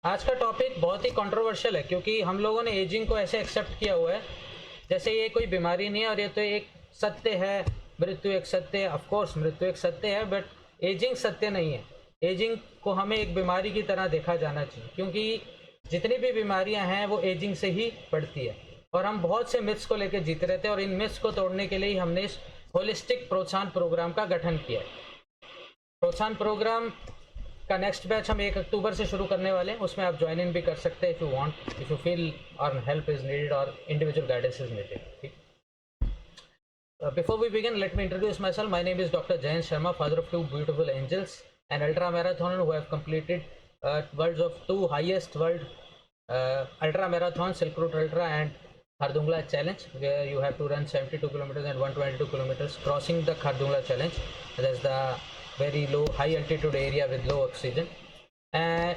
आज का टॉपिक बहुत ही कंट्रोवर्शियल है क्योंकि हम लोगों ने एजिंग को ऐसे एक्सेप्ट किया हुआ है जैसे ये कोई बीमारी नहीं है और ये तो एक सत्य है। मृत्यु एक सत्य है, ऑफ कोर्स मृत्यु एक सत्य है, बट एजिंग सत्य नहीं है। एजिंग को हमें एक बीमारी की तरह देखा जाना चाहिए क्योंकि जितनी भी बीमारियां हैं वो एजिंग से ही बढ़ती है। और हम बहुत से मिथ्स को लेकर जीते रहते हैं और इन मिथ्स को तोड़ने के लिए ही हमने इस होलिस्टिक प्रोत्साहन प्रोग्राम का गठन किया है। प्रोत्साहन प्रोग्राम का नेक्स्ट बैच हम 1 अक्टूबर से शुरू करने वाले हैं। उसमें आप ज्वाइन इन भी कर सकते हैं if you want, if you feel और हेल्प इज नीडेड और इंडिविजुअल गाइडेंस इज नीडेड। ठीक। Before we begin, let me introduce myself. My name is Dr. Jayan Sharma, father of 2 beautiful angels, an ultra marathoner who have completed worlds of 2 highest world ultra marathons, Silk Route Ultra and Khardungla Challenge, where you have to run 72 kilometers and 122 kilometers, crossing the Khardungla Challenge. That's the very low, high altitude area with low oxygen. And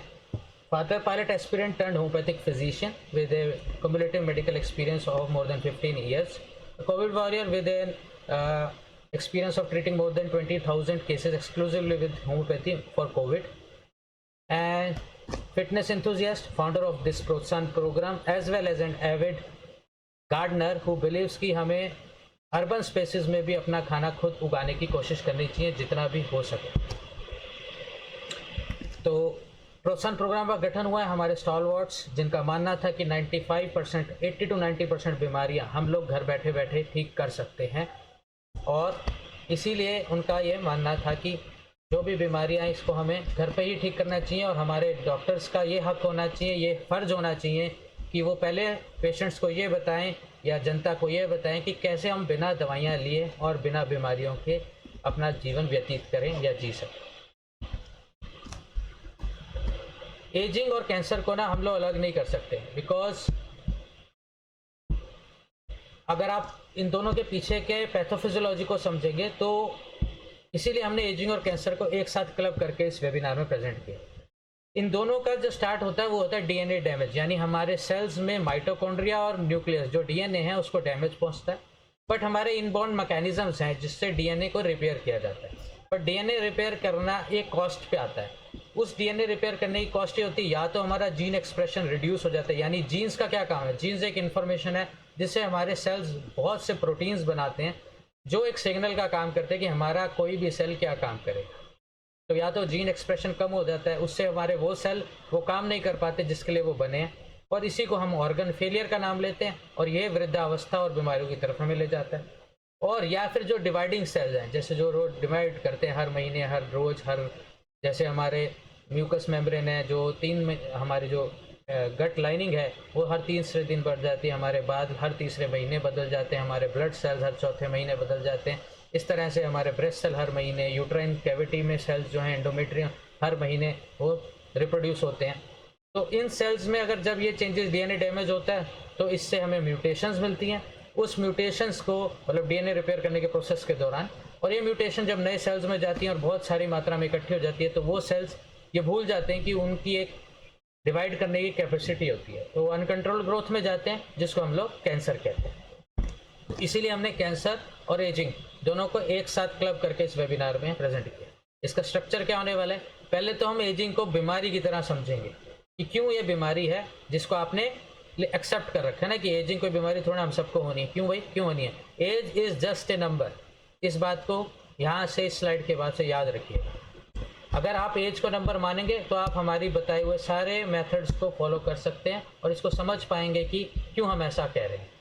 father pilot aspirant turned homeopathic physician with a cumulative medical experience of more than 15 years. A COVID warrior with an experience of treating more than 20,000 cases exclusively with homeopathy for COVID. And fitness enthusiast, founder of this Protsan program, as well as an avid gardener who believes कि हमें urban spaces में भी अपना खाना खुद उगाने की कोशिश करनी चाहिए जितना भी हो सके। तो प्रोत्साहन प्रोग्राम का गठन हुआ है हमारे स्टॉलवर्ड्स जिनका मानना था कि 95%, 80 to 90% बीमारियां हम लोग घर बैठे बैठे ठीक कर सकते हैं। और इसीलिए उनका ये मानना था कि जो भी बीमारियां इसको हमें घर पे ही ठीक करना चाहिए और हमारे डॉक्टर्स का ये हक होना चाहिए, ये फ़र्ज होना चाहिए कि वो पहले पेशेंट्स को ये बताएं या जनता को ये बताएं कि कैसे हम बिना दवाइयाँ लिए और बिना बीमारियों के अपना जीवन व्यतीत करें या जी सकें। एजिंग और कैंसर को ना हम लोग अलग नहीं कर सकते बिकॉज अगर आप इन दोनों के पीछे के पैथोफिजियोलॉजी को समझेंगे तो इसीलिए हमने एजिंग और कैंसर को एक साथ क्लब करके इस वेबिनार में प्रेजेंट किया। इन दोनों का जो स्टार्ट होता है वो होता है डीएनए डैमेज, यानी हमारे सेल्स में माइटोकॉन्ड्रिया और न्यूक्लियस जो डीएनए है उसको डैमेज पहुंचता है। बट हमारे इनबॉर्न मैकेनिज्म्स हैं जिससे डीएनए को रिपेयर किया जाता है। बट डीएनए रिपेयर करना एक कॉस्ट पे आता है। उस डीएनए रिपेयर करने की कॉस्ट ये होती है या तो हमारा जीन एक्सप्रेशन रिड्यूस हो जाता है, यानी जीन्स का क्या काम है, जीन्स एक इन्फॉर्मेशन है जिससे हमारे सेल्स बहुत से प्रोटीन्स बनाते हैं जो एक सिग्नल का काम करते हैं कि हमारा कोई भी सेल क्या काम करे। तो या तो जीन एक्सप्रेशन कम हो जाता है, उससे हमारे वो सेल वो काम नहीं कर पाते जिसके लिए वो बने हैं और इसी को हम ऑर्गन फेलियर का नाम लेते हैं और ये वृद्धावस्था और बीमारियों की तरफ हमें ले जाता है। और या फिर जो डिवाइडिंग सेल्स हैं जैसे जो रोज डिवाइड करते हैं हर महीने, हर रोज, हर जैसे हमारे म्यूकस मेम्ब्रेन है जो हमारी जो गट लाइनिंग है वो हर तीसरे दिन बढ़ जाती है, हमारे बाद हर तीसरे महीने बदल जाते हैं, हमारे ब्लड सेल्स हर चौथे महीने बदल जाते हैं। इस तरह से हमारे ब्रेस्ट सेल हर महीने, यूट्राइन कैविटी में सेल्स जो हैं एंडोमेट्रियम हर महीने वो रिप्रोड्यूस होते हैं। तो इन सेल्स में अगर जब ये चेंजेस डीएनए डैमेज होता है तो इससे हमें म्यूटेशंस मिलती हैं। उस म्यूटेशंस को मतलब डीएनए रिपेयर करने के प्रोसेस के दौरान, और ये म्यूटेशन जब नए सेल्स में जाती हैं और बहुत सारी मात्रा में इकट्ठी हो जाती है तो वो सेल्स ये भूल जाते हैं कि उनकी एक डिवाइड करने की कैपेसिटी होती है, तो अनकंट्रोल ग्रोथ में जाते हैं जिसको हम लोग कैंसर कहते हैं। इसीलिए हमने कैंसर और एजिंग दोनों को एक साथ क्लब करके इस वेबिनार में प्रेजेंट किया। इसका स्ट्रक्चर क्या होने वाला है, पहले तो हम एजिंग को बीमारी की तरह समझेंगे कि क्यों ये बीमारी है जिसको आपने एक्सेप्ट कर रखा है ना कि एजिंग कोई बीमारी थोड़ा हम सबको होनी है। क्यों भाई, क्यों होनी है? Age is just a number. इस बात को यहाँ से इस स्लाइड के बाद से याद रखिएगा। अगर आप एज को नंबर मानेंगे तो आप हमारी बताए हुए सारे मेथड्स को फॉलो कर सकते हैं और इसको समझ पाएंगे कि क्यों हम ऐसा कह रहे हैं।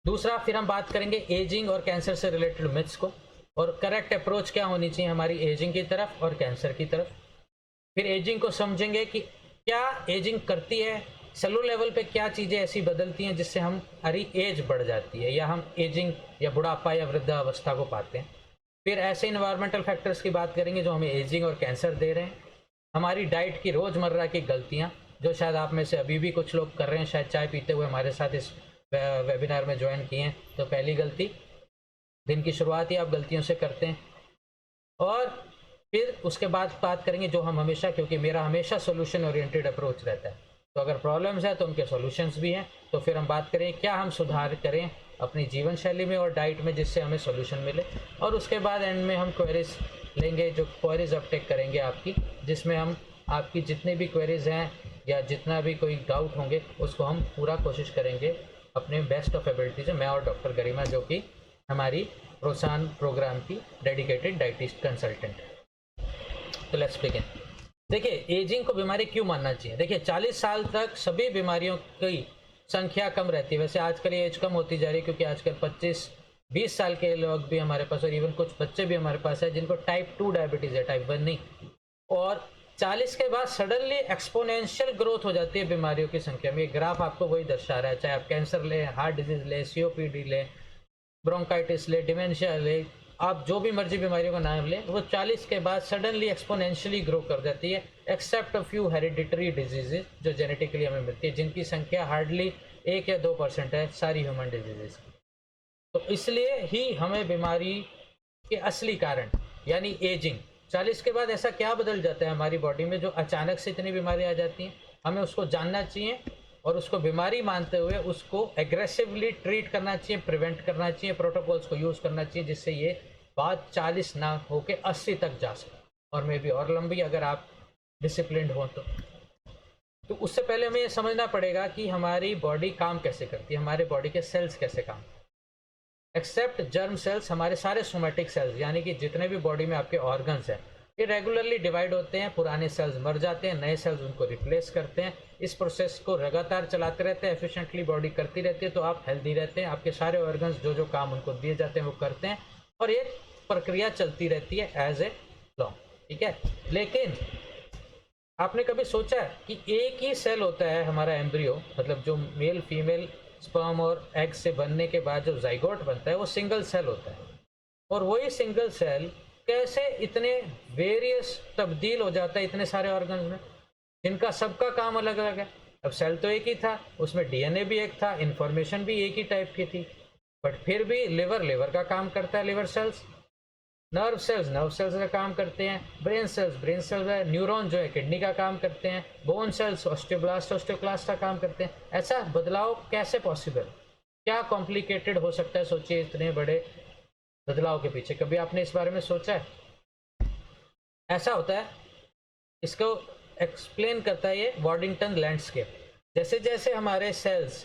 दूसरा, फिर हम बात करेंगे एजिंग और कैंसर से रिलेटेड मिथ्स को और करेक्ट अप्रोच क्या होनी चाहिए हमारी एजिंग की तरफ और कैंसर की तरफ। फिर एजिंग को समझेंगे कि क्या एजिंग करती है, सेलुलर लेवल पे क्या चीज़ें ऐसी बदलती हैं जिससे हमारी एज बढ़ जाती है या हम एजिंग या बुढ़ापा या वृद्धावस्था को पाते हैं। फिर ऐसे इन्वायरमेंटल फैक्टर्स की बात करेंगे जो हमें एजिंग और कैंसर दे रहे हैं। हमारी डाइट की रोज़मर्रा की गलतियाँ जो शायद आप में से अभी भी कुछ लोग कर रहे हैं, शायद चाय पीते हुए हमारे साथ इस वेबिनार में ज्वाइन किए हैं। तो पहली गलती, दिन की शुरुआत ही आप गलतियों से करते हैं। और फिर उसके बाद बात करेंगे जो हम हमेशा, क्योंकि मेरा हमेशा सोल्यूशन ओरिएंटेड अप्रोच रहता है, तो अगर प्रॉब्लम्स है तो उनके सॉल्यूशंस भी हैं। तो फिर हम बात करें क्या हम सुधार करें अपनी जीवन शैली में और डाइट में जिससे हमें सॉल्यूशन मिले। और उसके बाद एंड में हम क्वेरीज लेंगे, जो क्वेरीज अपटेक करेंगे आपकी, जिसमें हम आपकी जितनी भी क्वेरीज हैं या जितना भी कोई डाउट होंगे उसको हम पूरा कोशिश करेंगे अपने बेस्ट ऑफ एबिलिटी से, मैं और डॉक्टर गरिमा जो कि हमारी प्रोत्साहन प्रोग्राम की डेडिकेटेड डाइटिस्ट कंसल्टेंट है। तो लेट्स बिगिन। देखिए, एजिंग को बीमारी क्यों मानना चाहिए? देखिए, 40 साल तक सभी बीमारियों की संख्या कम रहती है। वैसे आजकल ये एज कम होती जा रही है क्योंकि आजकल 25-20 साल के लोग भी हमारे पास, और इवन कुछ बच्चे भी हमारे पास है जिनको टाइप 2 डायबिटीज़ है, टाइप 1 नहीं। और 40 के बाद सडनली एक्सपोनेंशियल ग्रोथ हो जाती है बीमारियों की संख्या में। ये ग्राफ आपको वही दर्शा रहा है, चाहे आप कैंसर लें, हार्ट डिजीज लें, COPD लें, ब्रोंकाइटिस ले, डिमेंशिया ले, आप जो भी मर्जी बीमारियों का नाम लें, वो 40 के बाद सडनली एक्सपोनेंशियली ग्रो कर जाती है, except a few hereditary diseases जो जेनेटिकली हमें मिलती है, जिनकी संख्या हार्डली 1 या 2% है सारी ह्यूमन डिजीजेज की। तो इसलिए ही हमें बीमारी के असली कारण यानी एजिंग, 40 के बाद ऐसा क्या बदल जाता है हमारी बॉडी में जो अचानक से इतनी बीमारी आ जाती हैं, हमें उसको जानना चाहिए और उसको बीमारी मानते हुए उसको एग्रेसिवली ट्रीट करना चाहिए, प्रिवेंट करना चाहिए, प्रोटोकॉल्स को यूज़ करना चाहिए, जिससे ये बात 40 ना होके 80 तक जा सके, और मे भी और लंबी अगर आप डिसिप्लिन्ड हो तो उससे पहले हमें ये समझना पड़ेगा कि हमारी बॉडी काम कैसे करती है, हमारे बॉडी के सेल्स कैसे काम करते हैं। एक्सेप्ट जर्म सेल्स, हमारे सारे सोमेटिक सेल्स यानी कि जितने भी बॉडी में आपके ऑर्गन्स हैं, ये रेगुलरली डिवाइड होते हैं, पुराने सेल्स मर जाते हैं, नए सेल्स उनको रिप्लेस करते हैं। इस प्रोसेस को लगातार चलाते रहते हैं, एफिशिएंटली बॉडी करती रहती है, तो आप हेल्दी रहते हैं, आपके सारे ऑर्गन्स जो जो काम उनको दिए जाते हैं वो करते हैं, और ये प्रक्रिया चलती रहती है एज ए लॉन्ग, ठीक है। लेकिन आपने कभी सोचा है कि एक ही सेल होता है हमारा एम्ब्रियो, मतलब जो मेल फीमेल स्पर्म और एग से बनने के बाद जो जाइगोट बनता है वो सिंगल सेल होता है, और वही सिंगल सेल कैसे इतने वेरियस तब्दील हो जाता है इतने सारे ऑर्गन्स में, जिनका सबका काम अलग अलग है। अब सेल तो एक ही था, उसमें DNA भी एक था, इंफॉर्मेशन भी एक ही टाइप की थी, बट फिर भी लिवर का काम करता है, लिवर सेल्स, नर्व सेल्स का काम करते हैं, ब्रेन सेल्स है, न्यूरॉन जो है किडनी का काम करते हैं, बोन सेल्स ऑस्टियोक्लास्ट का काम करते हैं। ऐसा बदलाव कैसे पॉसिबल, क्या कॉम्प्लिकेटेड हो सकता है? सोचिए इतने बड़े बदलाव के पीछे, कभी आपने इस बारे में सोचा है? ऐसा होता है, इसको एक्सप्लेन करता है ये वॉडिंगटन लैंडस्केप। जैसे जैसे हमारे सेल्स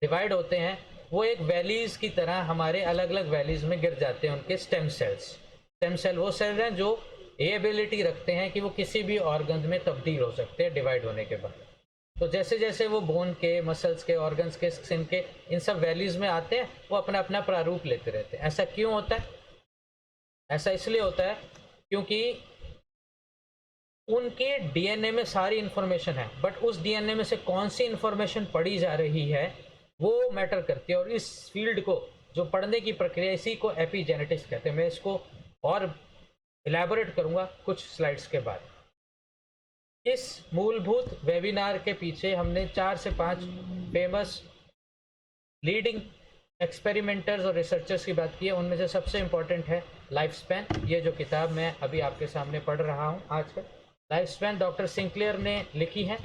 डिवाइड होते हैं, वो एक वैलीज की तरह हमारे अलग अलग वैलीज में गिर जाते हैं उनके स्टेम सेल्स। स्टेम सेल वो सेल हैं जो ये एबिलिटी रखते हैं कि वो किसी भी ऑर्गन में तब्दील हो सकते हैं डिवाइड होने के बाद। तो जैसे जैसे वो बोन के, मसल्स के, ऑर्गन्स के, स्किन के, इन सब वैल्यूज में आते हैं, वो अपना अपना प्रारूप लेते रहते हैं। ऐसा क्यों होता है? ऐसा इसलिए होता है क्योंकि उनके DNA में सारी इंफॉर्मेशन है, बट उस DNA में से कौन सी इंफॉर्मेशन पढ़ी जा रही है वो मैटर करती है, और इस फील्ड को जो पढ़ने की प्रक्रिया, इसी को एपिजेनेटिक्स कहते हैं। मैं इसको और इलेबोरेट करूंगा कुछ स्लाइड्स के बाद। इस मूलभूत वेबिनार के पीछे हमने 4 से 5 फेमस लीडिंग एक्सपेरिमेंटर्स और रिसर्चर्स की बात की है। उनमें से सबसे इम्पॉर्टेंट है लाइफ स्पैन। ये जो किताब मैं अभी आपके सामने पढ़ रहा हूँ आजकल, लाइफ स्पैन डॉक्टर सिंक्लेयर ने लिखी है।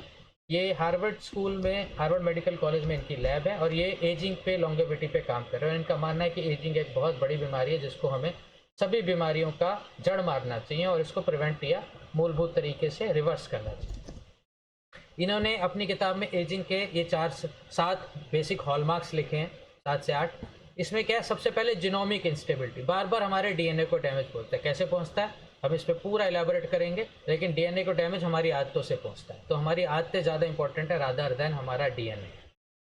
ये हार्वर्ड स्कूल में, हार्वर्ड मेडिकल कॉलेज में इनकी लैब है, और ये एजिंग पे, लॉन्गेविटी पे काम कर रहे हैं। इनका मानना है कि एजिंग एक बहुत बड़ी बीमारी है जिसको हमें सभी बीमारियों का जड़ मारना चाहिए और इसको प्रिवेंट या मूलभूत तरीके से रिवर्स करना चाहिए। इन्होंने अपनी किताब में एजिंग के ये 4-7 बेसिक हॉलमार्क्स लिखे हैं, 7 से 8। इसमें क्या है? सबसे पहले जीनोमिक इंस्टेबिलिटी, बार बार हमारे DNA को डैमेज पहुंचता है। कैसे पहुंचता है हम इस पर पूरा एलैबोरेट करेंगे, लेकिन DNA को डैमेज हमारी आदतों से पहुंचता है। तो हमारी आदतें ज़्यादा इंपॉर्टेंट है रादर देन हमारा DNA।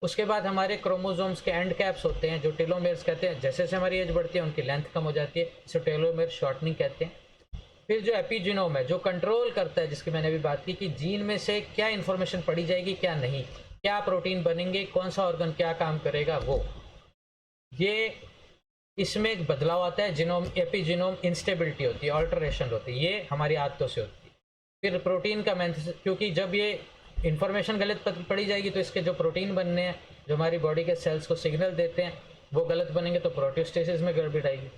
उसके बाद हमारे क्रोमोसोम्स के एंड कैप्स होते हैं जो टेलोमेर्स कहते हैं। जैसे जैसे हमारी एज बढ़ती है उनकी लेंथ कम हो जाती है, इसे टेलोमेर शॉर्टनिंग कहते हैं। फिर जो एपिजीनोम है जो कंट्रोल करता है, जिसकी मैंने अभी बात की कि जीन में से क्या इन्फॉर्मेशन पढ़ी जाएगी क्या नहीं, क्या प्रोटीन बनेंगे, कौन सा ऑर्गन क्या काम करेगा, वो ये इसमें एक बदलाव आता है। जीनोम, एपिजीनोम इंस्टेबिलिटी होती है, ऑल्टरेशन होती है, ये हमारी आदतों से होती है। फिर प्रोटीन का क्योंकि जब ये इन्फॉर्मेशन गलत पड़ी जाएगी तो इसके जो प्रोटीन बनने हैं, जो हमारी बॉडी के सेल्स को सिग्नल देते हैं, वो गलत बनेंगे तो प्रोटियोस्टेसिस में गड़बड़ आएगी।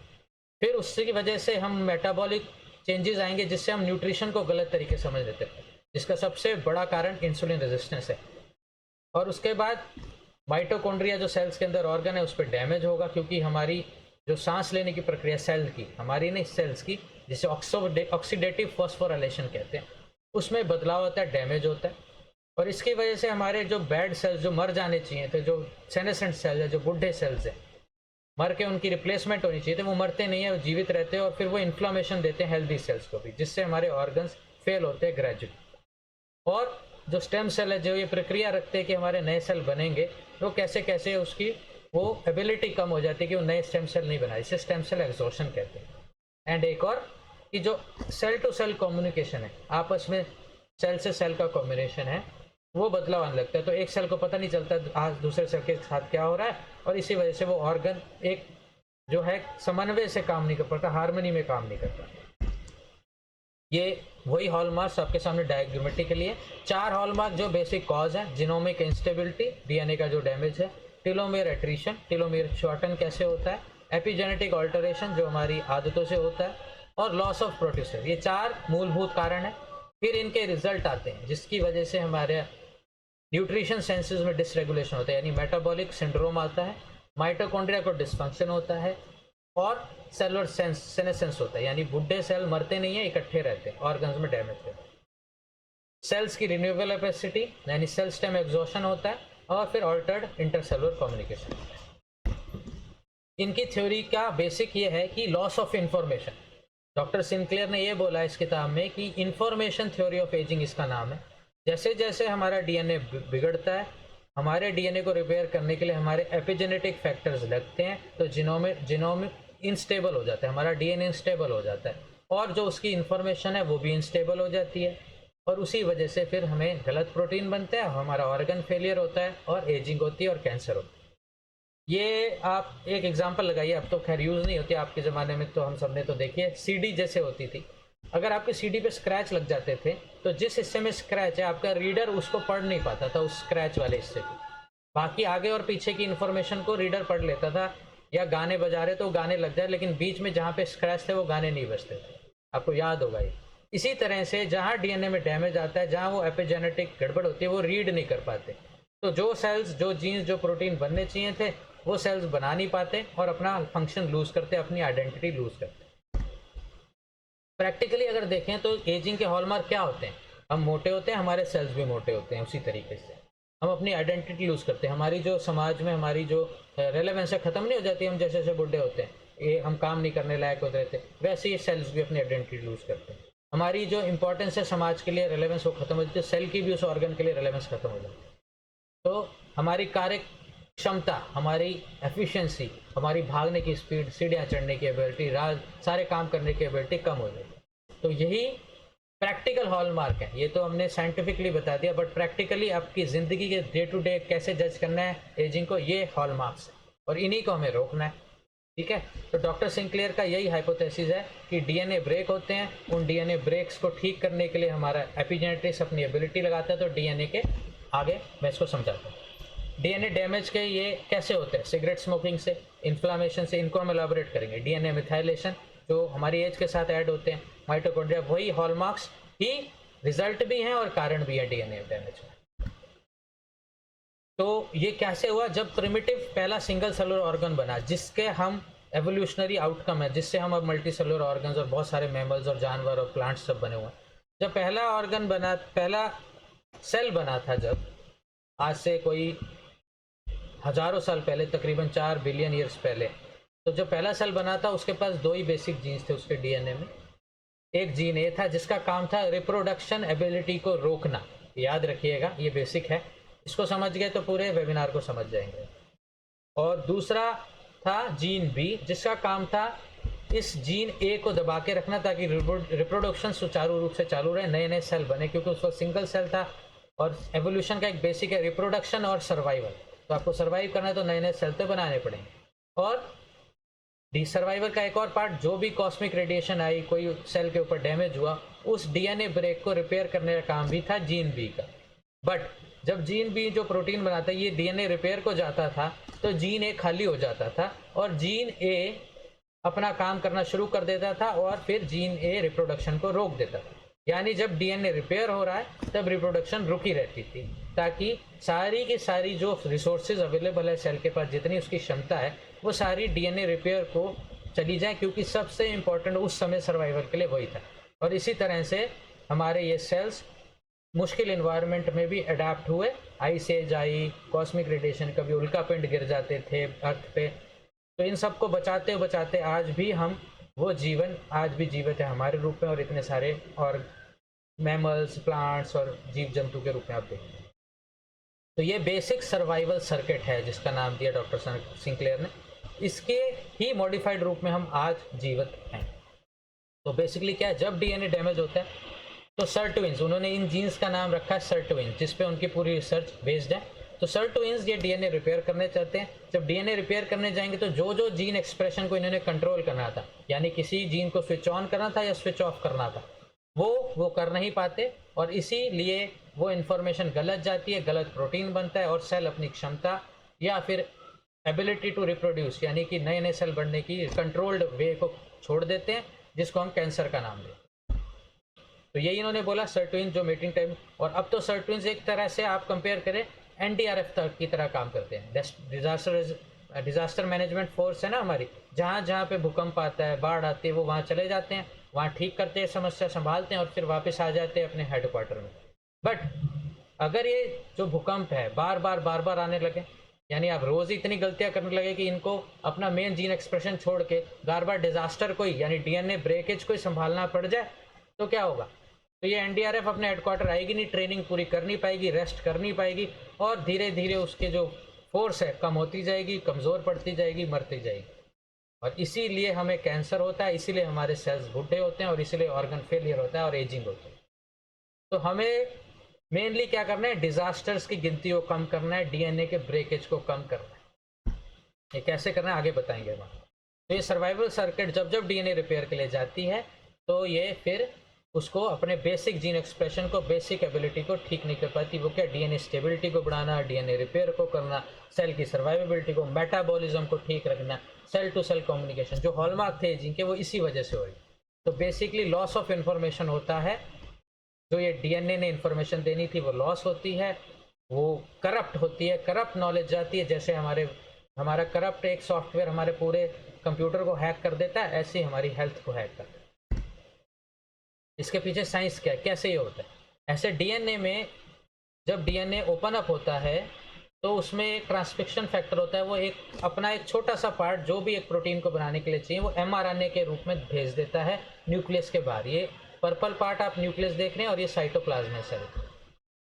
फिर उससे की वजह से हम मेटाबॉलिक चेंजेस आएंगे जिससे हम न्यूट्रिशन को गलत तरीके से समझ लेते हैं, जिसका सबसे बड़ा कारण इंसुलिन रेजिस्टेंस है। और उसके बाद माइटोकॉन्ड्रिया जो सेल्स के अंदर ऑर्गन है उस पर डैमेज होगा, क्योंकि हमारी जो सांस लेने की प्रक्रिया सेल की, हमारी नहीं सेल्स की, जिसे ऑक्सीडेटिव फॉस्फोराइलेशन कहते हैं, उसमें बदलाव होता है, डैमेज होता है। और इसकी वजह से हमारे जो बैड सेल्स जो मर जाने चाहिए थे, जो सेनेसेंट सेल्स है, जो बुढ़े सेल्स है, मर के उनकी रिप्लेसमेंट होनी चाहिए थे, वो मरते नहीं है, वो जीवित रहते हैं और फिर वो इन्फ्लामेशन देते हैं हेल्दी सेल्स को भी, जिससे हमारे ऑर्गन्स फेल होते हैं ग्रेजुअली। और जो स्टेम सेल है, जो ये प्रक्रिया रखते हैं कि हमारे नए सेल बनेंगे, वो कैसे कैसे उसकी वो एबिलिटी कम हो जाती है कि वो नए स्टेम सेल नहीं बनाए, इसे स्टेम सेल एग्जॉशन कहते हैं। एंड एक और कि जो सेल टू सेल कम्युनिकेशन है, आपस में सेल से सेल का कॉम्बिनेशन है, वो बदलाव आने लगता है। तो एक सेल को पता नहीं चलता आज दूसरे सेल के साथ क्या हो रहा है, और इसी वजह से वो ऑर्गन एक जो है समन्वय से काम नहीं कर पाता, हार्मनी में काम नहीं करता। ये वही हॉलमार्क्स आपके सामने डायग्रामेटिकली है। 4 हॉलमार्क जो बेसिक कॉज है: जीनोमिक इंस्टेबिलिटी, डीएनए का जो डैमेज है; टेलोमेयर एट्रीशन, टेलोमेयर शॉर्टन कैसे होता है; एपिजेनेटिक ऑल्टरेशन जो हमारी आदतों से होता है; और लॉस ऑफ प्रोड्यूसर। ये 4 मूलभूत कारण है। फिर इनके रिजल्ट आते हैं जिसकी वजह से हमारे न्यूट्रिशन सेंसेस में डिसरेगुलेशन होता है, यानी मेटाबॉलिक सिंड्रोम आता है, माइटोकॉन्ड्रिया को डिस्फंक्शन होता है, और सेलुलर सेनेसेंस होता है, यानी बुढ़े सेल मरते नहीं है, इकट्ठे रहते हैं, ऑर्गन्स में डैमेज होता है। सेल्स की रिन्यूएबल कैपेसिटी यानी सेल स्टेम एग्जॉशन होता है, और फिर ऑल्टर्ड इंटरसेलुलर कम्युनिकेशन होता है। इनकी थ्योरी का बेसिक ये है कि loss of information. Doctor Sinclair ने ये बोला इस किताब में कि इंफॉर्मेशन थ्योरी ऑफ एजिंग इसका नाम है। जैसे जैसे हमारा डीएनए बिगड़ता है, हमारे डीएनए को रिपेयर करने के लिए हमारे एपिजेनेटिक फैक्टर्स लगते हैं, तो जीनोमिक इनस्टेबल हो जाता है, हमारा डीएनए इनस्टेबल हो जाता है, और जो उसकी इंफॉर्मेशन है वो भी इनस्टेबल हो जाती है, और उसी वजह से फिर हमें गलत प्रोटीन बनता है, हमारा ऑर्गन फेलियर होता है, और एजिंग होती है और कैंसर होता है। ये आप एक एग्जांपल लगाइए, अब तो खैर यूज़ नहीं होती, आपके ज़माने में तो हम सब ने तो देखी है, सीडी जैसे होती थी। अगर आपके सीडी पे स्क्रैच लग जाते थे तो जिस हिस्से में स्क्रैच है आपका रीडर उसको पढ़ नहीं पाता था, उस स्क्रैच वाले हिस्से को, बाकी आगे और पीछे की इन्फॉर्मेशन को रीडर पढ़ लेता था। या गाने बजा रहे तो गाने लग जाए, लेकिन बीच में जहाँ पे स्क्रैच थे वो गाने नहीं बजते थे, आपको याद होगा ये। इसी तरह से जहाँ डीएनए में डैमेज आता है, जहाँ वो एपिजेनेटिक गड़बड़ होती है, वो रीड नहीं कर पाते, तो जो सेल्स, जो जीन्स, जो प्रोटीन बनने चाहिए थे, वो सेल्स बना नहीं पाते और अपना फंक्शन लूज करते, अपनी आइडेंटिटी लूज करते। प्रैक्टिकली अगर देखें तो एजिंग के हॉलमार्क क्या होते हैं? हम मोटे होते हैं, हमारे सेल्स भी मोटे होते हैं, उसी तरीके से हम अपनी आइडेंटिटी लूज करते हैं, हमारी जो समाज में हमारी जो रेलेवेंस है खत्म नहीं हो जाती, हम जैसे जैसे बुढ़े होते हैं, ये हम काम नहीं करने लायक होते रहते, वैसे ही सेल्स भी अपनी आइडेंटिटी लूज करते हैं। हमारी जो इंपॉर्टेंस है समाज के लिए, रेलेवेंस, वो खत्म हो जाती है, सेल की भी उस ऑर्गन के लिए रेलेवेंस खत्म हो जाती है। तो हमारी कार्य क्षमता, हमारी एफिशिएंसी, हमारी भागने की स्पीड, सीढ़ियाँ चढ़ने की एबिलिटी, राज सारे काम करने की एबिलिटी कम हो जाती। तो यही प्रैक्टिकल हॉलमार्क है। ये तो हमने साइंटिफिकली बता दिया, बट प्रैक्टिकली आपकी ज़िंदगी के डे टू डे कैसे जज करना है एजिंग को, ये हॉलमार्क्स है, और इन्हीं को हमें रोकना है। ठीक है, तो डॉक्टर सिंक्लेयर का यही हाइपोथेसिस है कि डीएनए ब्रेक होते हैं, उन डीएनए ब्रेक्स को ठीक करने के लिए हमारा एपिजेनेटिक्स अपनी एबिलिटी लगाता है। तो डीएनए के आगे मैं इसको समझाता हूँ। डीएनए डैमेज के ये कैसे होते हैं? सिगरेट स्मोकिंग से, इन्फ्लामेशन से, इनको हम एलाबोरेट करेंगे। डीएनए मिथाइलेशन जो हमारी एज के साथ ऐड होते हैं, माइटोकॉन्ड्रिया, वही हॉलमार्क्स ही रिजल्ट भी हैं और कारण भी है डीएनए डैमेज का। तो ये कैसे हुआ? जब प्रिमिटिव पहला सिंगल सेलुलर ऑर्गन बना, जिसके हम एवोल्यूशनरी आउटकम है, जिससे हम अब मल्टी सेलुलर ऑर्गन्स और बहुत सारे मैमल्स और जानवर और प्लांट्स सब बने हुए हैं। जब पहला ऑर्गन बना, पहला सेल बना था, जब आज से कोई हजारों साल पहले, तकरीबन 4 बिलियन ईयर्स पहले, तो जो पहला सेल बना था उसके पास 2 ही बेसिक जीन्स थे उसके डीएनए में। एक जीन ए था जिसका काम था रिप्रोडक्शन एबिलिटी को रोकना, याद रखिएगा, ये बेसिक है, इसको समझ गए तो पूरे वेबिनार को समझ जाएंगे। और दूसरा था जीन बी, जिसका काम था इस जीन ए को दबा के रखना ताकि रिप्रोडक्शन सुचारू रूप से चालू रहे, नए नए सेल बने, क्योंकि उसका सिंगल सेल था। और एवोल्यूशन का एक बेसिक है रिप्रोडक्शन और सर्वाइवल, तो आपको सर्वाइव करना है तो नए नए सेल तो बनाने पड़ेंगे। और डी सर्वाइवल का एक और पार्ट, जो भी कॉस्मिक रेडिएशन आई, कोई सेल के ऊपर डैमेज हुआ, उस डीएनए ब्रेक को रिपेयर करने का काम भी था जीन बी का। बट जब जीन बी जो प्रोटीन बनाता है, ये डीएनए रिपेयर को जाता था, तो जीन ए खाली हो जाता था और जीन ए अपना काम करना शुरू कर देता था, और फिर जीन ए रिप्रोडक्शन को रोक देता था। यानी जब डीएनए रिपेयर हो रहा है तब रिप्रोडक्शन रुकी रहती थी, ताकि सारी की सारी जो रिसोर्सेज अवेलेबल है सेल के पास, जितनी उसकी क्षमता है, वो सारी डीएनए रिपेयर को चली जाए, क्योंकि सबसे इम्पोर्टेंट उस समय सर्वाइवल के लिए वही था। और इसी तरह से हमारे ये सेल्स मुश्किल इन्वायरमेंट में भी अडेप्ट हुए। आइस एज आई, कॉस्मिक रेडिएशन, कभी उल्का पिंड गिर जाते थे अर्थ पे, तो इन सब को बचाते बचाते आज भी हम वो जीवन आज भी जीवित है हमारे रूप में, और इतने सारे और मैमल्स, प्लांट्स और जीव जंतु के रूप में आप देखते हैं। तो ये बेसिक सर्वाइवल सर्किट है जिसका नाम दिया डॉक्टर सिंक्लेयर ने। इसके ही मॉडिफाइड रूप में हम आज जीवित हैं। तो बेसिकली क्या है, जब डीएनए डैमेज होता है तो सर्टविन्स, उन्होंने इन जीन्स का नाम रखा है सर्टविन्स, जिस पे उनकी पूरी रिसर्च बेस्ड है। तो सर्टविन्स ये डीएनए रिपेयर करने चाहते हैं। जब डीएनए रिपेयर करने जाएंगे तो जो जो जीन एक्सप्रेशन को इन्होंने कंट्रोल करना था, यानी किसी जीन को स्विच ऑन करना था या स्विच ऑफ करना था, वो कर नहीं पाते, और इसीलिए वो इन्फॉर्मेशन गलत जाती है, गलत प्रोटीन बनता है, और सेल अपनी क्षमता या फिर एबिलिटी टू रिप्रोड्यूस, यानी कि नए नए सेल बढ़ने की कंट्रोल्ड वे को छोड़ देते हैं, जिसको हम कैंसर का नाम देते हैं। तो यही इन्होंने बोला सर्टविन जो मीटिंग टाइम। और अब तो सर्टविन एक तरह से आप कंपेयर करें एनडीआरएफ की तरह काम करते हैं। डिजास्टर मैनेजमेंट फोर्स है ना हमारी, जहाँ जहाँ पे भूकंप आता है, बाढ़ आती है, वो वहाँ चले जाते हैं, वहाँ ठीक करते हैं, समस्या संभालते हैं और फिर वापस आ जाते हैं अपने हेडक्वार्टर में। बट अगर ये जो भूकंप है बार बार आने लगे, यानी आप रोज इतनी गलतियां करने लगे कि इनको अपना मेन जीन एक्सप्रेशन छोड़ के बार बार डिजास्टर को ही, यानी डीएनए ब्रेकेज को ही संभालना पड़ जाए, तो क्या होगा? तो ये एनडीआरएफ अपने हेडक्वार्टर आएगी नहीं, ट्रेनिंग पूरी कर नहीं पाएगी, रेस्ट कर नहीं पाएगी, और धीरे धीरे उसके जो फोर्स है कम होती जाएगी, कमज़ोर पड़ती जाएगी, मरती जाएगी। और इसीलिए हमें कैंसर होता है, इसीलिए हमारे सेल्स बुढ़े होते हैं, और इसीलिए ऑर्गन फेलियर होता है और एजिंग होती है। तो हमें मेनली क्या करना है, डिजास्टर्स की गिनती को कम करना है, डीएनए के ब्रेकेज को कम करना है। ये कैसे करना है आगे बताएंगे हम। तो ये सर्वाइवल सर्किट जब जब डीएनए रिपेयर के लिए जाती है तो ये फिर उसको अपने बेसिक जीन एक्सप्रेशन को, बेसिक एबिलिटी को ठीक नहीं कर पाती। वो क्या, डीएनए स्टेबिलिटी को बढ़ाना, डीएनए रिपेयर को करना, सेल की सर्वाइवेबिलिटी को, मेटाबॉलिज्म को ठीक रखना, सेल टू सेल कम्युनिकेशन, जो हॉलमार्क थे एजिंग के, वो इसी वजह से हो रही। तो बेसिकली लॉस ऑफ इंफॉर्मेशन होता है, जो ये डीएनए ने इंफॉर्मेशन देनी थी वो लॉस होती है, वो करप्ट होती है, करप्ट नॉलेज जाती है। जैसे हमारा करप्ट एक सॉफ्टवेयर हमारे पूरे कंप्यूटर को हैक कर देता है, ऐसे ही हमारी हेल्थ को हैक करता है। इसके पीछे साइंस क्या है, कैसे ये होता है? ऐसे डीएनए में जब डीएनए ओपन अप होता है तो उसमें एक ट्रांसक्रिप्शन फैक्टर होता है, वो एक अपना एक छोटा सा पार्ट जो भी एक प्रोटीन को बनाने के लिए चाहिए वो एमआरएनए के रूप में भेज देता है न्यूक्लियस के बाहर। ये पर्पल पार्ट आप न्यूक्लियस देख रहे हैं और ये साइटोप्लाज्म है सेल।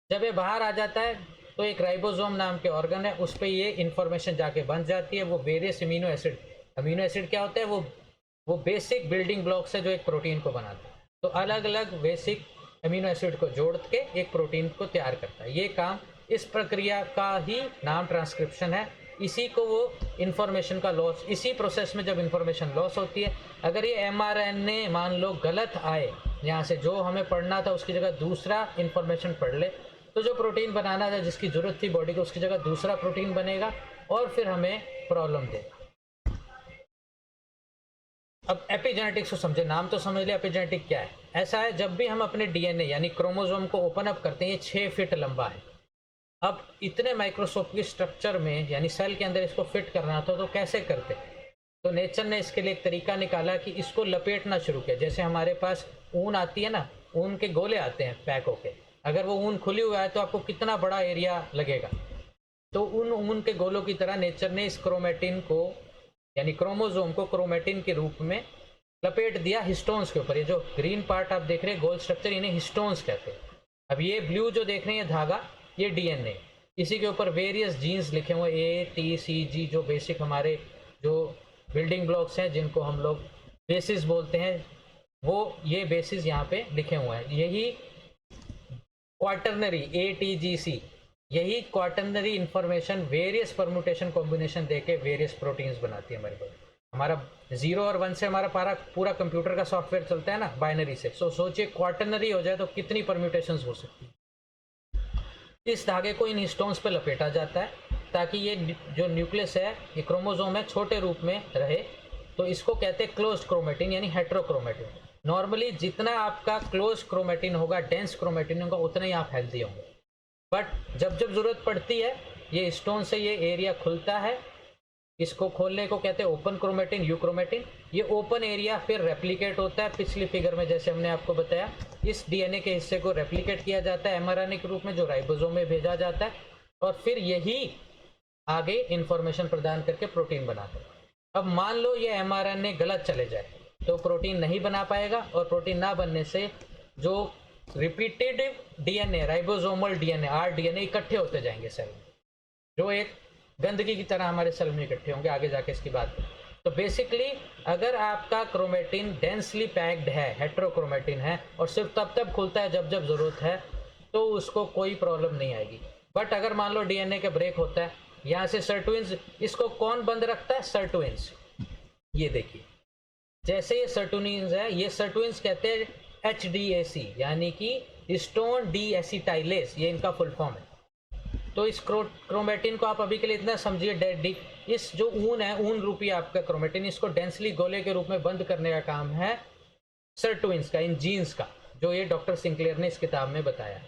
जब ये बाहर आ जाता है तो एक राइबोसोम नाम के ऑर्गन है, उस पर ये इंफॉर्मेशन जाके बन जाती है। वो वेरियस अमीनो एसिड क्या होता है, वो बेसिक बिल्डिंग ब्लॉक्स है जो एक प्रोटीन को बनाते हैं। तो अलग अलग बेसिक अमीनो एसिड को जोड़ के एक प्रोटीन को तैयार करता है। ये काम, इस प्रक्रिया का ही नाम ट्रांसक्रिप्शन है। इसी को वो इंफॉर्मेशन का लॉस, इसी प्रोसेस में जब इंफॉर्मेशन लॉस होती है, अगर ये एमआरएनए मान लो गलत आए, यहाँ से जो हमें पढ़ना था उसकी जगह दूसरा इंफॉर्मेशन पढ़ ले, तो जो प्रोटीन बनाना था जिसकी जरूरत थी बॉडी को, उसकी जगह दूसरा प्रोटीन बनेगा और फिर हमें प्रॉब्लम देगा। अब एपिजेनेटिक्स को समझे, नाम तो समझ लिया, एपिजेनेटिक क्या है। ऐसा है, जब भी हम अपने डीएनए यानी क्रोमोसोम को ओपन अप करते हैं, ये 6 फीट लंबा है। अब इतने माइक्रोस्कोपिक स्ट्रक्चर में, यानी सेल के अंदर इसको फिट करना था तो कैसे करते? तो नेचर ने इसके लिए एक तरीका निकाला कि इसको लपेटना शुरू किया। जैसे हमारे पास ऊन आती है ना, ऊन के गोले आते हैं पैक होके, अगर वो ऊन खुली हुआ है तो आपको कितना बड़ा एरिया लगेगा। तो उन ऊन के गोलों की तरह नेचर ने इस क्रोमेटिन को, यानी क्रोमोसोम को क्रोमेटिन के रूप में लपेट दिया हिस्टोन्स के ऊपर। ये जो ग्रीन पार्ट आप देख रहे हैं, गोल स्ट्रक्चर, इन्हें हिस्टोन्स कहते हैं। अब ये ब्लू जो देख रहे हैं धागा, ये डीएनए, इसी के ऊपर वेरियस जीन्स लिखे हुए ATCG, जो बेसिक हमारे जो बिल्डिंग ब्लॉक्स हैं जिनको हम लोग बेसिस बोलते हैं, वो ये बेसिस यहाँ पे लिखे हुए हैं। यही क्वाटर्नरी ATGC, यही quaternary information various permutation combination देके वेरियस प्रोटीन्स बनाती है हमारे बॉडी। हमारा 0 और 1 से हमारा पूरा कंप्यूटर का सॉफ्टवेयर चलता है ना, बाइनरी से। सोचिए क्वाटर्नरी हो जाए तो कितनी परम्यूटेशंस हो सकती है। इस धागे को इन हिस्टोन्स पे लपेटा जाता है ताकि ये जो न्यूक्लियस है, ये क्रोमोसोम है, छोटे रूप में रहे। तो इसको कहते हैं क्लोज्ड क्रोमेटिन यानी हेट्रोक्रोमेटिन। नॉर्मली जितना आपका क्लोज क्रोमेटिन होगा, डेंस क्रोमेटिन होगा, उतने ही आप हेल्दी होंगे। बट जब जब जरूरत पड़ती है, ये स्टोन से ये एरिया खुलता है, इसको खोलने को कहते हैं ओपन क्रोमेटिन, यूक्रोमेटिन। ये ओपन एरिया फिर रेप्लिकेट होता है, पिछली फिगर में जैसे हमने आपको बताया। इस डीएनए के हिस्से को रेप्लिकेट किया जाता है एमआरएनए के रूप में, जो राइबोसोम में भेजा जाता है, और फिर यही आगे इंफॉर्मेशन प्रदान करके प्रोटीन बनाता है। अब मान लो ये एमआरएनए गलत चले जाए तो प्रोटीन नहीं बना पाएगा, और प्रोटीन ना बनने से जो repeated DNA, ribosomal DNA, rDNA इकट्ठे होते जाएंगे सेल में, जो एक गंदगी की तरह हमारे सेल में इकट्ठे होंगे। आगे जाके इसकी बात करें तो बेसिकली अगर आपका क्रोमेटिन डेंसली पैक्ड है, हेट्रोक्रोमेटिन है, और सिर्फ तब तब खुलता है जब जब जरूरत है, तो उसको कोई प्रॉब्लम नहीं आएगी। बट अगर मान लो डीएनए का ब्रेक होता है, यहाँ से सर्टुइंस, इसको कौन बंद रखता है? सर्टुइंस। ये देखिए जैसे ये सर्टुइंस है, ये सर्टुइंस कहते हैं HDAC, यानी कि स्टोन डी एसिटाइलेस, ये इनका फुल फॉर्म है। तो इस क्रोमेटिन को आप अभी के लिए इतना समझिए, इस जो ऊन है, ऊन रूपी आपका क्रोमेटिन, इसको डेंसली गोले के रूप में बंद करने का काम है सर्टुइंस का, इन जीन्स का, जो ये डॉक्टर सिंक्लेयर ने इस किताब में बताया।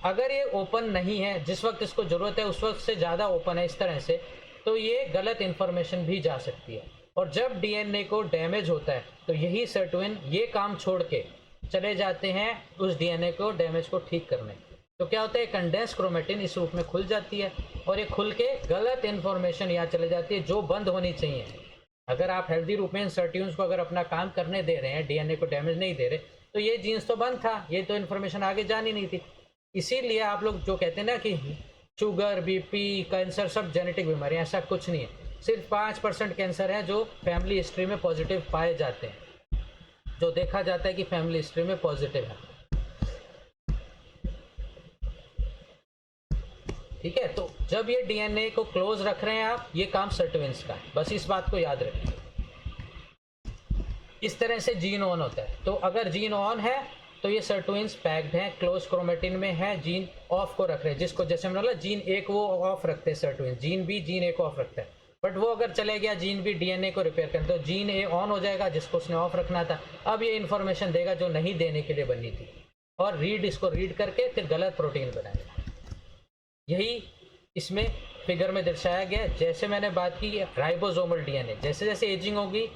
अगर ये ओपन नहीं है, जिस वक्त इसको जरूरत है उस वक्त से ज़्यादा ओपन है इस तरह से, तो ये गलत इन्फॉर्मेशन भी जा सकती है। और जब डीएनए को डैमेज होता है तो यही सर्टुइन ये काम छोड़ के चले जाते हैं उस डीएनए को, डैमेज को ठीक करने। तो क्या होता है, कंडेंस क्रोमेटिन इस रूप में खुल जाती है, और ये खुल के गलत इन्फॉर्मेशन यहाँ चले जाती है जो बंद होनी चाहिए। अगर आप हेल्दी रूप में इन सर्ट्यून्स को अगर अपना काम करने दे रहे हैं, डीएनए को डैमेज नहीं दे रहे, तो ये जीन्स तो बंद था, ये तो इन्फॉर्मेशन आगे जानी नहीं थी। इसीलिए आप लोग जो कहते हैं ना कि शुगर, बीपी, कैंसर सब जेनेटिक बीमारियाँ, ऐसा कुछ नहीं है। सिर्फ 5% कैंसर है जो फैमिली हिस्ट्री में पॉजिटिव पाए जाते हैं, जो देखा जाता है कि फैमिली हिस्ट्री में पॉजिटिव है। ठीक है, तो जब ये डीएनए को क्लोज रख रहे हैं आप, ये काम सर्टुइंस का है, बस इस बात को याद रखिए। इस तरह से जीन ऑन होता है। तो अगर जीन ऑन है तो ये सर्टुइंस पैक्ड है, क्लोज क्रोमेटिन में है। जीन ऑफ को रख रहे हैं, जिसको जैसे हमने बोला जीन एक वो ऑफ रखते हैं सर्टुइंस, जीन बी जीन ए को ऑफ रखता है। बट वो अगर चले गया जीन बी डीएनए को रिपेयर करने, तो जीन ए ऑन हो जाएगा जिसको उसने ऑफ रखना था। अब ये इन्फॉर्मेशन देगा जो नहीं देने के लिए बनी थी, और इसको रीड करके फिर गलत प्रोटीन बनाएगा। यही इसमें फिगर में दर्शाया गया। जैसे मैंने बात की राइबोसोमल डीएनए, जैसे जैसे एजिंग होगी,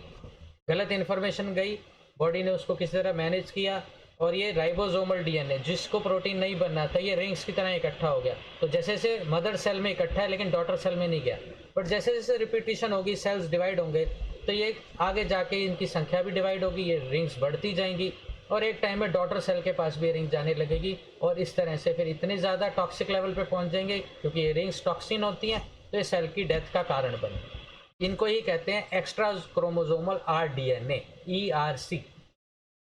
गलत इन्फॉर्मेशन गई, बॉडी ने उसको किसी तरह मैनेज किया, और ये राइबोसोमल डीएनए जिसको प्रोटीन नहीं बनना था, ये रिंग्स की तरह इकट्ठा हो गया। तो जैसे जैसे मदर सेल में इकट्ठा है लेकिन डॉटर सेल में नहीं गया, बट जैसे जैसे रिपीटिशन होगी, सेल्स डिवाइड होंगे, तो ये आगे जाके इनकी संख्या भी डिवाइड होगी, ये रिंग्स बढ़ती जाएंगी, और एक टाइम में डॉटर सेल के पास भी रिंग जाने लगेगी, और इस तरह से फिर इतने ज़्यादा टॉक्सिक लेवल पे पहुंच जाएंगे, क्योंकि ये रिंग्स टॉक्सिन होती हैं, तो ये सेल की डेथ का कारण बनेगी। इनको ही कहते हैं एक्स्ट्रा क्रोमोसोमल आरडीएनए, ERC।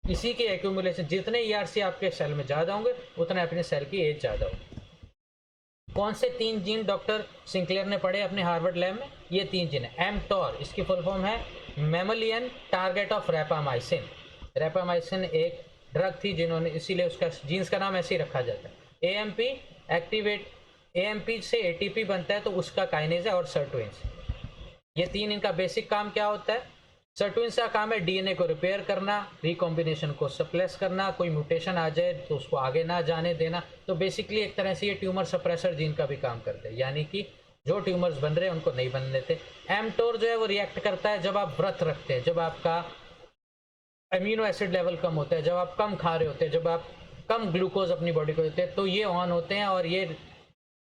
इसी के एक्यूमुलेशन, जितने ERC आपके सेल में ज़्यादा होंगे उतने अपने सेल की एज ज़्यादा होगी। कौन से 3 जीन डॉक्टर सिंक्लेयर ने पढ़े अपने हार्वर्ड लैब में? ये 3 जीन है। mTOR, इसकी फुल फॉर्म है मैमलियन टारगेट ऑफ रैपामाइसिन। रैपामाइसिन एक ड्रग थी जिन्होंने, इसीलिए उसका जीन्स का नाम ऐसे ही रखा जाता है। AMP से ATP बनता है, तो उसका काइनेज है, और सर्टुइंस। ये 3 इनका बेसिक काम क्या होता है? सर्टुइंस का काम है डीएनए को रिपेयर करना, रिकॉम्बिनेशन को सप्रेस करना, कोई म्यूटेशन आ जाए तो उसको आगे ना जाने देना। तो बेसिकली एक तरह से ये ट्यूमर सप्रेसर जीन का भी काम करते हैं, यानी कि जो ट्यूमर्स बन रहे हैं उनको नहीं बनने देते। mTOR जो है वो रिएक्ट करता है जब आप व्रत रखते हैं, जब आपका अमीनो एसिड लेवल कम होता है, जब आप कम खा रहे होते हैं, जब आप कम ग्लूकोज अपनी बॉडी को देते हैं, तो ये ऑन होते हैं, और ये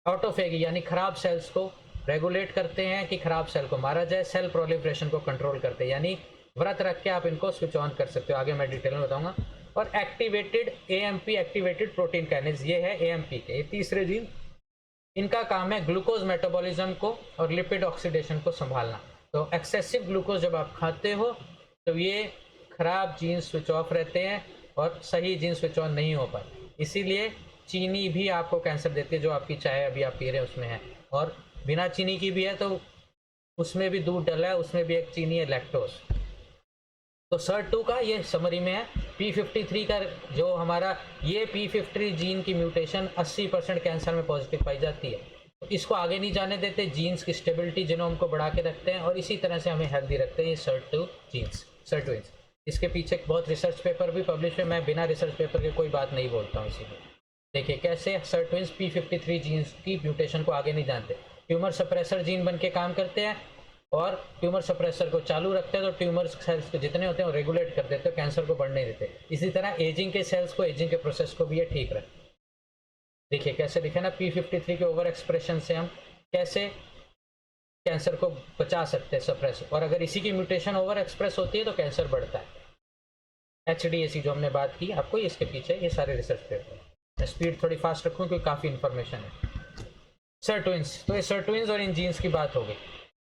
ऑटोफेगी यानी खराब सेल्स को रेगुलेट करते हैं कि खराब सेल को मारा जाए, सेल प्रोलिफरेशन को कंट्रोल करते हैं। यानी व्रत रख के आप इनको स्विच ऑन कर सकते हो, आगे मैं डिटेल में बताऊंगा। और activated AMP, activated protein kinase, ये है AMP के, ये तीसरे जीन। इनका काम है ग्लूकोज मेटाबॉलिज्म को और लिपिड ऑक्सीडेशन को संभालना। तो एक्सेसिव ग्लूकोज जब आप खाते हो तो ये खराब जीन स्विच ऑफ रहते हैं और सही जीन स्विच ऑन नहीं हो पाते। इसीलिए चीनी भी आपको कैंसर देती है, जो आपकी चाय अभी आप पी रहे हैं उसमें है, और बिना चीनी की भी है, तो उसमें भी दूध डला है, उसमें भी एक चीनी है, लैक्टोज। तो SERT2 का ये समरी में है। P53 का जो हमारा ये P53 जीन की म्यूटेशन 80% कैंसर में पॉजिटिव पाई जाती है। तो इसको आगे नहीं जाने देते, जीन्स की स्टेबिलिटी जिनोम को बढ़ा के रखते हैं, और इसी तरह से हमें हेल्दी रखते हैं ये SERT2 जीन्स, सर्टुइंस। इसके पीछे बहुत रिसर्च पेपर भी पब्लिश है, मैं बिना रिसर्च पेपर के कोई बात नहीं बोलता हूँ। इसीलिए देखिए कैसे सर्टुइंस P53 जीन्स की म्यूटेशन को आगे नहीं जानते, ट्यूमर सप्रेसर जीन बन के काम करते हैं, और ट्यूमर सप्रेसर को चालू रखते हैं, तो ट्यूमर सेल्स को जितने होते हैं वो रेगुलेट कर देते हैं, कैंसर को बढ़ने देते हैं। इसी तरह एजिंग के सेल्स को, एजिंग के प्रोसेस को भी ये ठीक रखते हैं। देखिए कैसे लिखे ना, P53 के ओवर एक्सप्रेशन से हम कैसे कैंसर को बचा सकते हैं, सप्रेस, और अगर इसी की म्यूटेशन ओवर एक्सप्रेस होती है तो कैंसर बढ़ता है। HDAC जो हमने बात की आपको, इसके पीछे ये सारे रिसर्च पेपर। मैं स्पीड थोड़ी फास्ट रखूँ क्योंकि काफ़ी इन्फॉर्मेशन है। सर्टविन्स, तो ये सर्टविन्स और इन जीन्स की बात हो गई।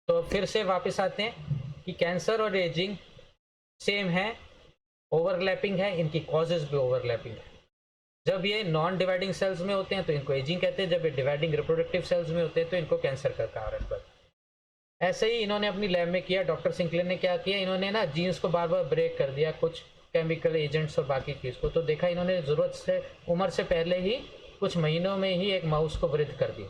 तो फिर से वापस आते हैं कि कैंसर और एजिंग सेम है, ओवरलैपिंग है, इनकी कॉजेज भी ओवरलैपिंग है। जब ये नॉन डिवाइडिंग सेल्स में होते हैं तो इनको एजिंग कहते हैं, जब ये डिवाइडिंग रिप्रोडक्टिव सेल्स में होते हैं तो इनको कैंसर का कारण बनता है। ऐसे ही इन्होंने अपनी लैब में किया, डॉक्टर सिंक्लेयर ने क्या किया, इन्होंने ना जीन्स को बार बार ब्रेक कर दिया, कुछ केमिकल एजेंट्स और बाकी चीज़ को। तो देखा इन्होंने ज़रूरत से, उम्र से पहले ही कुछ महीनों में ही एक माउस को वृद्ध कर दिया,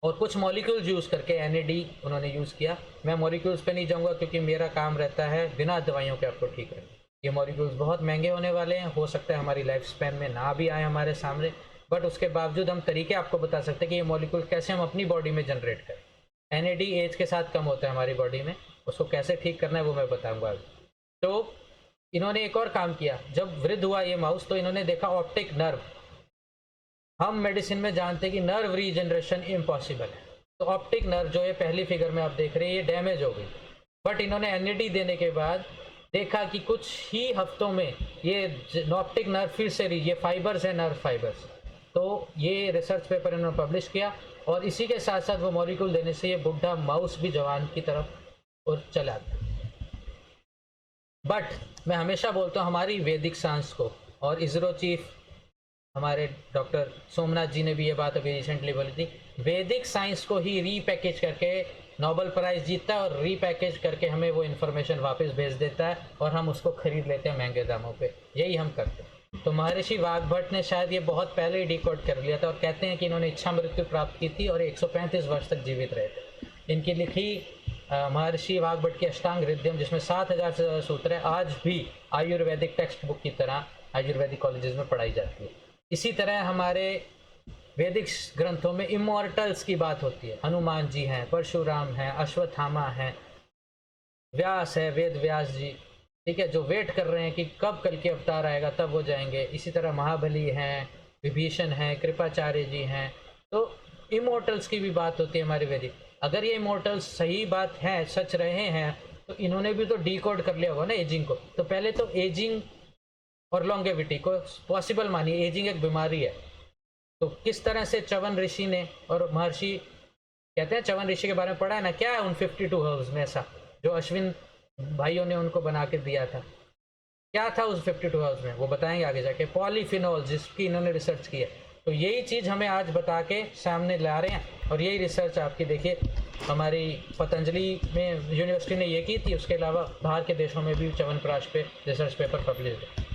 और कुछ मॉलिक्यूल्स यूज़ करके NAD उन्होंने यूज़ किया। मैं मॉलिक्यूल्स पे नहीं जाऊंगा क्योंकि मेरा काम रहता है बिना दवाइयों के आपको ठीक रखना। ये मॉलिक्यूल्स बहुत महंगे होने वाले हैं, हो सकता है हमारी लाइफ स्पैन में ना भी आए हमारे सामने, बट उसके बावजूद हम तरीके आपको बता सकते हैं कि ये मॉलिक्यूल कैसे हम अपनी बॉडी में जनरेट करें। NAD एज के साथ कम होता है हमारी बॉडी में, उसको कैसे ठीक करना है वो मैं बताऊँगा अभी। तो इन्होंने एक और काम किया, जब वृद्ध हुआ ये माउस तो इन्होंने देखा ऑप्टिक नर्व, हम मेडिसिन में जानते हैं कि नर्व रीजनरेशन इम्पॉसिबल है, तो ऑप्टिक नर्व जो है पहली फिगर में आप देख रहे हैं ये डैमेज हो गई, बट इन्होंने NAD देने के बाद देखा कि कुछ ही हफ्तों में ये ऑप्टिक नर्व फिर से ये फाइबर्स है, नर्व फाइबर्स। तो ये रिसर्च पेपर इन्होंने पब्लिश किया, और इसी के साथ साथ वो मॉलिक्यूल देने से ये बुढ़ा माउस भी जवान की तरफ और चला गया। बट मैं हमेशा बोलता हूँ हमारी वैदिक साइंस को, और इसरो चीफ हमारे डॉक्टर सोमनाथ जी ने भी ये बात अभी रिसेंटली बोली थी, वैदिक साइंस को ही रीपैकेज करके नोबेल प्राइज़ जीतता है, और रीपैकेज करके हमें वो इन्फॉर्मेशन वापस भेज देता है और हम उसको खरीद लेते हैं महंगे दामों पे। यही हम करते हैं। तो महर्षि वाघभट्ट ने शायद ये बहुत पहले ही डिकोड कर लिया था, और कहते हैं कि इन्होंने इच्छा मृत्यु प्राप्त की थी और 135 वर्ष तक जीवित रहे थे। इनकी लिखी महर्षि वाघभट्ट की अष्टांग हृदयम, जिसमें 7000 से ज़्यादा सूत्र है, आज भी आयुर्वेदिक टेक्स्ट बुक की तरह आयुर्वेदिक कॉलेजेस में पढ़ाई जाती है। इसी तरह हमारे वैदिक ग्रंथों में इमॉर्टल्स की बात होती है, हनुमान जी हैं, परशुराम हैं, अश्वत्थामा हैं, व्यास है, वेद व्यास जी, ठीक है, जो वेट कर रहे हैं कि कब कल के अवतार आएगा तब वो जाएंगे। इसी तरह महाबली हैं, विभीषण हैं, कृपाचार्य जी हैं। तो इमॉर्टल्स की भी बात होती है हमारी वैदिक। अगर ये इमॉर्टल्स सही बात है, सच रहे हैं, तो इन्होंने भी तो डिकोड कर लिया होगा ना एजिंग को। तो पहले तो एजिंग और लॉन्गेविटी को पॉसिबल मानिए, एजिंग एक बीमारी है। तो किस तरह से च्यवन ऋषि ने और महर्षि, कहते हैं च्यवन ऋषि के बारे में पढ़ा है ना, क्या है उन 52 हर्ब्स में ऐसा जो अश्विन भाइयों ने उनको बना के दिया था, क्या था उस 52 हर्ब्स में, वो बताएंगे आगे जाके। पॉलीफिनॉल, जिसकी इन्होंने रिसर्च की है। तो यही चीज़ हमें आज बता के सामने ला रहे हैं, और यही रिसर्च आपकी देखिए हमारी पतंजलि में यूनिवर्सिटी ने ये की थी, उसके अलावा बाहर के देशों में भी च्यवनप्राश पे रिसर्च पेपर पब्लिश है।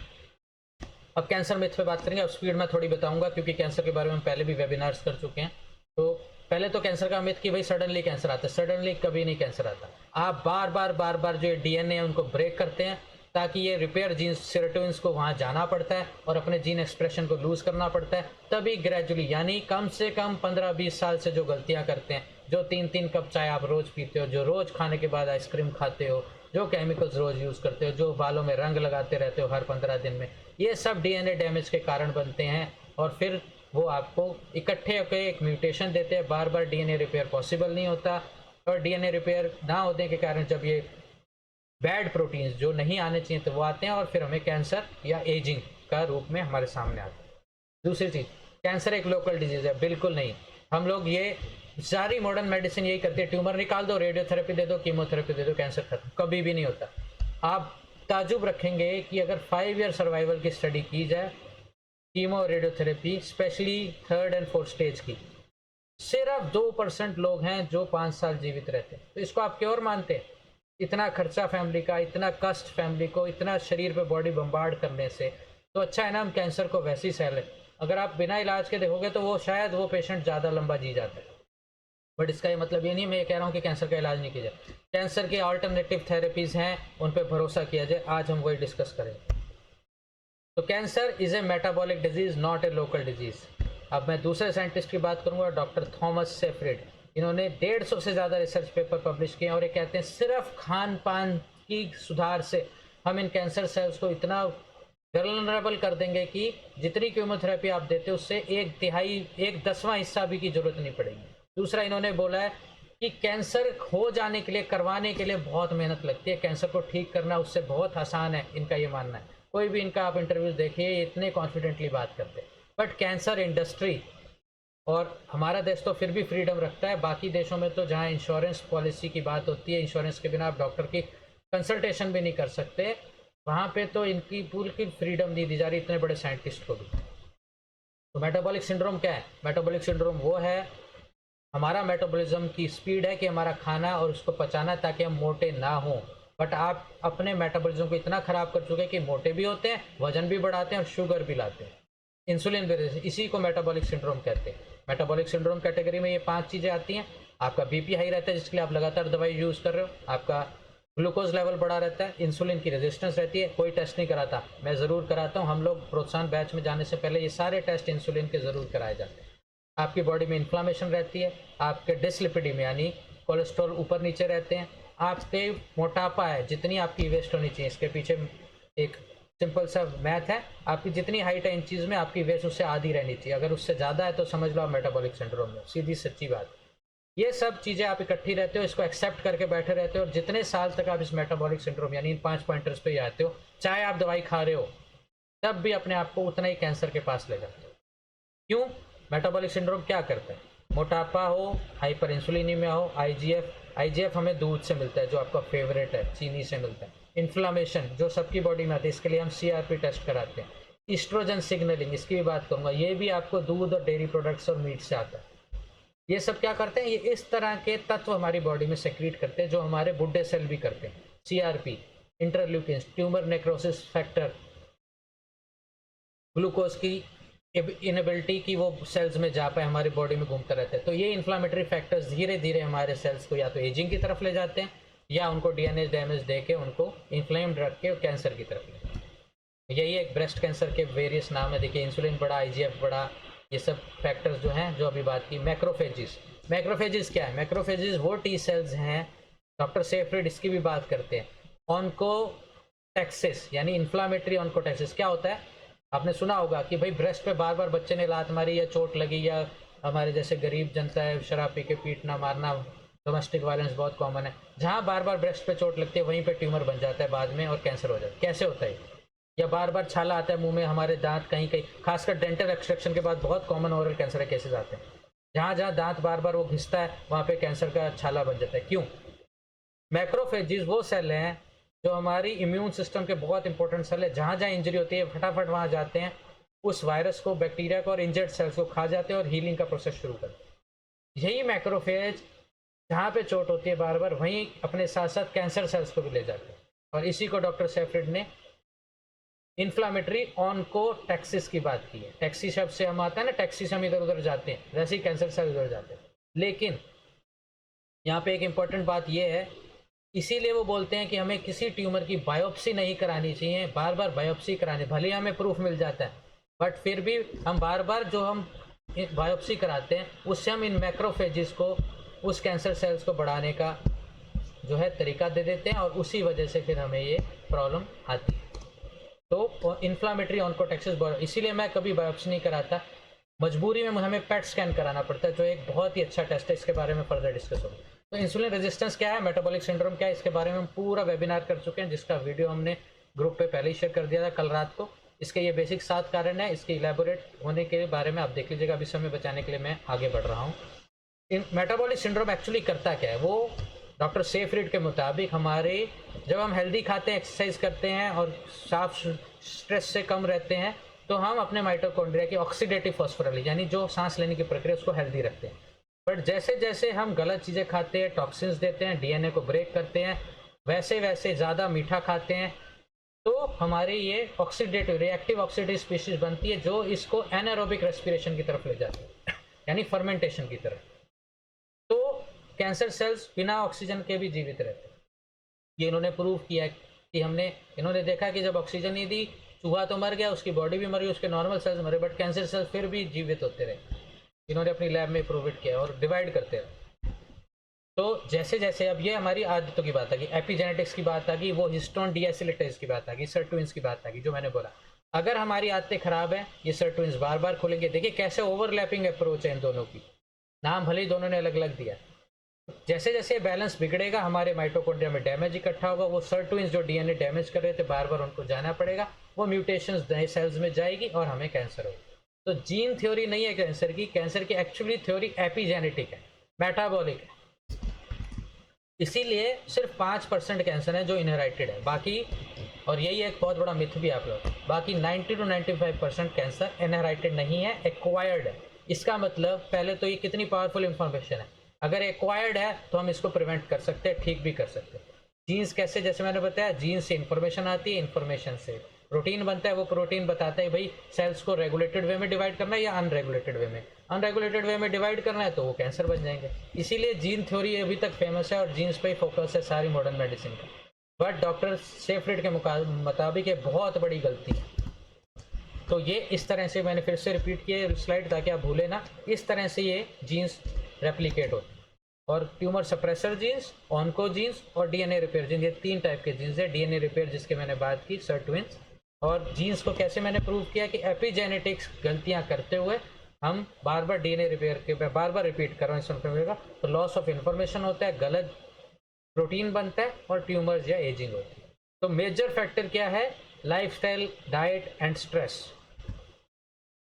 अब कैंसर मिथ पे बात करेंगे। अब स्पीड में थोड़ी बताऊंगा क्योंकि कैंसर के बारे में हम पहले भी वेबिनार्स कर चुके हैं। तो पहले तो कैंसर का मिथ कि भाई सडनली कैंसर आता है, सडनली कभी नहीं कैंसर आता। आप बार बार जो DNA है उनको ब्रेक करते हैं, ताकि ये रिपेयर जीन्स सेरोटोनिन को वहाँ जाना पड़ता है और अपने जीन एक्सप्रेशन को लूज़ करना पड़ता है, तभी ग्रेजुअली, यानी कम से कम 15-20 साल से जो गलतियाँ करते हैं, जो 3-3 कप चाय आप रोज़ पीते हो, जो रोज़ खाने के बाद आइसक्रीम खाते हो, जो केमिकल्स रोज़ यूज़ करते हो, जो बालों में रंग लगाते रहते हो हर 15 दिन में, ये सब DNA डैमेज के कारण बनते हैं। और फिर वो आपको इकट्ठे होकर एक म्यूटेशन देते हैं, बार बार DNA रिपेयर पॉसिबल नहीं होता, और DNA रिपेयर ना होने के कारण जब ये बैड प्रोटीन्स जो नहीं आने चाहिए तो वो आते हैं, और फिर हमें कैंसर या एजिंग का रूप में हमारे सामने आते हैं। दूसरी चीज़, कैंसर एक लोकल डिजीज़ है, बिल्कुल नहीं। हम लोग ये सारी मॉडर्न मेडिसिन यही करती है, ट्यूमर निकाल दो, रेडियोथेरेपी दे दो, कीमोथेरेपी दे दो, कैंसर खत्म। कभी भी नहीं होता। आप ताजुब रखेंगे कि अगर 5 ईयर सर्वाइवल की स्टडी की जाए, कीमो और रेडियोथेरेपी स्पेशली 3rd और 4th स्टेज की, सिर्फ 2% लोग हैं जो 5 साल जीवित रहते हैं। तो इसको आप क्योर मानते हैं? इतना खर्चा फैमिली का, इतना कष्ट फैमिली को, इतना शरीर पे बॉडी बम्बार्ड करने से, तो अच्छा है ना हम कैंसर को वैसे ही सह लें। अगर आप बिना इलाज के देखोगे तो वो शायद वो पेशेंट ज़्यादा लंबा जी जाता है, बट इसका ये मतलब ये नहीं मैं ये कह रहा हूँ कि कैंसर का इलाज नहीं किया जाए। कैंसर के अल्टरनेटिव थेरेपीज़ हैं, उन पर भरोसा किया जाए। आज हम वही डिस्कस करेंगे। तो cancer is a metabolic disease, not a local disease. अब मैं दूसरे साइंटिस्ट की बात करूँगा, डॉक्टर थॉमस सेफ्रिड। इन्होंने 150 से ज़्यादा रिसर्च पेपर पब्लिश किए और ये कहते हैं सिर्फ खान पान की सुधार से हम इन कैंसर सेल्स को इतना वल्नरेबल कर देंगे कि जितनी कीमोथेरेपी आप देते हो उससे 1/3 1/10वां हिस्सा भी की जरूरत नहीं पड़ेगी। दूसरा इन्होंने बोला है कि कैंसर हो जाने के लिए, करवाने के लिए बहुत मेहनत लगती है, कैंसर को ठीक करना उससे बहुत आसान है, इनका ये मानना है। कोई भी इनका आप इंटरव्यूज देखिए, ये इतने कॉन्फिडेंटली बात करते हैं। बट कैंसर इंडस्ट्री और हमारा देश तो फिर भी फ्रीडम रखता है, बाकी देशों में तो जहाँ इंश्योरेंस पॉलिसी की बात होती है, इंश्योरेंस के बिना आप डॉक्टर की कंसल्टेशन भी नहीं कर सकते, वहाँ पे तो इनकी पूरी फ्रीडम नहीं दी जा रही इतने बड़े साइंटिस्ट को भी। तो मेटाबॉलिक सिंड्रोम क्या है? मेटाबॉलिक सिंड्रोम वो है, हमारा मेटाबॉलिज्म की स्पीड है कि हमारा खाना और उसको पचाना ताकि हम मोटे ना हों, बट आप अपने मेटाबॉलिज्म को इतना ख़राब कर चुके हैं कि मोटे भी होते हैं, वजन भी बढ़ाते हैं और शुगर भी लाते हैं, इंसुलिन भी रेजिस्टेंस, इसी को मेटाबॉलिक सिंड्रोम कहते हैं। मेटाबॉलिक सिंड्रोम कैटेगरी में ये 5 चीज़ें आती हैं। आपका बीपी हाई रहता है जिसके लिए आप लगातार दवाई यूज़ कर रहे हो, आपका ग्लूकोज लेवल बढ़ा रहता है, इंसुलिन की रेजिस्टेंस रहती है। कोई टेस्ट नहीं कराता, मैं ज़रूर कराता हूँ, हम लोग प्रोत्साहन बैच में जाने से पहले ये सारे टेस्ट इंसुलिन के ज़रूर कराए जाते हैं। आपकी बॉडी में इन्फ्लामेशन रहती है, आपके डिसलिपिडीम यानी कोलेस्ट्रॉल ऊपर नीचे रहते हैं, आपके मोटापा है, जितनी आपकी वेस्ट होनी चाहिए, इसके पीछे एक सिंपल सा मैथ है, आपकी जितनी हाइट है इन चीज़ में आपकी वेस्ट उससे आधी रहनी चाहिए, अगर उससे ज़्यादा है तो समझ लो आप मेटाबॉलिक सिंड्रोम में, सीधी सच्ची बात। ये सब चीज़ें आप इकट्ठी रहते हो, इसको एक्सेप्ट करके बैठे रहते हो और जितने साल तक आप इस मेटाबॉलिक सिंड्रोम यानी इन 5 पॉइंटर्स पे ही आते हो, चाहे आप दवाई खा रहे हो तब भी अपने आप को उतना ही कैंसर के पास ले जाते हो। क्यों? मेटाबॉलिक सिंड्रोम क्या करता है? मोटापा हो, हाइपर इंसुलिनीमिया हो, आईजीएफ हमें दूध से मिलता है जो आपका फेवरेट है, चीनी से मिलता है। इन्फ्लामेशन जो सबकी बॉडी में आती है, इसके लिए हम सीआरपी टेस्ट कराते हैं। ईस्ट्रोजन सिग्नलिंग, इसकी भी बात करूंगा, ये भी आपको दूध और डेयरी प्रोडक्ट्स और मीट से आता है। ये सब क्या करते हैं? ये इस तरह के तत्व हमारी बॉडी में सेक्रीट करते हैं जो हमारे बुढ़े सेल भी करते हैं। CRP, interleukins, tumour necrosis factor, glucose की इनेबिलिटी की वो सेल्स में जा पाए, हमारी बॉडी में घूमता रहता है। तो ये इन्फ्लामेटरी फैक्टर्स धीरे धीरे हमारे सेल्स को या तो एजिंग की तरफ ले जाते हैं या उनको डीएनए डैमेज दे के उनको इन्फ्लेम्ड रख के कैंसर की तरफ ले जाते हैं। यही एक ब्रेस्ट कैंसर के वेरियस नाम है, देखिए इंसुलिन बढ़ा, आईजीएफ बढ़ा, ये सब फैक्टर्स जो हैं जो अभी बात की। मैक्रोफेजिस क्या है? मैक्रोफेजिस वो टी सेल्स हैं, डॉक्टर सेफ्रिड इसकी भी बात करते हैं। ऑन्कोटेक्सिस यानी इन्फ्लामेटरी ऑन्कोटेक्सिस क्या होता है? आपने सुना होगा कि भाई ब्रेस्ट पे बार बार बच्चे ने लात मारी या चोट लगी, या हमारे जैसे गरीब जनता है शराब पी के पीटना मारना, डोमेस्टिक वायलेंस बहुत कॉमन है, जहाँ बार बार ब्रेस्ट पे चोट लगती है वहीं पे ट्यूमर बन जाता है बाद में और कैंसर हो जाता है। कैसे होता है? या बार बार छाला आता है मुंह में, हमारे दांत कहीं कहीं, खासकर डेंटल एक्सट्रैक्शन के बाद बहुत कॉमन ओरल कैंसर के केसेस आते हैं, जहाँ जहाँ दांत बार बार वो घिसता है वहाँ पे कैंसर का छाला बन जाता है। क्यों? मैक्रोफेजिस वो सेल हैं जो हमारी इम्यून सिस्टम के बहुत इंपॉर्टेंट सेल है, जहाँ जहाँ इंजरी होती है फटाफट वहाँ जाते हैं, उस वायरस को, बैक्टीरिया को और इंजर्ड सेल्स को खा जाते हैं और हीलिंग का प्रोसेस शुरू करते हैं। यही मैक्रोफेज जहाँ पे चोट होती है बार बार वहीं अपने साथ साथ कैंसर सेल्स को भी ले जाते हैं, और इसी को डॉक्टर सेफ्रिड ने इन्फ्लामेटरी ऑन्कोटेक्सिस की बात की है। टैक्सी शब्द से हम आता है ना, टैक्सी से हम इधर उधर जाते हैं, वैसे ही कैंसर सेल उधर जाते हैं। लेकिन यहाँ पे एक इम्पॉर्टेंट बात यह है, इसीलिए वो बोलते हैं कि हमें किसी ट्यूमर की बायोप्सी नहीं करानी चाहिए, बार बार बायोप्सी कराने, भले ही हमें प्रूफ मिल जाता है बट फिर भी हम बार बार जो हम बायोप्सी कराते हैं उससे हम इन मैक्रोफेजिस को, उस कैंसर सेल्स को बढ़ाने का जो है तरीका दे देते हैं और उसी वजह से फिर हमें ये प्रॉब्लम आती है। तो इन्फ्लामेटरी ऑन्कोटेक्सिस, इसीलिए मैं कभी बायोप्सी नहीं कराता, मजबूरी में हमें पेट स्कैन कराना पड़ता है जो एक बहुत ही अच्छा टेस्ट है, इसके बारे में फर्दर डिस्कस होगा। तो इंसुलिन रेजिस्टेंस क्या है, मेटाबॉलिक सिंड्रोम क्या है, इसके बारे में हम पूरा वेबिनार कर चुके हैं जिसका वीडियो हमने ग्रुप पे पहले ही शेयर कर दिया था कल रात को। इसके ये बेसिक 7 कारण है, इसके इलेबोरेट होने के बारे में आप देख लीजिएगा। अभी समय बचाने के लिए मैं आगे बढ़ रहा हूँ। मेटाबॉलिक सिंड्रोम एक्चुअली करता क्या है? वो डॉक्टर सेफ्रिड के मुताबिक हमारे, जब हम हेल्दी खाते हैं, एक्सरसाइज करते हैं और साफ स्ट्रेस से कम रहते हैं तो हम अपने माइटोकॉन्ड्रिया की ऑक्सीडेटिव फॉस्फोराइलेशन यानी जो सांस लेने की प्रक्रिया उसको हेल्दी रखते हैं। बट जैसे जैसे हम गलत चीज़ें खाते हैं, टॉक्सिन्स देते हैं, डीएनए को ब्रेक करते हैं, वैसे वैसे ज़्यादा मीठा खाते हैं तो हमारी ये ऑक्सीडेटिव रिएक्टिव ऑक्सीडेटिव स्पीशीज बनती है जो इसको एनारोबिक रेस्पिरेशन की तरफ ले जाती है यानी फर्मेंटेशन की तरफ। तो कैंसर सेल्स बिना ऑक्सीजन के भी जीवित रहते हैं। ये इन्होंने प्रूव किया कि इन्होंने देखा कि जब ऑक्सीजन नहीं दी, चूहा तो मर गया, उसकी बॉडी भी मर गई, उसके नॉर्मल सेल्स मरे, बट कैंसर सेल्स फिर भी जीवित होते रहे। इन्होंने अपनी लैब में प्रूव इट किया और डिवाइड करते रहे। तो जैसे जैसे अब ये हमारी आदतों की बात आ गई, एपिजेनेटिक्स की बात आ गई, वो हिस्टोन डीएसिलेटेज की बात आ गई, सर्टुइंस की बात आ गई, जो मैंने बोला। अगर हमारी आदतें खराब है, ये सर्टुइंस बार बार खुलेंगे। देखिए कैसे ओवरलैपिंग अप्रोच है इन दोनों की, नाम भले ही दोनों ने अलग अलग दिया। जैसे जैसे बैलेंस बिगड़ेगा, हमारे माइटोकॉन्ड्रिया में डैमेज इकट्ठा होगा, वो सर्टुइंस जो डीएनए डैमेज कर रहे थे बार बार उनको जाना पड़ेगा, वो म्यूटेशंस नए सेल्स में जाएगी और हमें कैंसर होगा। तो जीन थ्योरी नहीं है कैंसर की, कैंसर की एक्चुअली थ्योरी एपिजेनेटिक है, मेटाबॉलिक है। इसीलिए सिर्फ 5% कैंसर है जो इनहेरिटेड है, बाकी, और यही एक बहुत बड़ा मिथ भी आप लोग, बाकी 90 to 95% कैंसर इनहेरिटेड नहीं है, एक्वायर्ड है। इसका मतलब पहले तो ये कितनी पावरफुल इंफॉर्मेशन है, अगर एक्वायर्ड है तो हम इसको प्रिवेंट कर सकते हैं, ठीक भी कर सकते हैं। जीन्स कैसे, जैसे मैंने बताया, जीन्स से इंफॉर्मेशन आती है, इंफॉर्मेशन से प्रोटीन बनता है, वो प्रोटीन बताता है भाई सेल्स को रेगुलेटेड वे में डिवाइड करना है या अनरेगुलेटेड वे में। अनरेगुलेटेड वे में डिवाइड करना है तो वो कैंसर बन जाएंगे। इसीलिए जीन थ्योरी अभी तक फेमस है और जीन्स पे ही फोकस है सारी मॉडर्न मेडिसिन का। बट डॉक्टर सेफ्रिड के मुताबिक ये बहुत बड़ी गलती है। तो ये इस तरह से, मैंने फिर से रिपीट किया स्लाइड ताकि आप भूले ना, इस तरह से ये जीन्स रेप्लिकेट होते हैं। और tumour suppressor genes, oncogenes और डीएनए रिपेयर जीन्स, ये 3 टाइप के जीन्स है। डीएनए रिपेयर जिसके मैंने बात की, सर्टुइंस। और जीन्स को कैसे मैंने प्रूव किया कि एपिजेनेटिक्स गलतियां करते हुए हम बार बार डीएनए रिपेयर के, बार बार रिपीट कर रहा हूँ इस, तो लॉस ऑफ इन्फॉर्मेशन होता है, गलत प्रोटीन बनता है और ट्यूमर्स या एजिंग होती है। तो मेजर फैक्टर क्या है, लाइफस्टाइल, डाइट एंड स्ट्रेस।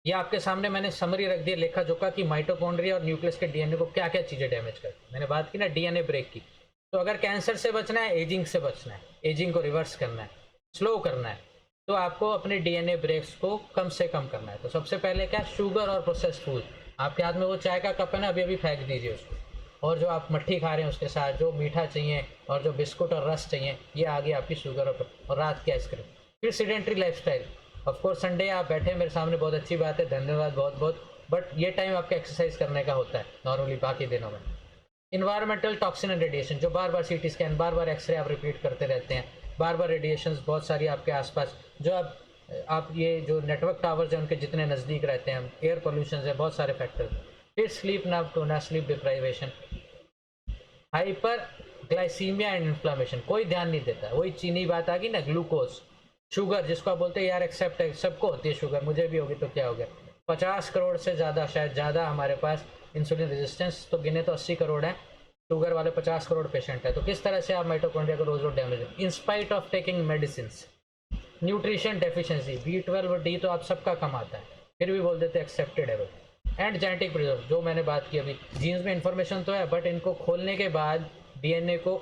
ये आपके सामने मैंने समरी रख दिया लेखा जोखा कि माइटोकॉन्ड्रिया और न्यूक्लियस के डीएनए को क्या क्या चीजें डैमेज करती है। मैंने बात की ना डीएनए ब्रेक की। तो अगर कैंसर से बचना है, एजिंग से बचना है, एजिंग को रिवर्स करना है, स्लो करना है, तो आपको अपने डीएनए ब्रेक्स को कम से कम करना है। तो सबसे पहले क्या, शुगर और प्रोसेस्ड फूड। आपके हाथ में वो चाय का कप है ना, अभी अभी फेंक दीजिए उसको। और जो आप मट्ठी खा रहे हैं उसके साथ जो मीठा चाहिए और जो बिस्कुट और रस चाहिए, ये आ गई आपकी शुगर और रात की आइसक्रीम। फिर sedentary lifestyle. Of course Sunday आप बैठे मेरे सामने, बहुत अच्छी बात है, धन्यवाद बहुत बहुत, बट ये टाइम आपका एक्सरसाइज करने का होता है नॉर्मली बाकी दिनों में। इन्वायरमेंटल टॉक्सिन एंड रेडिएशन, जो बार बार सीटी स्कैन, बार बार एक्सरे आप रिपीट करते रहते हैं, बार बार रेडिएशन बहुत सारी आपके आसपास, जो आप ये जो नेटवर्क टावर्स हैं उनके जितने नज़दीक रहते हैं, एयर पोल्यूशन है, बहुत सारे फैक्टर्स। फिर स्लीप ना sleep deprivation, hyperglycaemia and inflammation, कोई ध्यान नहीं देता। वही चीनी बात आ गई ना, ग्लूकोज, शुगर जिसको आप बोलते हैं यार एक्सेप्ट है, सबको होती है शुगर, मुझे भी होगी तो क्या हो गया। 50 करोड़ से ज़्यादा, शायद ज़्यादा हमारे पास इंसुलिन रेजिस्टेंस, तो गिने तो 80 करोड़ है, शुगर वाले 50 करोड़ पेशेंट है। तो किस तरह से आप माइटोकॉन्ड्रिया को रोज रोज डैमेज है, in spite of taking medicine. Nutrition deficiency, B12 और डी तो आप सबका कम आता है, फिर भी बोल देते एक्सेप्टेड है वो। एंड जेनेटिक प्रिजर्व, जो मैंने बात की अभी, जीन्स में इंफॉर्मेशन तो है, बट इनको खोलने के बाद, डीएनए को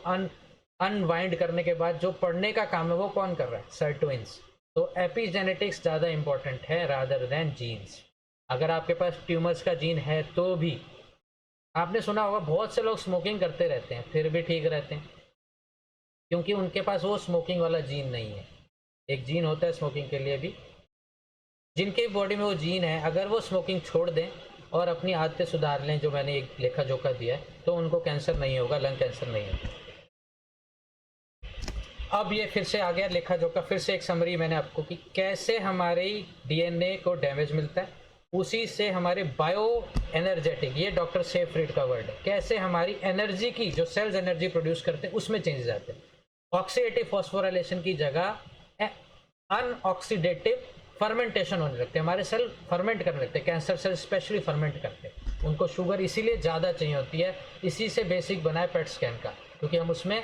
अनवाइंड करने के बाद जो पढ़ने का काम है वो कौन कर रहा है, सर्टुइंस। तो एपिजेनेटिक्स ज़्यादा इंपॉर्टेंट है रादर देन जीन्स। अगर आपके पास ट्यूमर्स का जीन है तो भी, आपने सुना होगा बहुत से लोग स्मोकिंग करते रहते हैं फिर भी ठीक रहते हैं, क्योंकि उनके पास वो स्मोकिंग वाला जीन नहीं है। एक जीन होता है स्मोकिंग के लिए भी, जिनके बॉडी में वो जीन है, अगर वो स्मोकिंग छोड़ दें और अपनी आदतें सुधार लें, जो मैंने एक लेखा जोखा दिया है, तो उनको कैंसर नहीं होगा, लंग कैंसर नहीं होगा। अब ये फिर से आ गया लेखा जोखा, फिर से एक समरी मैंने आपको की, कैसे हमारे डीएनए को डैमेज मिलता है, उसी से हमारे बायो एनर्जेटिक, ये डॉक्टर सेफ्रिड का वर्ड है, कैसे हमारी एनर्जी की, जो सेल्स एनर्जी प्रोड्यूस करते हैं उसमें चेंजेस आते हैं। ऑक्सीडेटिव फॉस्फोराइलेशन की जगह अनऑक्सीडेटिव फर्मेंटेशन होने लगते हैं, हमारे सेल फर्मेंट करने लगते हैं, कैंसर सेल स्पेशली फर्मेंट करते हैं, उनको शुगर इसीलिए ज़्यादा चाहिए होती है। इसी से बेसिक बना है पेट स्कैन का, क्योंकि हम उसमें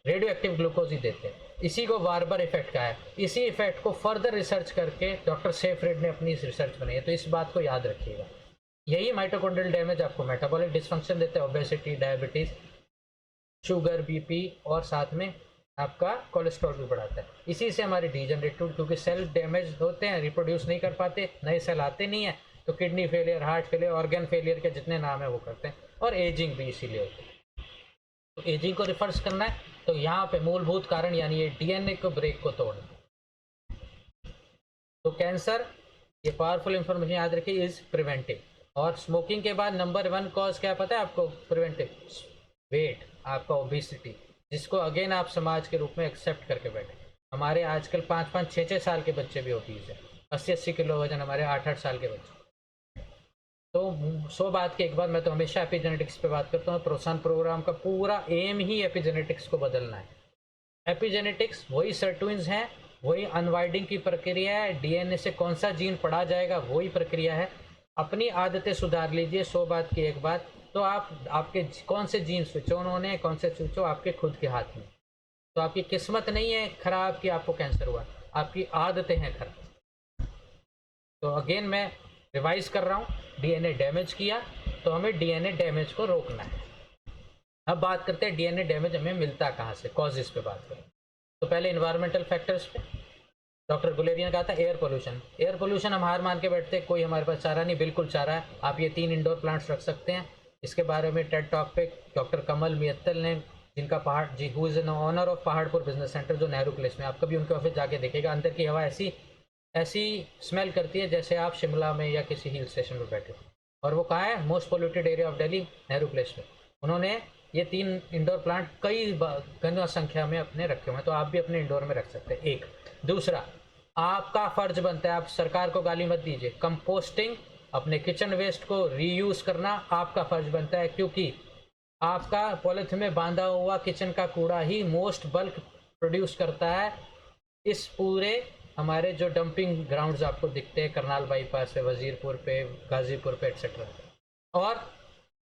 रेडियो एक्टिव ग्लूकोज ही देते हैं। इसी को बार इफेक्ट का है, इसी इफेक्ट को फर्दर रिसर्च करके डॉक्टर सेफ्रिड ने अपनी रिसर्च बनाई है, तो इस बात को याद रखिएगा। यही माइटोकॉन्ड्रियल डैमेज आपको मेटाबॉलिक डिसफंक्शन देते हैं, ओबेसिटी, डायबिटीज, शुगर, बीपी, और साथ में आपका कोलेस्ट्रॉल भी बढ़ाता है। इसी से हमारी डीजनरेटिव, क्योंकि सेल डैमेज होते हैं, रिप्रोड्यूस नहीं कर पाते, नए सेल आते नहीं है, तो kidney failure, heart failure, organ failure के जितने नाम है वो करते हैं, और एजिंग भी इसीलिए होती है। तो एजिंग को रिवर्स करना है, तो यहाँ पे मूलभूत कारण यानी ये डीएनए को ब्रेक को तोड़ना। तो कैंसर, ये पावरफुल इंफॉर्मेशन याद रखिए, इज प्रिवेंटिव। और स्मोकिंग के बाद नंबर 1 कॉज क्या पता है आपको, प्रिवेंटिव, वेट, आपका ओबेसिटी, जिसको अगेन आप समाज के रूप में एक्सेप्ट करके बैठे। हमारे आजकल 5-5, 6-6 साल के बच्चे भी ओबीज है, 80-80 किलो वजन, हमारे 8-8 साल के बच्चे। तो 100 बात की एक बात, मैं तो हमेशा एपिजेनेटिक्स पे बात करता हूँ। प्रोत्साहन प्रोग्राम का पूरा एम ही एपिजेनेटिक्स को बदलना है। एपिजेनेटिक्स वही सर्टुइन्स हैं, वही अनवाइडिंग की प्रक्रिया है, डीएनए से कौन सा जीन पढ़ा जाएगा वही प्रक्रिया है। अपनी आदतें सुधार लीजिए। 100 बात की एक बात, तो आप आपके कौन से जीन स्विच ऑन होने हैं, कौन से स्विच ऑफ आपके खुद के हाथ में। तो आपकी किस्मत नहीं है खराब कि आपको कैंसर हुआ, आपकी आदतें हैं खराब। तो अगेन मैं रिवाइज कर रहा हूँ, डीएनए डैमेज किया तो हमें डीएनए डैमेज को रोकना है। अब बात करते हैं डीएनए डैमेज हमें मिलता कहाँ से, कॉजेज पे बात करें। तो पहले इन्वायरमेंटल फैक्टर्स पे डॉक्टर गुलेरिया ने कहा था एयर पोल्यूशन। एयर पोल्यूशन हम हार मान के बैठते हैं, कोई हमारे पास चारा नहीं, बिल्कुल चारा है। आप ये 3 इंडोर प्लांट्स रख सकते हैं। इसके बारे में टेड टॉक पे डॉक्टर कमल मियत्तल ने, जिनका पहाड़ जी who is an owner of Paharpur business centre, जो नेहरू प्लेस में, आप कभी उनके ऑफिस जाके देखिएगा, अंदर की हवा ऐसी ऐसी स्मेल करती है जैसे आप शिमला में या किसी हिल स्टेशन पर बैठे हो। और वो कहाँ है? Most polluted area of Delhi, Nehru place में। उन्होंने ये 3 इंडोर प्लांट कई गंगा संख्या में अपने रखे हुए हैं, तो आप भी अपने इंडोर में रख सकते हैं। एक दूसरा, आपका फर्ज बनता है, आप सरकार को गाली मत दीजिए, कंपोस्टिंग, अपने किचन वेस्ट को रीयूज करना आपका फर्ज बनता है, क्योंकि आपका पॉलिथीन में बांधा हुआ किचन का कूड़ा ही मोस्ट बल्क प्रोड्यूस करता है। इस पूरे हमारे जो डंपिंग ग्राउंड्स आपको दिखते हैं करनाल बाईपास पे, वजीरपुर पे, गाजीपुर पे एक्सेट्रा, और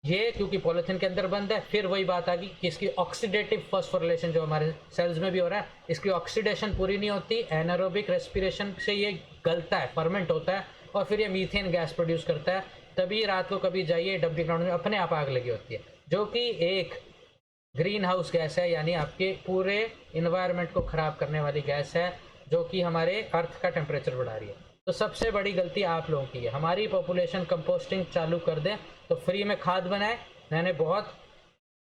ये क्योंकि पॉलिथीन के अंदर बंद है, फिर वही बात आ गई कि इसकी ऑक्सीडेटिव फॉस्फोरिलेशन जो हमारे सेल्स में भी हो रहा है, इसकी ऑक्सीडेशन पूरी नहीं होती, एनारोबिक रेस्पिरेशन से ये गलता है, फर्मेंट होता है, और फिर ये मीथेन गैस प्रोड्यूस करता है। तभी रात को कभी जाइए डंपिंग ग्राउंड में, अपने आप आग लगी होती है, जो कि एक ग्रीन हाउस गैस है, यानी आपके पूरे इन्वायरमेंट को ख़राब करने वाली गैस है, जो कि हमारे अर्थ का टेम्परेचर बढ़ा रही है। तो सबसे बड़ी गलती आप लोगों की है। हमारी पॉपुलेशन कंपोस्टिंग चालू कर दें तो फ्री में खाद बनाए। मैंने बहुत,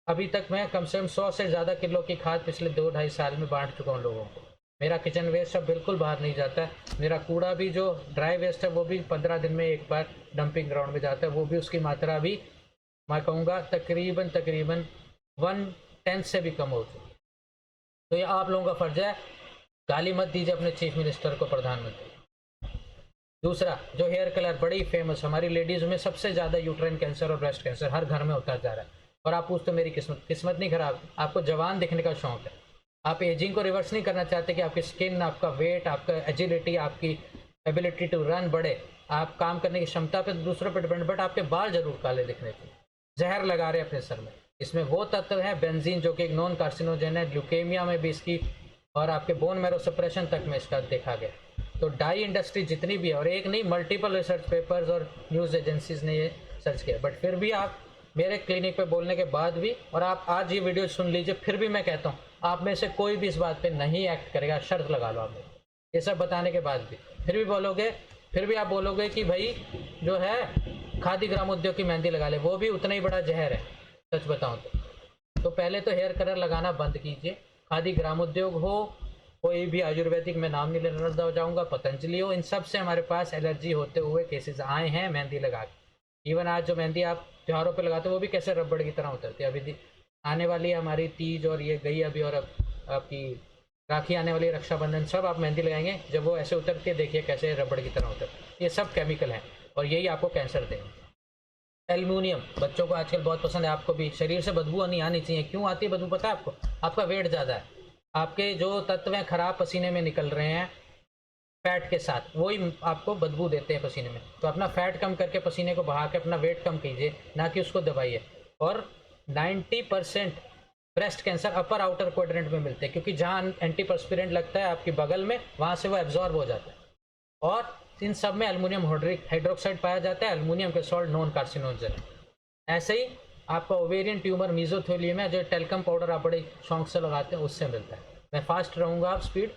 अभी तक मैं कम से कम 100 से ज़्यादा किलो की खाद पिछले 2-2.5 साल में बांट चुका हूँ लोगों को। मेरा किचन वेस्ट अब बिल्कुल बाहर नहीं जाता है। मेरा कूड़ा भी जो ड्राई वेस्ट है वो भी 15 दिन में एक बार डंपिंग ग्राउंड में जाता है, वो भी उसकी मात्रा भी मैं कहूँगा तकरीबन 1/10 से भी कम हो चुकी है। तो ये आप लोगों का फर्ज है, गाली मत दीजिए अपने चीफ मिनिस्टर को, प्रधानमंत्री। दूसरा, जो हेयर कलर बड़ी फेमस, हमारी लेडीज़ में सबसे ज़्यादा यूट्राइन कैंसर और ब्रेस्ट कैंसर हर घर में होता जा रहा है। और आप पूछते मेरी किस्मत नहीं खराब, आपको जवान दिखने का शौक है, आप एजिंग को रिवर्स नहीं करना चाहते कि आपकी स्किन, आपका वेट, आपका एजिलिटी, आपकी एबिलिटी टू रन बढ़े, आप काम करने की क्षमता पे दूसरों पर डिपेंड, बट आपके बाल जरूर काले दिखने चाहिए। जहर लगा रहे हैं अपने सर में। इसमें वो तत्व है बेंजीन, जो कि एक नॉन कार्सिनोजन है, ल्यूकेमिया में भी इसकी, और आपके बोन मैरो सप्रेशन तक में इसका देखा गया। तो डाई इंडस्ट्री जितनी भी है, और एक नहीं मल्टीपल रिसर्च पेपर्स और न्यूज़ एजेंसीज ने ये सर्च किया, बट फिर भी आप मेरे क्लिनिक पे बोलने के बाद भी, और आप आज ये वीडियो सुन लीजिए, फिर भी मैं कहता हूँ आप में से कोई भी इस बात पे नहीं एक्ट करेगा, शर्त लगा लो आप ये सब बताने के बाद भी, फिर भी बोलोगे, फिर भी आप बोलोगे कि भाई जो है खादी ग्रामोद्योग की मेहंदी लगा ले, वो भी उतना ही बड़ा जहर है, सच बताऊँ तो पहले तो हेयर कलर लगाना बंद कीजिए। खादी ग्रामोद्योग हो, कोई भी आयुर्वेदिक, मैं नाम नहीं लेना जाऊँगा, पतंजलि हो, इन सब से हमारे पास एलर्जी होते हुए केसेस आए हैं मेहंदी लगा के। इवन आज जो मेहंदी आप त्योहारों पे लगाते हो वो भी कैसे रबड़ की तरह उतरती है। अभी आने वाली हमारी तीज और ये गई अभी, और अब आपकी राखी आने वाली, रक्षाबंधन, सब आप मेहंदी लगाएंगे, जब वो ऐसे उतरती है देखिए कैसे रबड़ की तरह उतरती है। ये सब केमिकल हैं और यही आपको कैंसर देंगे। एल्युमिनियम बच्चों को आजकल बहुत पसंद है, आपको भी। शरीर से बदबू नहीं आनी चाहिए। क्यों आती है बदबू पता है आपको? आपका वेट ज़्यादा है, आपके जो तत्व हैं खराब पसीने में निकल रहे हैं फैट के साथ, वही आपको बदबू देते हैं पसीने में। तो अपना फैट कम करके पसीने को बहा के अपना वेट कम कीजिए, ना कि उसको दबाइए। और 90% ब्रेस्ट कैंसर अपर आउटर क्वाड्रेंट में मिलते हैं, क्योंकि जहाँ एंटीपर्स्पिरेंट लगता है आपकी बगल में, वहाँ से वो एब्जॉर्ब हो जाता है। और इन सब में एल्युमिनियम हाइड्रोक्साइड पाया जाता है। एल्युमिनियम के सॉल्ट नॉन कार्सिनोजन है। ऐसे ही आपका ओवेरियन ट्यूमर मीजोथेलियम है, जो टेल्कम पाउडर आप बड़े शौक से लगाते हैं, उससे मिलता है। मैं फास्ट रहूँगा, आप स्पीड।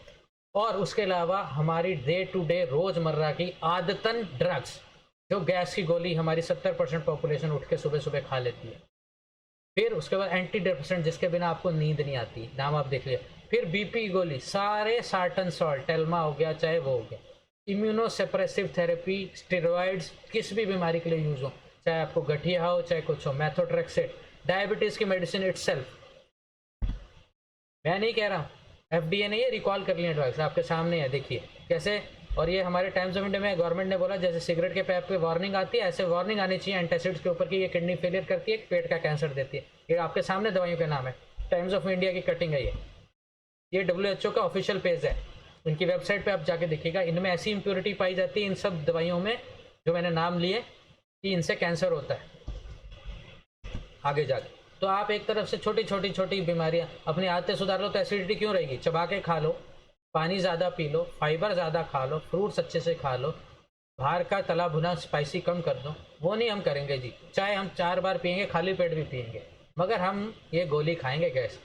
और उसके अलावा हमारी डे टू डे रोज़मर्रा की आदतन ड्रग्स, जो गैस की गोली हमारी 70% पॉपुलेशन उठ के सुबह सुबह खा लेती है। फिर उसके बाद एंटी डिप्रेसेंट, जिसके बिना आपको नींद नहीं आती, नाम आप देख लिया। फिर बीपी की गोली, सारे सार्टन सॉल्ट, टेल्मा हो गया चाहे वो हो गया। इम्यूनोसेप्रेसिव थेरेपी, स्टेरॉइड्स, किस भी बीमारी के लिए यूज़ हो, चाहे आपको गठिया हो चाहे कुछ हो, मेथोट्रेक्सेट, डायबिटीज़ की मेडिसिन इटसेल्फ। मैं नहीं कह रहा हूँ, FDA ने ये रिकॉल कर लिया ड्रग्स, आपके सामने है, देखिए कैसे और ये हमारे टाइम्स ऑफ इंडिया में गवर्नमेंट ने बोला जैसे सिगरेट के पैप पे वार्निंग आती है, ऐसे वार्निंग आनी चाहिए एंटासिड्स के ऊपर कि ये किडनी फेलियर करती है, पेट का कैंसर देती है। ये आपके सामने दवाइयों के नाम है, टाइम्स ऑफ इंडिया की कटिंग है ये WHO का ऑफिशियल पेज है, इनकी वेबसाइट पे आप जाके देखिएगा। इनमें ऐसी इम्प्योरिटी पाई जाती है इन सब दवाइयों में जो मैंने नाम लिए कि इनसे कैंसर होता है आगे जाके। तो आप एक तरफ से छोटी बीमारियां अपनी आदतें सुधार लो तो एसिडिटी क्यों रहेगी, चबा के खा लो, पानी ज़्यादा पी लो, फाइबर ज़्यादा खा लो, फ्रूट्स अच्छे से खा लो, बाहर का तला भुना स्पाइसी कम कर दो। वो नहीं हम करेंगे जी, चाहे हम 4 बार पियेंगे, खाली पेट भी पियेंगे, मगर हम ये गोली खाएंगे कैसे?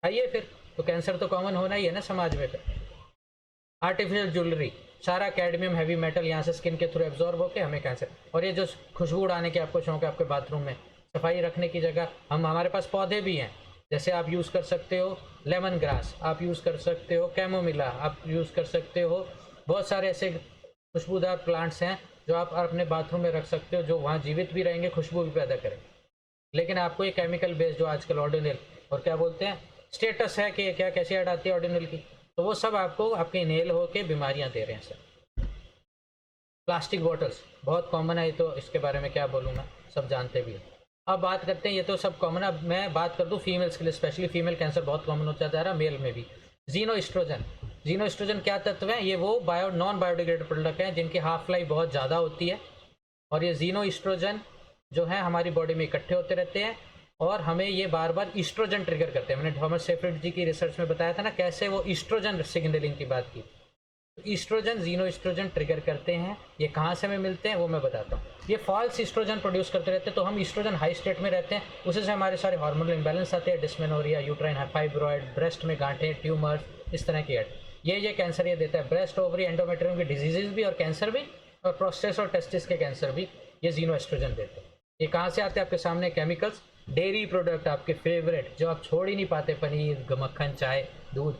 आइए फिर, तो कैंसर तो कॉमन होना ही है ना समाज में। फिर आर्टिफिशियल ज्वेलरी, सारा कैडमियम हैवी मेटल यहाँ से स्किन के थ्रू एब्जॉर्ब होकर हमें कैंसर। और ये जो खुशबू उड़ाने के आपको शौक है आपके बाथरूम में, सफाई रखने की जगह हमारे पास पौधे भी हैं, जैसे आप यूज़ कर सकते हो लेमन ग्रास, आप यूज़ कर सकते हो कैमोमिला, आप यूज़ कर सकते हो, बहुत सारे ऐसे खुशबूदार प्लांट्स हैं जो आप अपने बाथरूम में रख सकते हो, जो वहाँ जीवित भी रहेंगे, खुशबू भी पैदा करेंगे। लेकिन आपको ये केमिकल बेस्ड जो आजकल ऑर्डिनल और क्या बोलते हैं स्टेटस है कि क्या कैसी ऐड आती है ऑर्डिनल की, तो वो सब आपको आपके इनहेल होके बीमारियां दे रहे हैं सर। प्लास्टिक बॉटल्स बहुत कॉमन है, तो इसके बारे में क्या बोलूँ मैं, सब जानते भी हैं। अब बात करते हैं, ये तो सब कॉमन। अब मैं बात कर दूं फीमेल्स के लिए, स्पेशली फीमेल कैंसर बहुत कॉमन होता जा रहा है, मेल में भी। जीनोएस्ट्रोजन क्या तत्व है? ये वो नॉन बायोडिग्रेडेबल प्रोडक्ट हैं जिनकी हाफ लाइफ बहुत ज़्यादा होती है, और ये जीनोएस्ट्रोजन जो है हमारी बॉडी में इकट्ठे होते रहते हैं और हमें ये बार बार ईस्ट्रोजन ट्रिगर करते हैं। मैंने थॉमस सेफ्रिड जी की रिसर्च में बताया था ना कैसे वो ईस्ट्रोजन सिग्नलिंग की बात की। ईस्ट्रोजन जीनोएस्ट्रोजन ट्रिगर करते हैं। ये कहाँ से हमें मिलते हैं वो मैं बताता हूँ। ये फॉल्स ईस्ट्रोजन प्रोड्यूस करते रहते हैं, तो हम ईस्ट्रोजन हाई स्टेट में रहते हैं, उसी से हमारे सारे हार्मोनल इंबैलेंस आते हैं, डिस्मेनोरिया, यूट्राइन फाइब्रॉइड, ब्रेस्ट में गांठें, ट्यूमर, इस तरह की एड। ये कैंसर ये देता है, ब्रेस्ट, ओवरी, एंडोमेट्रियम की डिजीजेज भी और कैंसर भी, और प्रोस्टेट और टेस्टिस के कैंसर भी ये जीनोएस्ट्रोजन देते हैं। ये कहाँ से आते हैं? आपके सामने केमिकल्स, डेयरी प्रोडक्ट आपके फेवरेट जो आप छोड़ ही नहीं पाते, पनीर, मक्खन, चाय, दूध,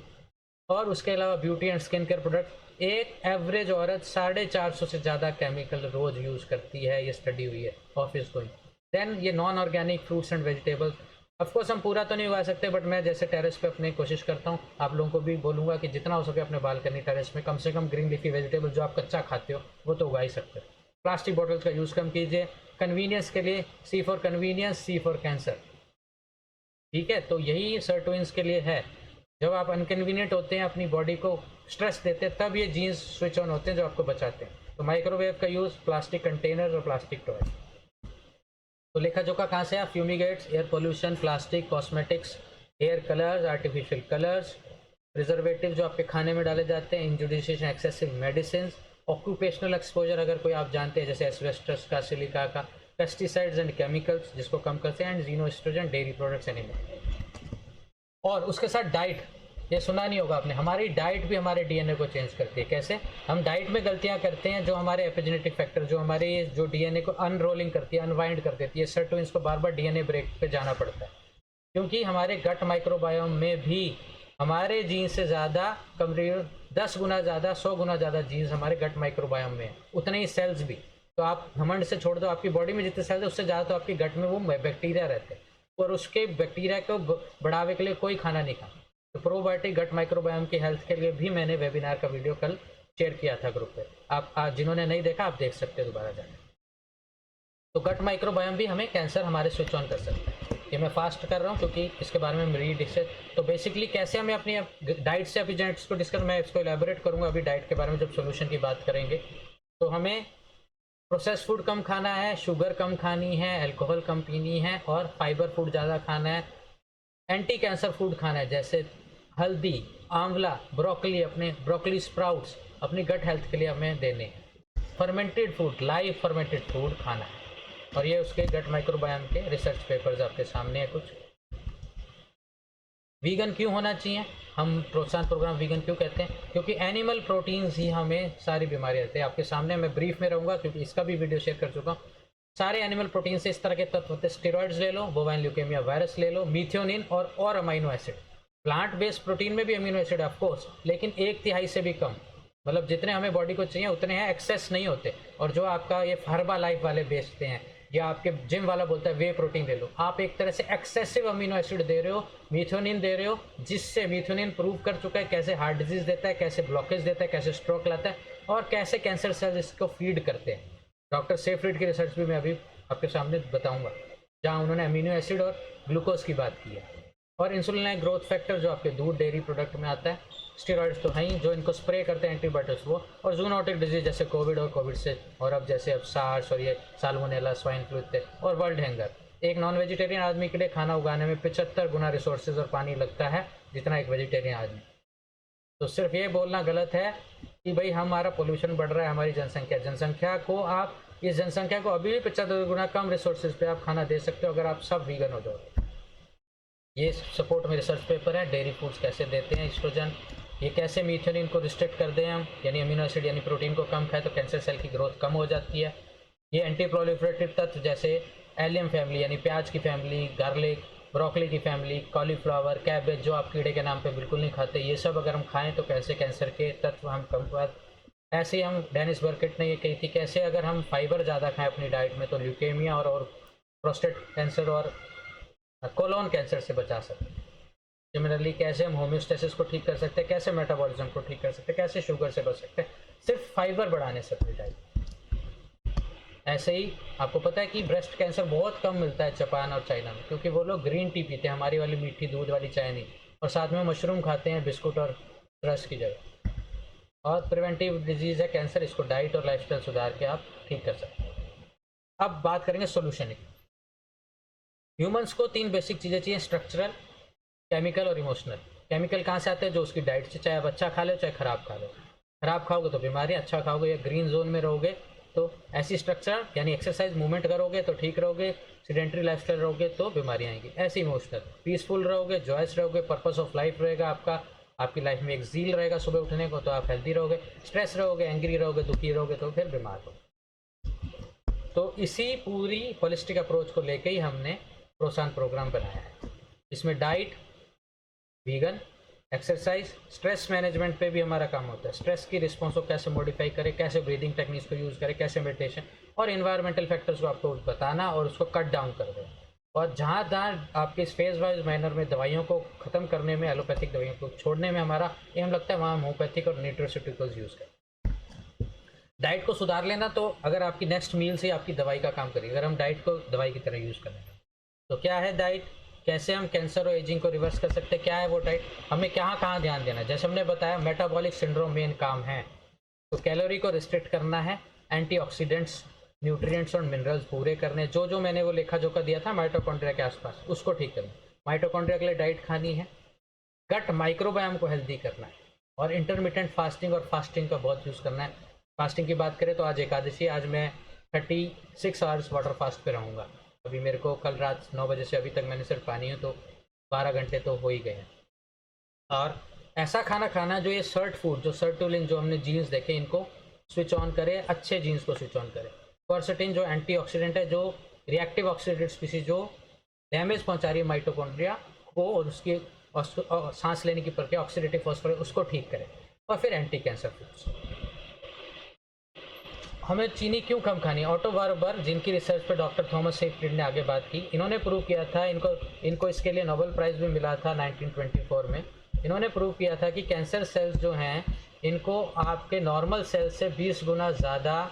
और उसके अलावा beauty and skin care product. एक एवरेज औरत 450 से ज़्यादा केमिकल रोज यूज़ करती है, ये स्टडी हुई है ऑफिस गोइंग। देन ये non organic fruits and vegetables, of course हम पूरा तो नहीं उगा सकते, बट मैं जैसे टेरेस पे अपनी कोशिश करता हूँ, आप लोगों को भी बोलूँगा कि जितना हो सके अपने बालकनी टेरेस में कम से कम ग्रीन लीफी वेजिटेबल जो आप कच्चा खाते हो वो तो उगा ही सकते हो। प्लास्टिक बॉटल्स का यूज़ कम कीजिए, कन्वीनियंस के लिए, C for convenience, C for cancer, ठीक है। तो यही सर ट्विंस के लिए है, जब आप अनकन्वीनियंट होते हैं, अपनी बॉडी को स्ट्रेस देते हैं, तब ये जीन्स स्विच ऑन होते हैं जो आपको बचाते हैं। तो माइक्रोवेव का यूज़, प्लास्टिक कंटेनर और प्लास्टिक टॉय। तो लेखा जोखा कहाँ से है? Fumigates, air pollution, plastic, cosmetics, hair colours, artificial colours, preservative जो आपके खाने में डाले जाते हैं, injudicious excessive medicine, occupational exposure अगर कोई आप जानते हैं जैसे एस्बेस्टस का, सिलिका का, पेस्टिसाइड्स एंड केमिकल्स जिसको कम करते हैं, एंड जीनोएस्ट्रोजन, डेयरी प्रोडक्ट्स, एनिमल। और उसके साथ डाइट, ये सुना नहीं होगा आपने, हमारी डाइट भी हमारे डीएनए को चेंज करती है। कैसे? हम डाइट में गलतियां करते हैं, जो हमारे एपिजेनेटिक फैक्टर जो हमारे जो डीएनए को अनरोलिंग करती है, अनवाइंड कर देती है, सर तो इसको बार बार डीएनए ब्रेक पे जाना पड़ता है, क्योंकि हमारे गट माइक्रोबायोम में भी हमारे जीन से ज़्यादा, करीब 10 गुना ज़्यादा, 100 गुना ज़्यादा जीन्स हमारे गट माइक्रोबायोम में है, उतने ही सेल्स भी। तो आप घमंड से छोड़ दो, आपकी बॉडी में जितने सेल्स है उससे ज़्यादा तो आपके गट में वो बैक्टीरिया रहते हैं, और उसके बैक्टीरिया को बढ़ावे के लिए कोई खाना नहीं खाता। तो प्रोबायोटिक गट माइक्रोबायोम की हेल्थ के लिए भी मैंने वेबिनार का वीडियो कल शेयर किया था ग्रुप पे, आप जिन्होंने नहीं देखा आप देख सकते हैं दोबारा जाकर। तो गट माइक्रोबायोम भी हमें कैंसर हमारे स्विच ऑन कर सकते हैं। ये मैं फास्ट कर रहा हूँ क्योंकि इसके बारे में मेरी डिस्कस। तो बेसिकली कैसे हमें अपनी डाइट से एपिजेनेटिक्स को डिस्कस, मैं इसको एलैबोरेट करूँगा अभी डाइट के बारे में जब सोल्यूशन की बात करेंगे। तो हमें प्रोसेस फूड कम खाना है, शुगर कम खानी है, अल्कोहल कम पीनी है, और फाइबर फूड ज़्यादा खाना है। एंटी कैंसर फूड खाना है, जैसे हल्दी, आंवला, ब्रोकली, अपने ब्रोकली स्प्राउट्स अपनी गट हेल्थ के लिए हमें देने हैं। Fermented food, live fermented food खाना है, और ये उसके गट माइक्रोबायोम के रिसर्च पेपर्स आपके सामने है कुछ। वीगन क्यों होना चाहिए? हम प्रोत्साहन प्रोग्राम वीगन क्यों कहते हैं? क्योंकि एनिमल प्रोटीन्स ही हमें सारी बीमारियां देते हैं। आपके सामने मैं ब्रीफ में रहूँगा क्योंकि इसका भी वीडियो शेयर कर चुका हूँ। सारे एनिमल प्रोटीन से इस तरह के तत्व होते हैं, स्टेरॉइड्स ले लो, बोवाइन ल्यूकेमिया वायरस ले लो, मीथियोनिन और amino acid. Plant based protein में भी अमीनो एसिड ऑफकोर्स, लेकिन 1/3 से भी कम, मतलब जितने हमें बॉडी को चाहिए उतने हैं, एक्सेस नहीं होते। और जो आपका ये हर्बा लाइफ वाले बेचते हैं या आपके जिम वाला बोलता है वे प्रोटीन ले लो, आप एक तरह से एक्सेसिव अमीनो एसिड दे रहे हो, मीथियोनिन दे रहे हो, जिससे मीथियोनिन प्रूव कर चुका है कैसे हार्ट डिजीज देता है, कैसे ब्लॉकेज देता है, कैसे स्ट्रोक लाता है, और कैसे कैंसर सेल्स इसको फीड करते हैं। डॉक्टर सेफ्रिड की रिसर्च भी मैं अभी आपके सामने बताऊंगा, जहां उन्होंने अमीनो एसिड और ग्लूकोज की बात की है। और इंसुलिन ग्रोथ फैक्टर जो आपके दूध डेयरी प्रोडक्ट में आता है, स्टेरॉइड्स तो हैं ही जो इनको स्प्रे करते हैं एंटीबायोटिक्स वो, और जूनोटिक डिजीज जैसे कोविड और कोविड से, और अब जैसे अब सार्स और ये साल्मोनेला, स्वाइन फ्लू थे, और वर्ल्ड हैंगर। एक नॉन वेजिटेरियन आदमी के लिए खाना उगाने में 75 गुना रिसोर्सेज और पानी लगता है जितना एक वेजिटेरियन आदमी। तो सिर्फ ये बोलना गलत है कि भाई हमारा पोल्यूशन बढ़ रहा है, हमारी जनसंख्या को आप इस जनसंख्या को अभी भी 75 गुना कम रिसोर्सेज पे आप खाना दे सकते हो अगर आप सब वीगन हो जाओ। ये सपोर्ट में रिसर्च पेपर है, डेयरी फूड्स कैसे देते हैं एस्ट्रोजन, ये कैसे मीथेनिन को रिस्ट्रिक्ट कर दें हम, यानी अमीनो एसिड यानी प्रोटीन को कम खाए तो कैंसर सेल की ग्रोथ कम हो जाती है। ये एंटी प्रोलिफरेटिव तत्व जैसे एलियम फैमिली यानी प्याज की फैमिली, गार्लिक, ब्रोकली की फैमिली, कॉलीफ्लावर, कैबेज जो आप कीड़े के नाम पे बिल्कुल नहीं खाते, ये सब अगर हम खाएं तो कैसे कैंसर के तत्व हम कम कर। ऐसे ही हम डेनिस बर्केट ने ये कही थी कैसे अगर हम फाइबर ज़्यादा खाएं अपनी डाइट में तो ल्यूकेमिया और प्रोस्टेट कैंसर और कोलोन कैंसर से बचा सकते हैं। सिमिलरली कैसे हम होम्योस्टेसिस को ठीक कर सकते हैं, कैसे मेटाबॉलिज्म को ठीक कर सकते हैं, कैसे शुगर से बच सकते हैं सिर्फ फाइबर बढ़ाने से अपनी डाइट। ऐसे ही आपको पता है कि ब्रेस्ट कैंसर बहुत कम मिलता है जापान और चाइना में, क्योंकि वो लोग ग्रीन टी पीते हैं, हमारी वाली मीठी दूध वाली चाय नहीं, और साथ में मशरूम खाते हैं बिस्कुट और रस की जगह। और प्रिवेंटिव डिजीज़ है कैंसर, इसको डाइट और लाइफस्टाइल सुधार के आप ठीक कर सकते हैं। अब बात करेंगे सोल्यूशन की। ह्यूमंस को 3 बेसिक चीज़ें चाहिए, स्ट्रक्चरल, केमिकल और इमोशनल। केमिकल कहाँ से आते हैं? जो उसकी डाइट से, चाहे आप अच्छा खा लो चाहे ख़राब खा लो। ख़राब खाओगे तो बीमारी, अच्छा खाओगे या ग्रीन जोन में रहोगे तो ऐसी स्ट्रक्चर यानी एक्सरसाइज मूवमेंट करोगे तो ठीक रहोगे, सीडेंट्री लाइफस्टाइल रहोगे तो बीमारियाँ आएंगी। ऐसे इमोशनल, पीसफुल रहोगे, जॉयस रहोगे, पर्पस ऑफ लाइफ रहेगा आपका, आपकी लाइफ में एक जील रहेगा सुबह उठने को तो आप हेल्दी रहोगे। स्ट्रेस रहोगे, एंग्री रहोगे, दुखी रहोगे तो फिर बीमार हो। तो इसी पूरी होलिस्टिक अप्रोच को लेके ही हमने प्रोसान प्रोग्राम बनाया है। इसमें diet, vegan, exercise, stress management पे भी हमारा काम होता है। स्ट्रेस की रिस्पॉन्स को कैसे मॉडिफाई करें, कैसे ब्रीदिंग टेक्निक्स को यूज़ करें, कैसे मेडिटेशन, और इन्वायरमेंटल फैक्टर्स को आपको बताना और उसको कट डाउन कर दें। और जहाँ जहाँ आपके इस फेज वाइज मैनर में दवाइयों को ख़त्म करने में, एलोपैथिक दवाइयों को छोड़ने में हमारा एम लगता है, वहाँ होम्योपैथिक और न्यूट्रोस्यूटिकल्स यूज़ करें। डाइट को सुधार लेना, तो अगर आपकी नेक्स्ट मील से आपकी दवाई का काम करेगी, अगर हम डाइट को दवाई की तरह यूज़ करें तो क्या है डाइट, कैसे हम कैंसर और एजिंग को रिवर्स कर सकते हैं, क्या है वो डाइट, हमें कहाँ ध्यान देना है। जैसे हमने बताया मेटाबॉलिक सिंड्रोम मेन काम है, तो कैलोरी को रिस्ट्रिक्ट करना है, एंटीऑक्सीडेंट्स, न्यूट्रिएंट्स और मिनरल्स पूरे करने, जो मैंने वो लेखा जोखा दिया था माइटोकॉन्ड्रिया के आसपास, उसको ठीक करना। माइटोकॉन्ड्रिया के लिए डाइट खानी है, गट माइक्रोबायोम को हेल्दी करना है, और इंटरमिटेंट फास्टिंग और फास्टिंग का बहुत यूज़ करना है। फास्टिंग की बात करें तो आज एकादशी, आज मैं 36 आवर्स वाटर फास्ट पे रहूँगा। अभी मेरे को कल रात 9 बजे से अभी तक मैंने सिर्फ पानी है तो 12 घंटे तो हो ही गए हैं। और ऐसा खाना खाना जो ये सर्ट फूड, जो सर्टुलिन, जो हमने जीन्स देखे, इनको स्विच ऑन करे, अच्छे जीन्स को स्विच ऑन करे। क्वर्सेटिन जो एंटीऑक्सीडेंट है, जो रिएक्टिव ऑक्सीडेटिव स्पीसीज जो डैमेज पहुंचा रही है माइटोकॉन्ड्रिया को और उसकी सांस लेने की प्रक्रिया, ऑक्सीडेटिव फॉस्फोरेस, उसको ठीक करें। और फिर एंटी कैंसर फूड्स। हमें चीनी क्यों कम खानी है? ऑटो वार्बर, जिनकी रिसर्च पे डॉक्टर थॉमस सेफ्रिड ने आगे बात की, इन्होंने प्रूव किया था, इनको इसके लिए नोबेल प्राइज़ भी मिला था 1924 में। इन्होंने प्रूव किया था कि कैंसर सेल्स जो हैं इनको आपके नॉर्मल सेल्स से 20 गुना ज़्यादा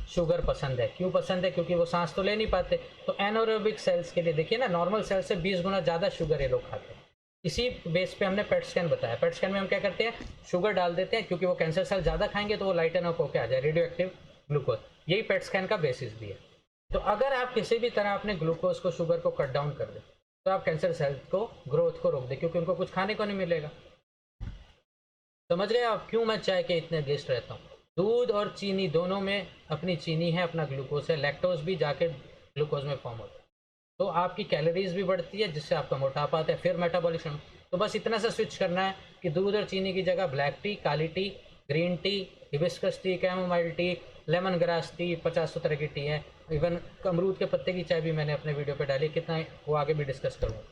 शुगर पसंद है। क्यों पसंद है? क्योंकि वो सांस तो ले नहीं पाते। तो एनोरोबिक सेल्स के लिए देखिए ना, नॉर्मल सेल्स से 20 गुना ज़्यादा शुगर ये लोग खाते हैं। इसी बेस पे हमने पेट स्कैन बताया। पेट स्कैन में हम क्या करते हैं, शुगर डाल देते हैं, क्योंकि वो कैंसर सेल ज़्यादा खाएंगे तो वो लाइटन अप होकर आ जाए, रेडियो एक्टिव ग्लूकोज। यही पेट स्कैन का बेसिस भी है। तो अगर आप किसी भी तरह अपने ग्लूकोज को, शुगर को कट डाउन कर दें तो आप कैंसर सेल को ग्रोथ को रोक दें, क्योंकि उनको कुछ खाने को नहीं मिलेगा। समझ गए आप क्यों मैं चाय के इतने अगेंस्ट रहता हूँ? दूध और चीनी दोनों में अपनी चीनी है, अपना ग्लूकोज है, लैक्टोज भी जाके ग्लूकोज में फॉर्म होता है, तो आपकी कैलोरीज भी बढ़ती है, जिससे आपका मोटापा आता है, फिर मेटाबॉलिज्म। तो बस इतना सा स्विच करना है कि दूध और चीनी की जगह ब्लैक टी, काली tea, green tea, hibiscus tea, chamomile tea, lemon grass tea, 50 तरह की टी है। इवन अमरूद के पत्ते की चाय भी मैंने अपने वीडियो पे डाली, कितना वो आगे भी डिस्कस करूँगा।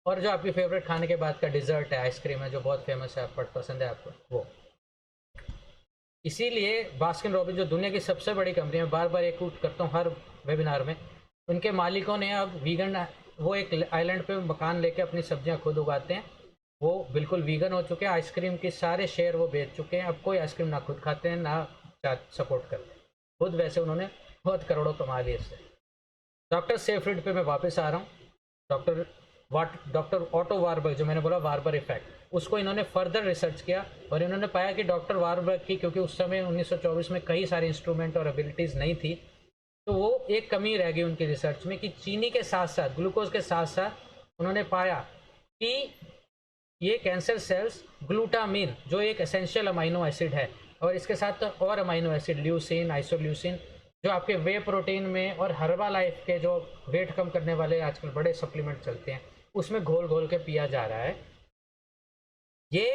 और जो आपकी फेवरेट खाने के बाद का डिज़र्ट है, आइसक्रीम है, जो बहुत फेमस है, आप पसंद है आपको, वो। इसीलिए बास्किन रॉबिन्स जो दुनिया की सबसे बड़ी कंपनी है, बार बार एक कोट करता हूँ हर वेबिनार में, उनके मालिकों ने अब वीगन, वो एक आइलैंड पे मकान लेके अपनी सब्जियां खुद उगाते हैं, वो बिल्कुल वीगन हो चुके हैं। आइसक्रीम के सारे शेयर वो बेच चुके हैं, अब कोई आइसक्रीम ना खुद खाते हैं ना सपोर्ट करते हैं। खुद वैसे उन्होंने बहुत करोड़ों कमा लिए इससे। डॉक्टर सेफ्रिड पे मैं वापस आ रहा हूँ। डॉक्टर ऑटो वारबर्ग, जो मैंने बोला वारबर इफेक्ट, उसको इन्होंने फर्दर रिसर्च किया और इन्होंने पाया कि डॉक्टर वारबर्ग की, क्योंकि उस समय 1924 में कई सारे इंस्ट्रूमेंट और एबिलिटीज़ नहीं थी, तो वो एक कमी रह गई उनकी रिसर्च में कि चीनी के साथ साथ, ग्लूकोज के साथ साथ उन्होंने पाया कि ये कैंसर सेल्स ग्लूटामिन, जो एक एसेंशियल अमाइनो एसिड है, और इसके साथ और अमाइनो एसिड ल्यूसिन, आइसोल्यूसिन, जो आपके वे प्रोटीन में और हर्बा लाइफ के जो वेट कम करने वाले आजकल बड़े सप्लीमेंट चलते हैं उसमें घोल घोल के पिया जा रहा है। ये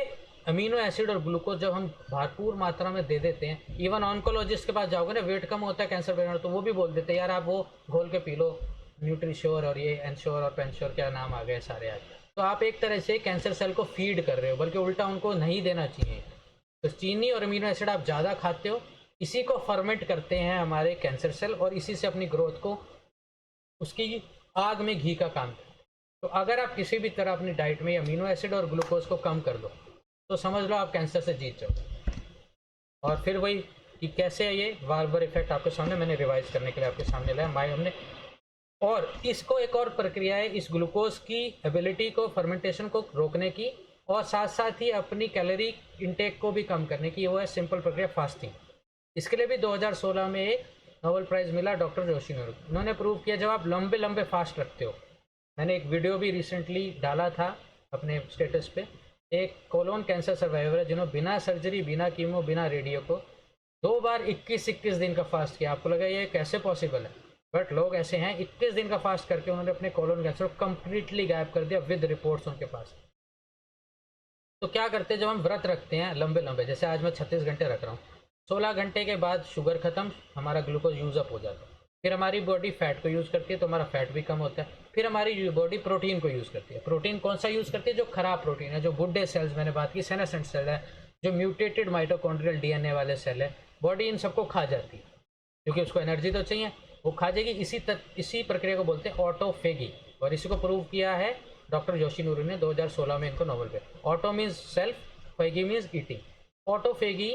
अमीनो एसिड और ग्लूकोज जब हम भरपूर मात्रा में दे देते हैं, इवन ऑन्कोलॉजिस्ट के पास जाओगे ना, वेट कम होता है कैंसर पेशेंट, तो वो भी बोल देते हैं यार आप वो घोल के पी लो, न्यूट्रीश्योर और ये एनश्योर और पेनश्योर, क्या नाम आ गए सारे आज। तो आप एक तरह से कैंसर सेल को फीड कर रहे हो, बल्कि उल्टा उनको नहीं देना चाहिए। तो चीनी और अमीनो एसिड आप ज़्यादा खाते हो, इसी को फर्मेंट करते हैं हमारे कैंसर सेल और इसी से अपनी ग्रोथ को, उसकी आग में घी का काम करते हैं। तो अगर आप किसी भी तरह अपनी डाइट में अमीनो एसिड और ग्लूकोज को कम कर दो तो समझ लो आप कैंसर से जीत जाओ। और फिर वही कि कैसे है ये वार्बर इफेक्ट आपके सामने मैंने रिवाइज करने के लिए आपके सामने लाया माई हमने। और इसको एक और प्रक्रिया है इस ग्लूकोज की एबिलिटी को, फर्मेंटेशन को रोकने की, और साथ साथ ही अपनी कैलोरी इंटेक को भी कम करने की, वो है सिंपल प्रक्रिया फास्टिंग। इसके लिए भी 2016 में एक नोबेल प्राइज़ मिला डॉक्टर योशिनोरी। उन्होंने प्रूव किया जब आप लंबे लंबे फास्ट रखते हो, मैंने एक वीडियो भी रिसेंटली डाला था अपने स्टेटस पे, एक कोलोन कैंसर सर्वाइवर है जिन्होंने बिना सर्जरी, बिना कीमो, बिना रेडियो को 2 बार 21-21 दिन का फास्ट किया। आपको लगा ये कैसे पॉसिबल है, बट लोग ऐसे हैं। 21 दिन का फास्ट करके उन्होंने अपने कोलोन कैंसर को कम्प्लीटली गायब कर दिया विद रिपोर्ट्स उनके पास। तो क्या करते हैं, जब हम व्रत रखते हैं लंबे लंबे, जैसे आज मैं 36 घंटे रख रहा हूँ, 16 घंटे के बाद शुगर खत्म, हमारा ग्लूकोज यूज अप हो जाता है, फिर हमारी बॉडी फैट को यूज़ करती है तो हमारा फैट भी कम होता है, फिर हमारी बॉडी प्रोटीन को यूज़ करती है। प्रोटीन कौन सा यूज़ करती है, जो खराब प्रोटीन है, जो बुड्ढे सेल्स मैंने बात की, सेनेसेंट सेल है, जो म्यूटेटेड माइटोकॉन्ड्रियल डीएनए वाले सेल है, बॉडी इन सबको खा जाती है क्योंकि उसको एनर्जी तो चाहिए, वो खा जाएगी। इसी प्रक्रिया को बोलते हैं ऑटोफेगी, और इसी को प्रूव किया है डॉक्टर योशिनोरी ने 2016 में, इनको नोबेल पे। Auto means self, phagy means eating. Autophagy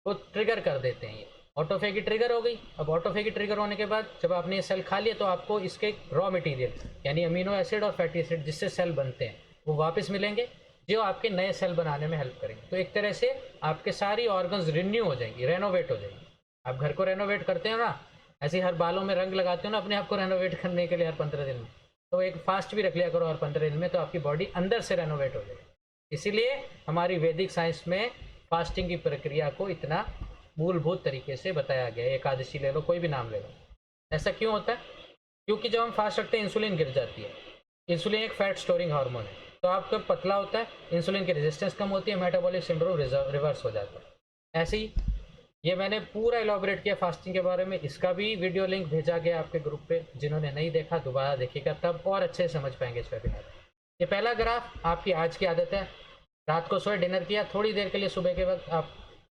को ट्रिगर कर देते हैं ये, ऑटोफेगी ट्रिगर हो गई। अब ऑटोफेगी ट्रिगर होने के बाद जब आपने ये सेल खा लिया तो आपको इसके रॉ मटेरियल यानी अमीनो एसिड और फैटी एसिड जिससे सेल बनते हैं वो वापस मिलेंगे, जो आपके नए सेल बनाने में हेल्प करेंगे। तो एक तरह से आपके सारी ऑर्गन्स रिन्यू हो जाएंगी, रेनोवेट हो जाएंगी। आप घर को रेनोवेट करते हो ना, ऐसे हर बालों में रंग लगाते हो ना अपने आप को रेनोवेट करने के लिए हर 15 दिन में, तो एक फास्ट भी रख लिया करो हर 15 दिन में, तो आपकी बॉडी अंदर से रेनोवेट हो जाएगी। इसीलिए हमारी वैदिक साइंस में फास्टिंग की प्रक्रिया को इतना मूलभूत तरीके से बताया गया है। एकादशी ले लो, कोई भी नाम ले लो। ऐसा क्यों होता है, क्योंकि जब हम फास्ट रखते हैं इंसुलिन गिर जाती है। इंसुलिन एक फैट स्टोरिंग हार्मोन है, तो आपका पतला होता है, इंसुलिन की रेजिस्टेंस कम होती है, मेटाबॉलिक सिंड्रोम रिवर्स हो जाता है। ऐसे ही ये मैंने पूरा इलाबोरेट किया फास्टिंग के बारे में, इसका भी वीडियो लिंक भेजा गया आपके ग्रुप पे, जिन्होंने नहीं देखा दोबारा देखिएगा, तब और अच्छे से समझ पाएंगे इस वेबिनार। ये पहला ग्राफ आपकी आज की आदत है, रात को सोए, डिनर किया, थोड़ी देर के लिए सुबह के वक्त आप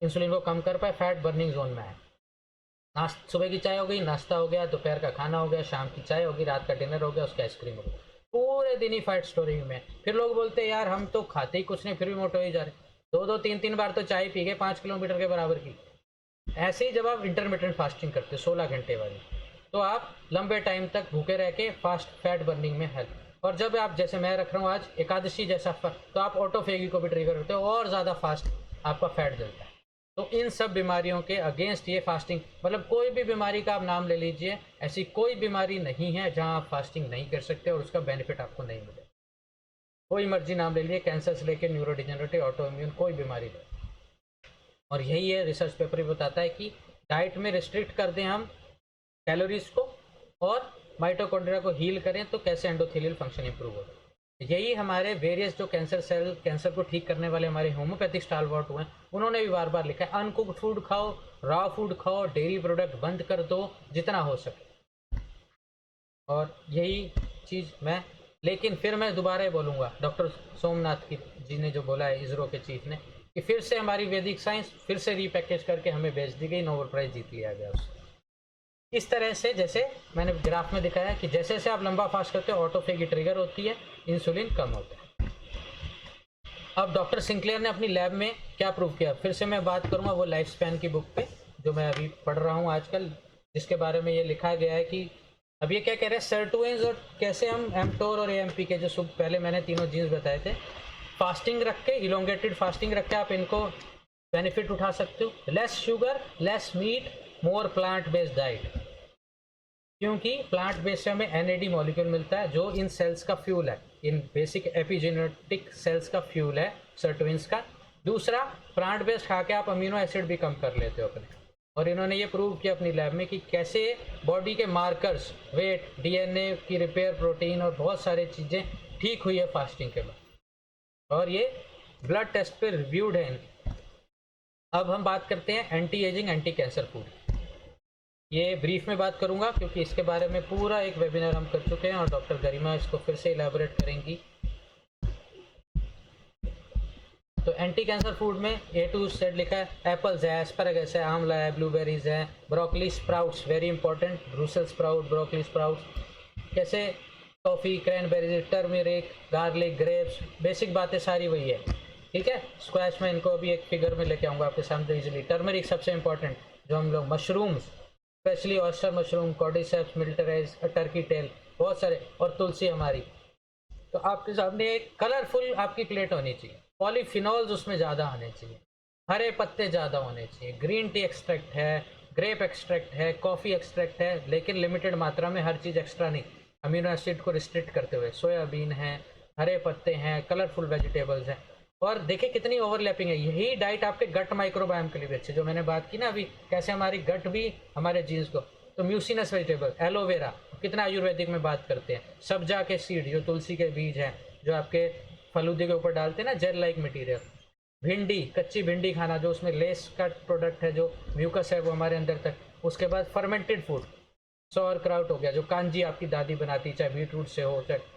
इंसुलिन को कम कर पाए, फैट बर्निंग जोन में है। सुबह की चाय हो गई, नाश्ता हो गया, दोपहर का खाना हो गया, शाम की चाय होगी, रात का डिनर हो गया, उसका आइसक्रीम हो गया, पूरे दिन ही फैट स्टोरिंग में। फिर लोग बोलते हैं यार हम तो खाते ही कुछ नहीं फिर भी मोटे हो ही जा रहे, 2-2, 3-3 बार तो चाय पी गए 5 किलोमीटर के बराबर की। ऐसे ही जब आप इंटरमिटेंट फास्टिंग करते हो 16 घंटे वाली, तो आप लंबे टाइम तक भूखे रह के फास्ट फैट बर्निंग में हेल्प। और जब आप, जैसे मैं रख रहा हूँ आज एकादशी जैसा, तो आप ऑटोफेगी को भी ट्रिगर करते हो और ज़्यादा फास्ट आपका फैट जलता है। तो इन सब बीमारियों के अगेंस्ट ये फास्टिंग, मतलब कोई भी बीमारी का आप नाम ले लीजिए, ऐसी कोई बीमारी नहीं है जहाँ आप फास्टिंग नहीं कर सकते और उसका बेनिफिट आपको नहीं मिले। कोई मर्जी नाम ले लीजिए, कैंसर से लेकर न्यूरोडिजेनरेटिव, ऑटो इम्यून, कोई बीमारी नहीं। और यही है रिसर्च पेपर भी बताता है कि डाइट में रिस्ट्रिक्ट कर दें हम कैलोरीज को और माइटोकॉन्ड्रिया को हील करें तो कैसे एंडोथेलियल फंक्शन इंप्रूव होगा। यही हमारे वेरियस जो कैंसर को ठीक करने वाले हमारे होम्योपैथिक स्टालवर्ट हुए हैं, उन्होंने भी बार बार लिखा है अनकुक्ड फूड खाओ, रॉ फूड खाओ, डेयरी प्रोडक्ट बंद कर दो जितना हो सके। और यही चीज़ मैं, लेकिन फिर मैं दोबारा बोलूँगा, डॉक्टर सोमनाथ जी ने जो बोला है, इसरो के चीफ ने, कि फिर से हमारी वैदिक साइंस फिर से रीपैकेज करके हमें बेच दी गई, नोबेल प्राइज़ जीत लिया गया उससे। इस तरह से जैसे मैंने ग्राफ में दिखाया कि जैसे जैसे आप लंबा फास्ट करते हो ऑटोफेगी ट्रिगर होती है, इंसुलिन कम होता है। अब डॉक्टर सिंक्लेयर ने अपनी लैब में क्या प्रूव किया, फिर से मैं बात करूंगा वो लाइफ स्पैन की बुक पे, जो मैं अभी पढ़ रहा हूँ आजकल, जिसके बारे में ये लिखा गया है कि अब ये क्या कह रहे हैं, सर्टुइंस और कैसे हम एमटोर और एएमपी के जो सुब पहले मैंने तीनों जीन्स बताए थे, फास्टिंग रख के, इलोंगेटेड फास्टिंग रख के आप इनको बेनिफिट उठा सकते हो। Less sugar, less meat, more plant based diet, क्योंकि प्लांट बेस्ड से हमें एनएडी मॉलिक्यूल मिलता है जो इन सेल्स का फ्यूल है, इन बेसिक एपिजेनेटिक सेल्स का फ्यूल है सर्टुइंस का। दूसरा, प्लांट बेस्ड खा के आप अमीनो एसिड भी कम कर लेते हो अपने, और इन्होंने ये प्रूव किया अपनी लैब में कि कैसे बॉडी के मार्कर्स, वेट, डीएनए की रिपेयर, प्रोटीन और बहुत सारी चीज़ें ठीक हुई है फास्टिंग के बाद, और ये ब्लड टेस्ट पे रिव्यूड है इनकी। अब हम बात करते हैं anti ageing, anti cancer food. ये ब्रीफ में बात करूंगा क्योंकि इसके बारे में पूरा एक वेबिनार हम कर चुके हैं और डॉक्टर गरिमा इसको फिर से इलेबोरेट करेंगी। तो एंटी कैंसर फूड में ए टू जेड लिखा है। एप्पल्स है, एस्पैरागस है, आंवला है, ब्लूबेरीज है, broccoli sprouts, very important, Brussels sprout, broccoli sprouts, कैसे coffee, cranberries, turmeric, garlic, grapes, basic बातें सारी वही है, ठीक है। स्क्वैश में इनको अभी एक फिगर में लेके आऊँगा आपके सामने इजीली। टर्मरिक सबसे इंपॉर्टेंट, जो हम लोग mushrooms, specially oyster mushroom, cordyceps, militaris, turkey tail, बहुत सारे, और तुलसी हमारी। तो आपके सामने एक कलरफुल आपकी प्लेट होनी चाहिए, पॉलीफिनॉल्स उसमें ज़्यादा आने चाहिए, हरे पत्ते ज़्यादा होने चाहिए, ग्रीन टी एक्सट्रैक्ट है, ग्रेप एक्सट्रैक्ट है, कॉफ़ी एक्सट्रैक्ट है, लेकिन लिमिटेड मात्रा में, हर चीज़ एक्स्ट्रा नहीं, अमीनो एसिड को रिस्ट्रिक्ट करते हुए। सोयाबीन है, हरे पत्ते हैं, कलरफुल वेजिटेबल्स हैं, और देखिए कितनी ओवरलैपिंग है। यही डाइट आपके गट माइक्रोबायोम के लिए भी अच्छी, जो मैंने बात की ना अभी, कैसे हमारी गट भी हमारे जीन्स को। तो म्यूसिनस वेजिटेबल, एलोवेरा, कितना आयुर्वेदिक में बात करते हैं, सब्जा के सीड, जो तुलसी के बीज हैं, जो आपके फलूदे के ऊपर डालते हैं ना, जेल लाइक मटेरियल। भिंडी, कच्ची भिंडी खाना, जो उसमें लेस का प्रोडक्ट है, जो म्यूकस है वो हमारे अंदर तक। उसके बाद फर्मेंटेड फूड, सौर क्राउट हो गया, जो कांजी आपकी दादी बनाती, चाहे बीटरूट से हो, चाहे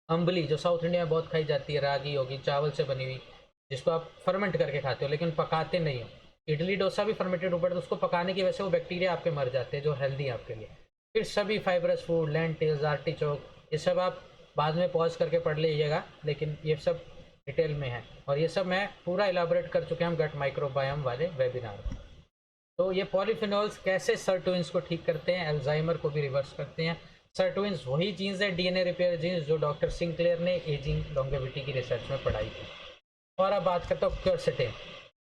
अम्बली, जो साउथ इंडिया में बहुत खाई जाती है, रागी होगी, चावल से बनी हुई, जिसको आप फर्मेंट करके खाते हो लेकिन पकाते नहीं हो। इडली डोसा भी फर्मेंटेड ऊपर, तो उसको पकाने की वजह से वो बैक्टीरिया आपके मर जाते हैं, जो हेल्दी है आपके लिए। फिर सभी फाइबरस फूड, लेंटिल्स, आर्टिचोक, ये सब आप बाद में पॉज करके पढ़ लीजिएगा, लेकिन ये सब डिटेल में है, और ये सब मैं पूरा इलाबोरेट कर चुके हैं हम गट माइक्रोबायोम वाले वेबिनार में। तो ये पॉलीफिनॉल्स कैसे सर्टुइंस को ठीक करते हैं, अल्जाइमर को भी रिवर्स करते हैं। सर्टुइंस वही जीन्स है, डीएनए रिपेयर जीन्स, जो डॉक्टर सिंक्लेयर ने एजिंग लॉन्गेविटी की रिसर्च में पढ़ाई थी। और अब बात करता हूँ क्वर्सेटिन,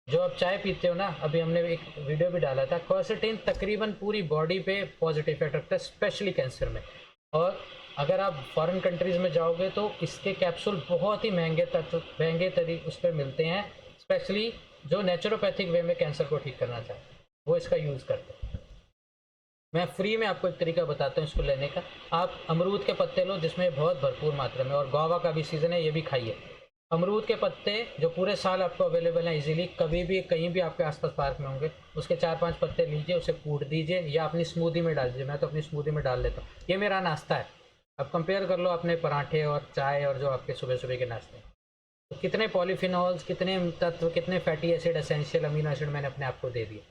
जो आप चाय पीते हो ना, अभी हमने एक वीडियो भी डाला था। क्वर्सेटिन तकरीबन पूरी बॉडी पे पॉजिटिव इफेक्ट रखता है, स्पेशली कैंसर में। और अगर आप फॉरेन कंट्रीज़ में जाओगे तो इसके कैप्सूल बहुत ही महंगे तरीके उस पर मिलते हैं, स्पेशली जो नेचुरोपैथिक वे में कैंसर को ठीक करना चाहते हैं, वो इसका यूज़ करते हैं। मैं फ्री में आपको एक तरीका बताता हूँ इसको लेने का। आप अमरूद के पत्ते लो, जिसमें बहुत भरपूर मात्रा में, और गुआवा का भी सीज़न है, ये भी खाइए। अमरूद के पत्ते जो पूरे साल आपको अवेलेबल हैं इजीली, कभी भी कहीं भी आपके आसपास पार्क में होंगे, उसके 4-5 पत्ते लीजिए, उसे कूट दीजिए या अपनी स्मूदी में डाल दीजिए। मैं तो अपनी स्मूदी में डाल लेता हूँ, ये मेरा नाश्ता है। अब कंपेयर कर लो अपने पराठे और चाय और जो आपके सुबह सुबह के नाश्ते हैं, तो कितने पॉलीफिनॉल्स, कितने तत्व, कितने fatty acid, essential amino acid मैंने अपने आप को दे दिए।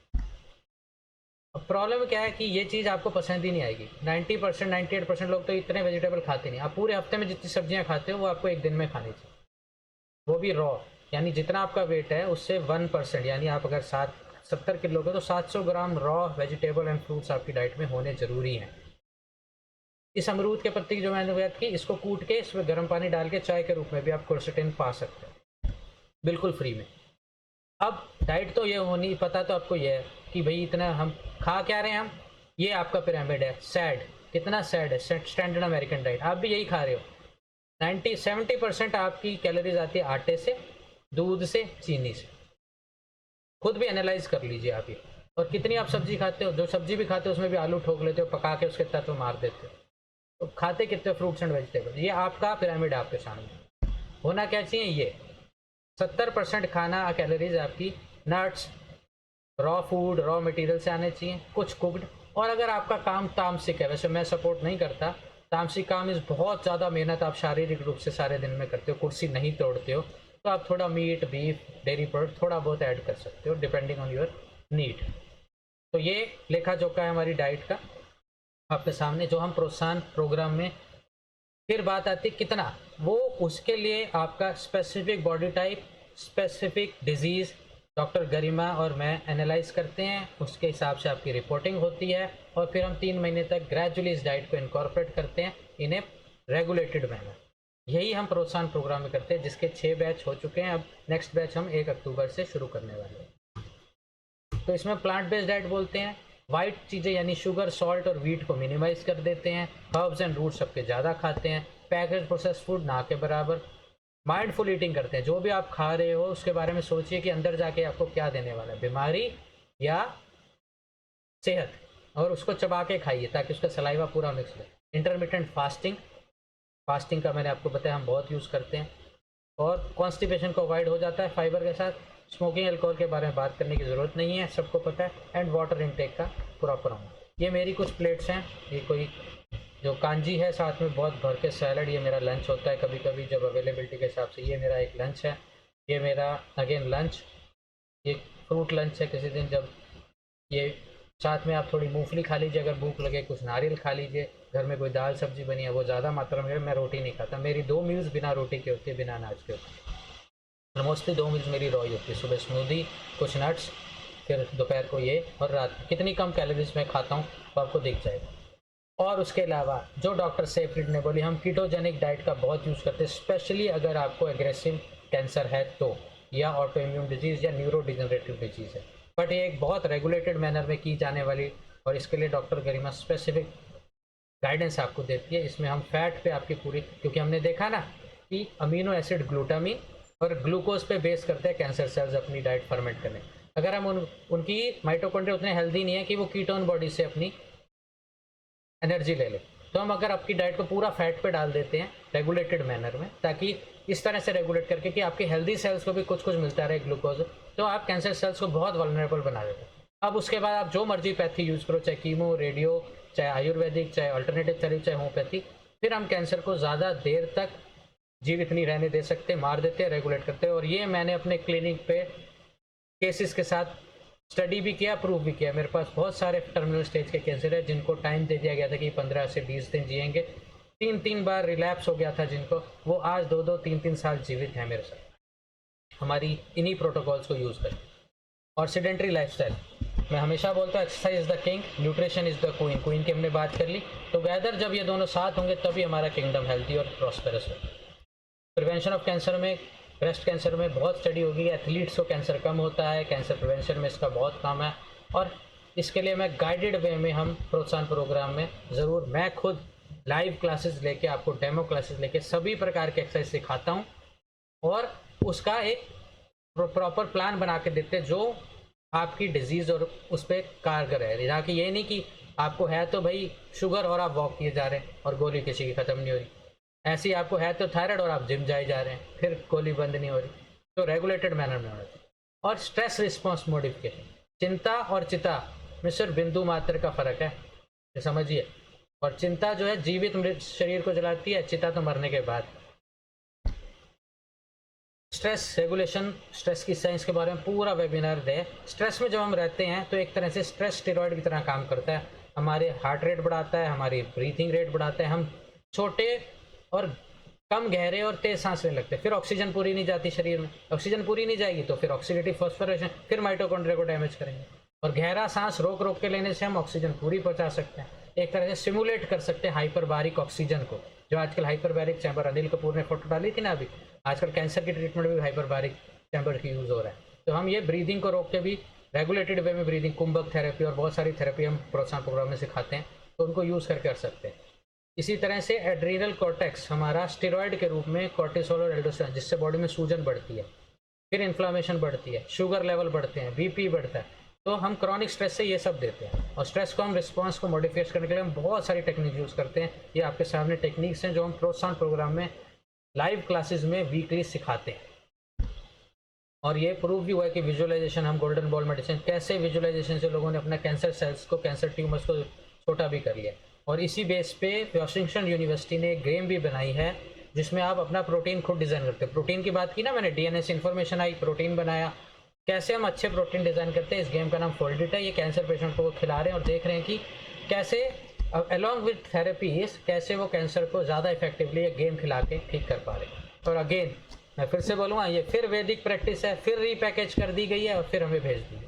अब प्रॉब्लम क्या है कि ये चीज़ आपको पसंद ही नहीं आएगी। 90%, 98% लोग तो इतने वेजिटेबल खाते नहीं। आप पूरे हफ्ते में जितनी सब्जियां खाते हो वो आपको एक दिन में खानी चाहिए, वो भी रॉ। यानी जितना आपका वेट है उससे 1%, यानी आप अगर 70 किलो के, तो 700 ग्राम रॉ वेजिटेबल एंड फ्रूट्स आपकी डाइट में होने ज़रूरी हैं। इस अमरूद के पत्ते की जो मैंने बात की, इसको कूट के इसमें गर्म पानी डाल के चाय के रूप में भी आप क्वर्सेटिन पा सकते हैं, बिल्कुल फ्री में। अब डाइट तो ये होनी, पता तो आपको ये है कि भाई इतना हम खा क्या रहे हैं हम, ये आपका पिरामिड है। सैड, कितना सैड है, स्टैंडर्ड अमेरिकन डाइट, आप भी यही खा रहे हो। 70% आपकी कैलोरीज आती है आटे से, दूध से, चीनी से। खुद भी एनालाइज कर लीजिए आप ये। और कितनी आप सब्जी खाते हो, जो सब्जी भी खाते हो उसमें भी आलू ठोक लेते हो, पका के उसके तत्व मार देते हो। तो खाते कितने फ्रूट्स एंड वेजिटेबल, ये आपका पिरामिड है आपके सामने। होना क्या चाहिए, ये 70% खाना कैलोरीज आपकी nuts, raw food, raw material से आने चाहिए, कुछ कुक्ड। और अगर आपका काम तामसिक है, वैसे मैं सपोर्ट नहीं करता, तामसिक काम इस बहुत ज़्यादा मेहनत आप शारीरिक रूप से सारे दिन में करते हो, कुर्सी नहीं तोड़ते हो, तो आप थोड़ा मीट, बीफ, डेयरी प्रोडक्ट थोड़ा बहुत ऐड कर सकते हो, डिपेंडिंग ऑन योर नीड। तो ये लेखा जोखा है हमारी डाइट का आपके सामने, जो हम प्रोत्साहन प्रोग्राम में। फिर बात आती है कितना, वो उसके लिए आपका specific body type, specific disease, doctor Garima और मैं एनालाइज करते हैं, उसके हिसाब से आपकी रिपोर्टिंग होती है और फिर हम 3 महीने तक ग्रेजुअली इस डाइट को इनकॉर्पोरेट करते हैं इन ए रेगुलेटेड मैनर। यही हम प्रोत्साहन प्रोग्राम में करते हैं, जिसके 6 बैच हो चुके हैं। अब नेक्स्ट बैच हम 1 अक्टूबर से शुरू करने वाले हैं। तो इसमें प्लांट बेस्ड डाइट बोलते हैं, वाइट चीज़ें यानी शुगर, सॉल्ट और वीट को मिनिमाइज कर देते हैं, हर्ब्स एंड रूट्स सबके ज़्यादा खाते हैं, पैकेज प्रोसेस फूड ना के बराबर, माइंडफुल ईटिंग करते हैं। जो भी आप खा रहे हो उसके बारे में सोचिए कि अंदर जाके आपको क्या देने वाला है, बीमारी या सेहत, और उसको चबा के खाइए ताकि उसका सलाइवा पूरा मिक्स हो। इंटरमिटेंट फास्टिंग, फास्टिंग का मैंने आपको बताया हम बहुत यूज़ करते हैं, और कॉन्स्टिपेशन को अवॉइड हो जाता है फाइबर के साथ। स्मोकिंग अल्कोहल के बारे में बात करने की ज़रूरत नहीं है, सबको पता है। एंड वाटर इनटेक का प्रॉपर होना। ये मेरी कुछ प्लेट्स हैं, ये कोई जो कांजी है, साथ में बहुत भर के सैलड, ये मेरा लंच होता है कभी कभी जब अवेलेबिलिटी के हिसाब से। ये मेरा एक लंच है, ये मेरा अगेन लंच, ये फ्रूट लंच है किसी दिन जब। ये साथ में आप थोड़ी मूंगफली खा लीजिए अगर भूख लगे, कुछ नारियल खा लीजिए, घर में कोई दाल सब्जी बनी है वो ज़्यादा मात्रा में। मैं रोटी नहीं खाता, मेरी 2 मील्स बिना रोटी के होती है, बिना अनाज के होती है। मोस्टली 2 मील्स मेरी रॉ होती है, सुबह स्मूदी, कुछ नट्स, फिर दोपहर को ये, और रात में कितनी कम कैलोरीज में खाता हूँ तो आपको दिख जाएगा। और उसके अलावा जो डॉक्टर सेफ्रिड ने बोली, हम कीटोजेनिक डाइट का बहुत यूज़ करते हैं, स्पेशली अगर आपको एग्रेसिव कैंसर है तो, या ऑटो इम्यून डिजीज़ या न्यूरो डिजनरेटिव डिजीज़ है। बट ये एक बहुत रेगुलेटेड मैनर में की जाने वाली, और इसके लिए डॉक्टर गरिमा स्पेसिफिक गाइडेंस आपको देती है। इसमें हम फैट पे आपकी पूरी, क्योंकि हमने देखा ना कि अमीनो एसिड ग्लूटामिन और ग्लूकोज पे बेस करते हैं कैंसर सेल्स अपनी डाइट फर्मेंट करने। अगर हम उनकी माइटोकॉन्ड्रिया उतने हेल्दी नहीं है कि वो कीटोन बॉडी से अपनी एनर्जी ले ले, तो हम अगर आपकी डाइट को पूरा फैट पे डाल देते हैं रेगुलेटेड मैनर में, ताकि इस तरह से रेगुलेट करके कि आपके हेल्दी सेल्स को भी कुछ कुछ मिलता रहे ग्लूकोज, तो आप कैंसर सेल्स को बहुत वल्नरेबल बना देते हैं। अब उसके बाद आप जो मर्जी पैथी यूज़ करो, चाहे कीमो, रेडियो, चाहे आयुर्वेदिक, चाहे अल्टरनेटिव थेरेपी, चाहे होम्योपैथी, फिर हम कैंसर को ज़्यादा देर तक जीवित नहीं रहने दे सकते, मार देते हैं, रेगुलेट करते हैं। और ये मैंने अपने क्लिनिक पे केसेस के साथ स्टडी भी किया, प्रूव भी किया। मेरे पास बहुत सारे टर्मिनल स्टेज के कैंसर है जिनको टाइम दे दिया गया था कि 15 से 20 दिन जिएंगे, 3 बार रिलैप्स हो गया था जिनको, वो आज 2 3 साल जीवित हैं मेरे साथ, हमारी इन्हीं प्रोटोकॉल्स को यूज़ करें। और सेडेंटरी लाइफस्टाइल, मैं हमेशा बोलता हूँ exercise is the king, nutrition is the queen. Queen की हमने बात कर ली, टुगेदर जब ये दोनों साथ होंगे तभी हमारा किंगडम हेल्थी और प्रॉस्पेरस हो। प्रिवेंशन ऑफ कैंसर में, ब्रेस्ट कैंसर में बहुत स्टडी होगी, एथलीट्स को कैंसर कम होता है, कैंसर प्रिवेंशन में इसका बहुत काम है। और इसके लिए मैं गाइडेड वे में, हम प्रोत्साहन प्रोग्राम में ज़रूर, मैं खुद लाइव क्लासेस लेके, आपको डेमो क्लासेस लेके सभी प्रकार के एक्सरसाइज सिखाता हूँ, और उसका एक प्रॉपर प्लान बना के देते हैं जो आपकी डिजीज़ और उस पर कारगर है। ताकि ये नहीं कि आपको है तो भाई शुगर और आप वॉक किए जा रहे हैं और गोली किसी की ख़त्म नहीं हो रही, ऐसे ही आपको है तो थायराइड और आप जिम जाए जा रहे हैं, फिर गोली बंद नहीं हो रही। तो रेगुलेटेड मैनर में होना चाहिए। और स्ट्रेस रिस्पॉन्स मॉडिफिकेशन, चिंता और चिता में सिर्फ बिंदु मात्र का फ़र्क है, ये समझिए। और चिंता जो है जीवित मृत शरीर को जलाती है, चिता तो मरने के बाद। स्ट्रेस रेगुलेशन, स्ट्रेस की साइंस के बारे में पूरा वेबिनार दे। स्ट्रेस में जब हम रहते हैं तो एक तरह से स्ट्रेस स्टेरॉइड की तरह काम करता है, हमारे हार्ट रेट बढ़ाता है, हमारी ब्रीथिंग रेट बढ़ाता है, हम छोटे और कम गहरे और तेज सांस लेने लगते हैं। फिर ऑक्सीजन पूरी नहीं जाती शरीर में, ऑक्सीजन पूरी नहीं जाएगी तो फिर ऑक्सीडेटिव फॉस्फोरेशन, फिर माइटोकॉन्ड्रिया को डैमेज करेंगे। और गहरा सांस रोक रोक के लेने से हम ऑक्सीजन पूरी पहुंचा सकते हैं, एक तरह से सिमुलेट कर सकते हैं हाइपरबारिक ऑक्सीजन को, जो आजकल हाइपरबारिक चैम्बर, अनिल कपूर ने फोटो डाली थी ना अभी, आजकल कैंसर की ट्रीटमेंट में भी हाइपरबारिक चैम्बर की यूज़ हो रहा है। तो हम ये ब्रीदिंग को रोक के भी रेगुलेटेड वे में ब्रीदिंग, कुंभक थेरेपी और बहुत सारी थेरेपी हम प्रोत्साहन प्रोग्राम में सिखाते हैं, तो उनको यूज़ करके कर सकते हैं। इसी तरह से एड्रीनल कॉर्टेक्स हमारा स्टेरॉयड के रूप में कॉर्टिसोल और एल्डोस्टेरोन, जिससे बॉडी में सूजन बढ़ती है, फिर इन्फ्लामेशन बढ़ती है, शुगर लेवल बढ़ते हैं, बीपी बढ़ता है, तो हम क्रॉनिक स्ट्रेस से ये सब देते हैं। और स्ट्रेस को हम रिस्पॉन्स को मॉडिफाइड करने के लिए हम बहुत सारी टेक्निक यूज़ करते हैं। ये आपके सामने टेक्निक्स हैं जो हम प्रोत्साहन प्रोग्राम में लाइव क्लासेस में वीकली सिखाते हैं। और ये प्रूव भी हुआ है कि विजुअलाइजेशन, हम गोल्डन बॉल मेडिसिन, कैसे विजुअलाइजेशन से लोगों ने अपना कैंसर सेल्स को, कैंसर ट्यूमर्स को छोटा भी कर लिया। और इसी बेस पे वॉशिंगटन यूनिवर्सिटी ने एक गेम भी बनाई है जिसमें आप अपना प्रोटीन खुद डिज़ाइन करते हैं। प्रोटीन की बात की ना मैंने, डीएनए से इन्फॉर्मेशन आई, प्रोटीन बनाया, कैसे हम अच्छे प्रोटीन डिज़ाइन करते हैं। इस गेम का नाम फोल्डिट है। ये कैंसर पेशेंट को वो खिला रहे हैं और देख रहे हैं कि कैसे अलॉन्ग विद थेरेपीज कैसे वो कैंसर को ज़्यादा इफेक्टिवली ये गेम खिला के ठीक कर पा रहे हैं। और अगेन मैं फिर से बोलूँगा, ये फिर वैदिक प्रैक्टिस है, फिर रीपैकेज कर दी गई है और फिर हमें भेज दी गई।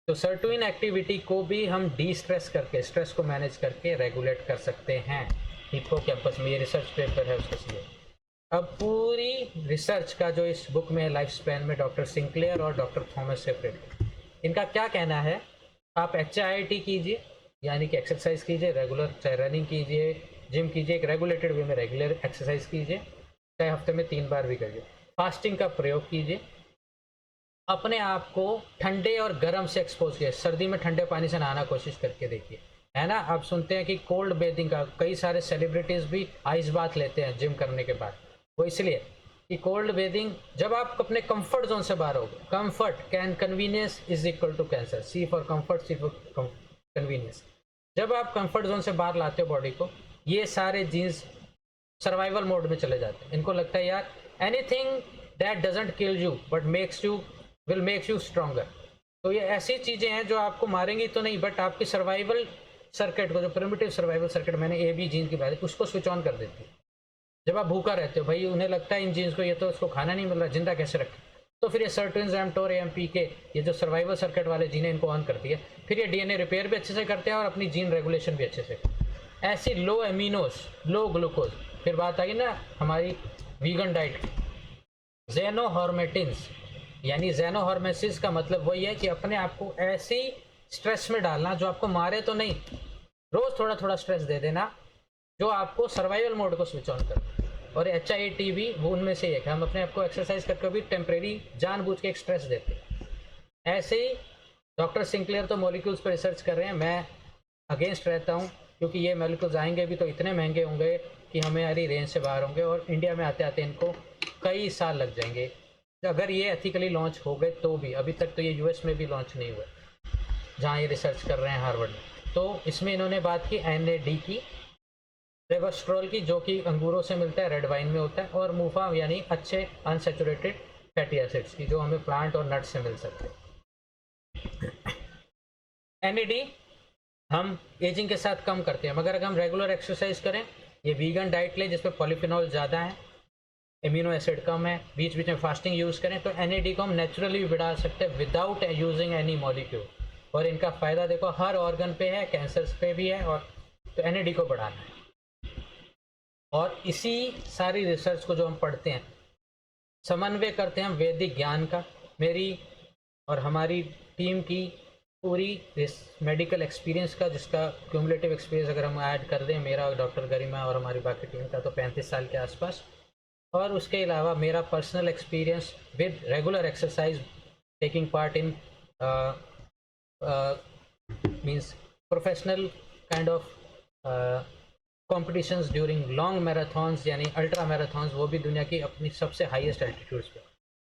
तो सर्टेन एक्टिविटी को भी हम डी स्ट्रेस करके, स्ट्रेस को मैनेज करके रेगुलेट कर सकते हैं हिप्पोकैम्पस में। ये रिसर्च पेपर है उसके लिए। अब पूरी रिसर्च का जो इस बुक में लाइफ स्पैन में डॉक्टर सिंक्लेयर और डॉक्टर थॉमस सेफ्रेड, इनका क्या कहना है, आप HIIT कीजिए, यानी कि एक्सरसाइज कीजिए रेगुलर, चाहे रनिंग कीजिए, जिम कीजिए, एक रेगुलेटेड वे में रेगुलर एक्सरसाइज कीजिए, चाहे हफ्ते में 3 बार भी करिए। फास्टिंग का प्रयोग कीजिए, अपने आप को ठंडे और गर्म से एक्सपोज किए, सर्दी में ठंडे पानी से नहाना कोशिश करके देखिए, है ना। आप सुनते हैं कि कोल्ड बेथिंग का, कई सारे सेलिब्रिटीज़ भी आइस बाथ लेते हैं जिम करने के बाद। वो इसलिए कि कोल्ड बेथिंग, जब आप अपने कंफर्ट जोन से बाहर होगे, comfort can convenience is equal to cancer, C for comfort, C for convenience. जब आप कंफर्ट जोन से बाहर लाते हो बॉडी को, ये सारे जीन्स सर्वाइवल मोड में चले जाते हैं। इनको लगता है यार anything that doesn't kill you but makes you will makes you stronger. तो ये ऐसी चीज़ें हैं जो आपको मारेंगी तो नहीं, बट आपकी सर्वाइवल सर्किट को, जो प्रिमिटिव सर्वाइवल सर्किट मैंने AB जीन की बात, उसको स्विच ऑन कर देती है। जब आप भूखा रहते हो, भाई उन्हें लगता है इन जीन्स को, ये तो उसको खाना नहीं मिल रहा, जिंदा कैसे रखें, तो फिर ये सर्टेन mTOR AMPK, ये जो सर्वाइवल सर्किट वाले जीन है, इनको ऑन करती है। फिर ये DNA रिपेयर भी अच्छे से करते हैं और अपनी जीन रेगुलेशन भी अच्छे से। ऐसी लो एमिनोस, लो ग्लूकोज, फिर बात आ गई ना हमारी वीगन डाइट, जेनोहॉर्मेटिन्स, यानी जेनोहॉर्मेसिस का मतलब वही है कि अपने आप को ऐसी स्ट्रेस में डालना जो आपको मारे तो नहीं, रोज थोड़ा थोड़ा स्ट्रेस दे देना जो आपको सर्वाइवल मोड को स्विच ऑन कर। और HIIT भी वो उनमें से एक है, हम अपने आप को एक्सरसाइज करके भी टेम्परेरी जानबूझ के एक स्ट्रेस देते हैं। ऐसे ही डॉक्टर सिंक्लेयर तो मॉलिक्यूल्स पर रिसर्च कर रहे हैं, मैं अगेंस्ट रहता हूँ, क्योंकि ये मॉलिक्यूल्स आएंगे भी तो इतने महंगे होंगे कि हमारी रेंज से बाहर होंगे, और इंडिया में आते आते इनको कई साल लग जाएंगे। अगर ये एथिकली लॉन्च हो गए तो भी, अभी तक तो ये US में भी लॉन्च नहीं हुआ जहाँ ये रिसर्च कर रहे हैं हार्वर्ड में। तो इसमें इन्होंने बात की NAD की, रेवस्ट्रोल की, जो कि अंगूरों से मिलता है, रेड वाइन में होता है, और मूफा यानी अच्छे अनसेचुरेटेड फैटी एसिड्स की, जो हमें प्लांट और नट से मिल सकते हैं। NAD हम एजिंग के साथ कम करते हैं, मगर अगर हम रेगुलर एक्सरसाइज करें, ये वीगन डाइट लें जिसमें पॉलीफिनॉल ज़्यादा है, एमिनो एसिड कम है, बीच बीच में फास्टिंग यूज़ करें, तो NAD को हम नेचुरली भी बढ़ा सकते हैं विदाउट यूजिंग एनी मॉलिक्यूल। और इनका फ़ायदा देखो हर ऑर्गन पे है, कैंसर पे भी है, और तो NAD को बढ़ाना है। और इसी सारी रिसर्च को जो हम पढ़ते हैं, समन्वय करते हैं हम वैदिक ज्ञान का, मेरी और हमारी टीम की पूरी मेडिकल एक्सपीरियंस का, जिसका क्यूमुलेटिव एक्सपीरियंस अगर हम ऐड कर दें, मेरा और डॉक्टर गरिमा और हमारी बाकी टीम का, तो 35 साल के आसपास, और उसके अलावा मेरा personal experience with regular exercise, taking part in means professional kind of competitions during long marathons, यानी अल्ट्रा मैराथॉन्स, वो भी दुनिया की अपनी सबसे हाईएस्ट एल्टीट्यूड्स पे।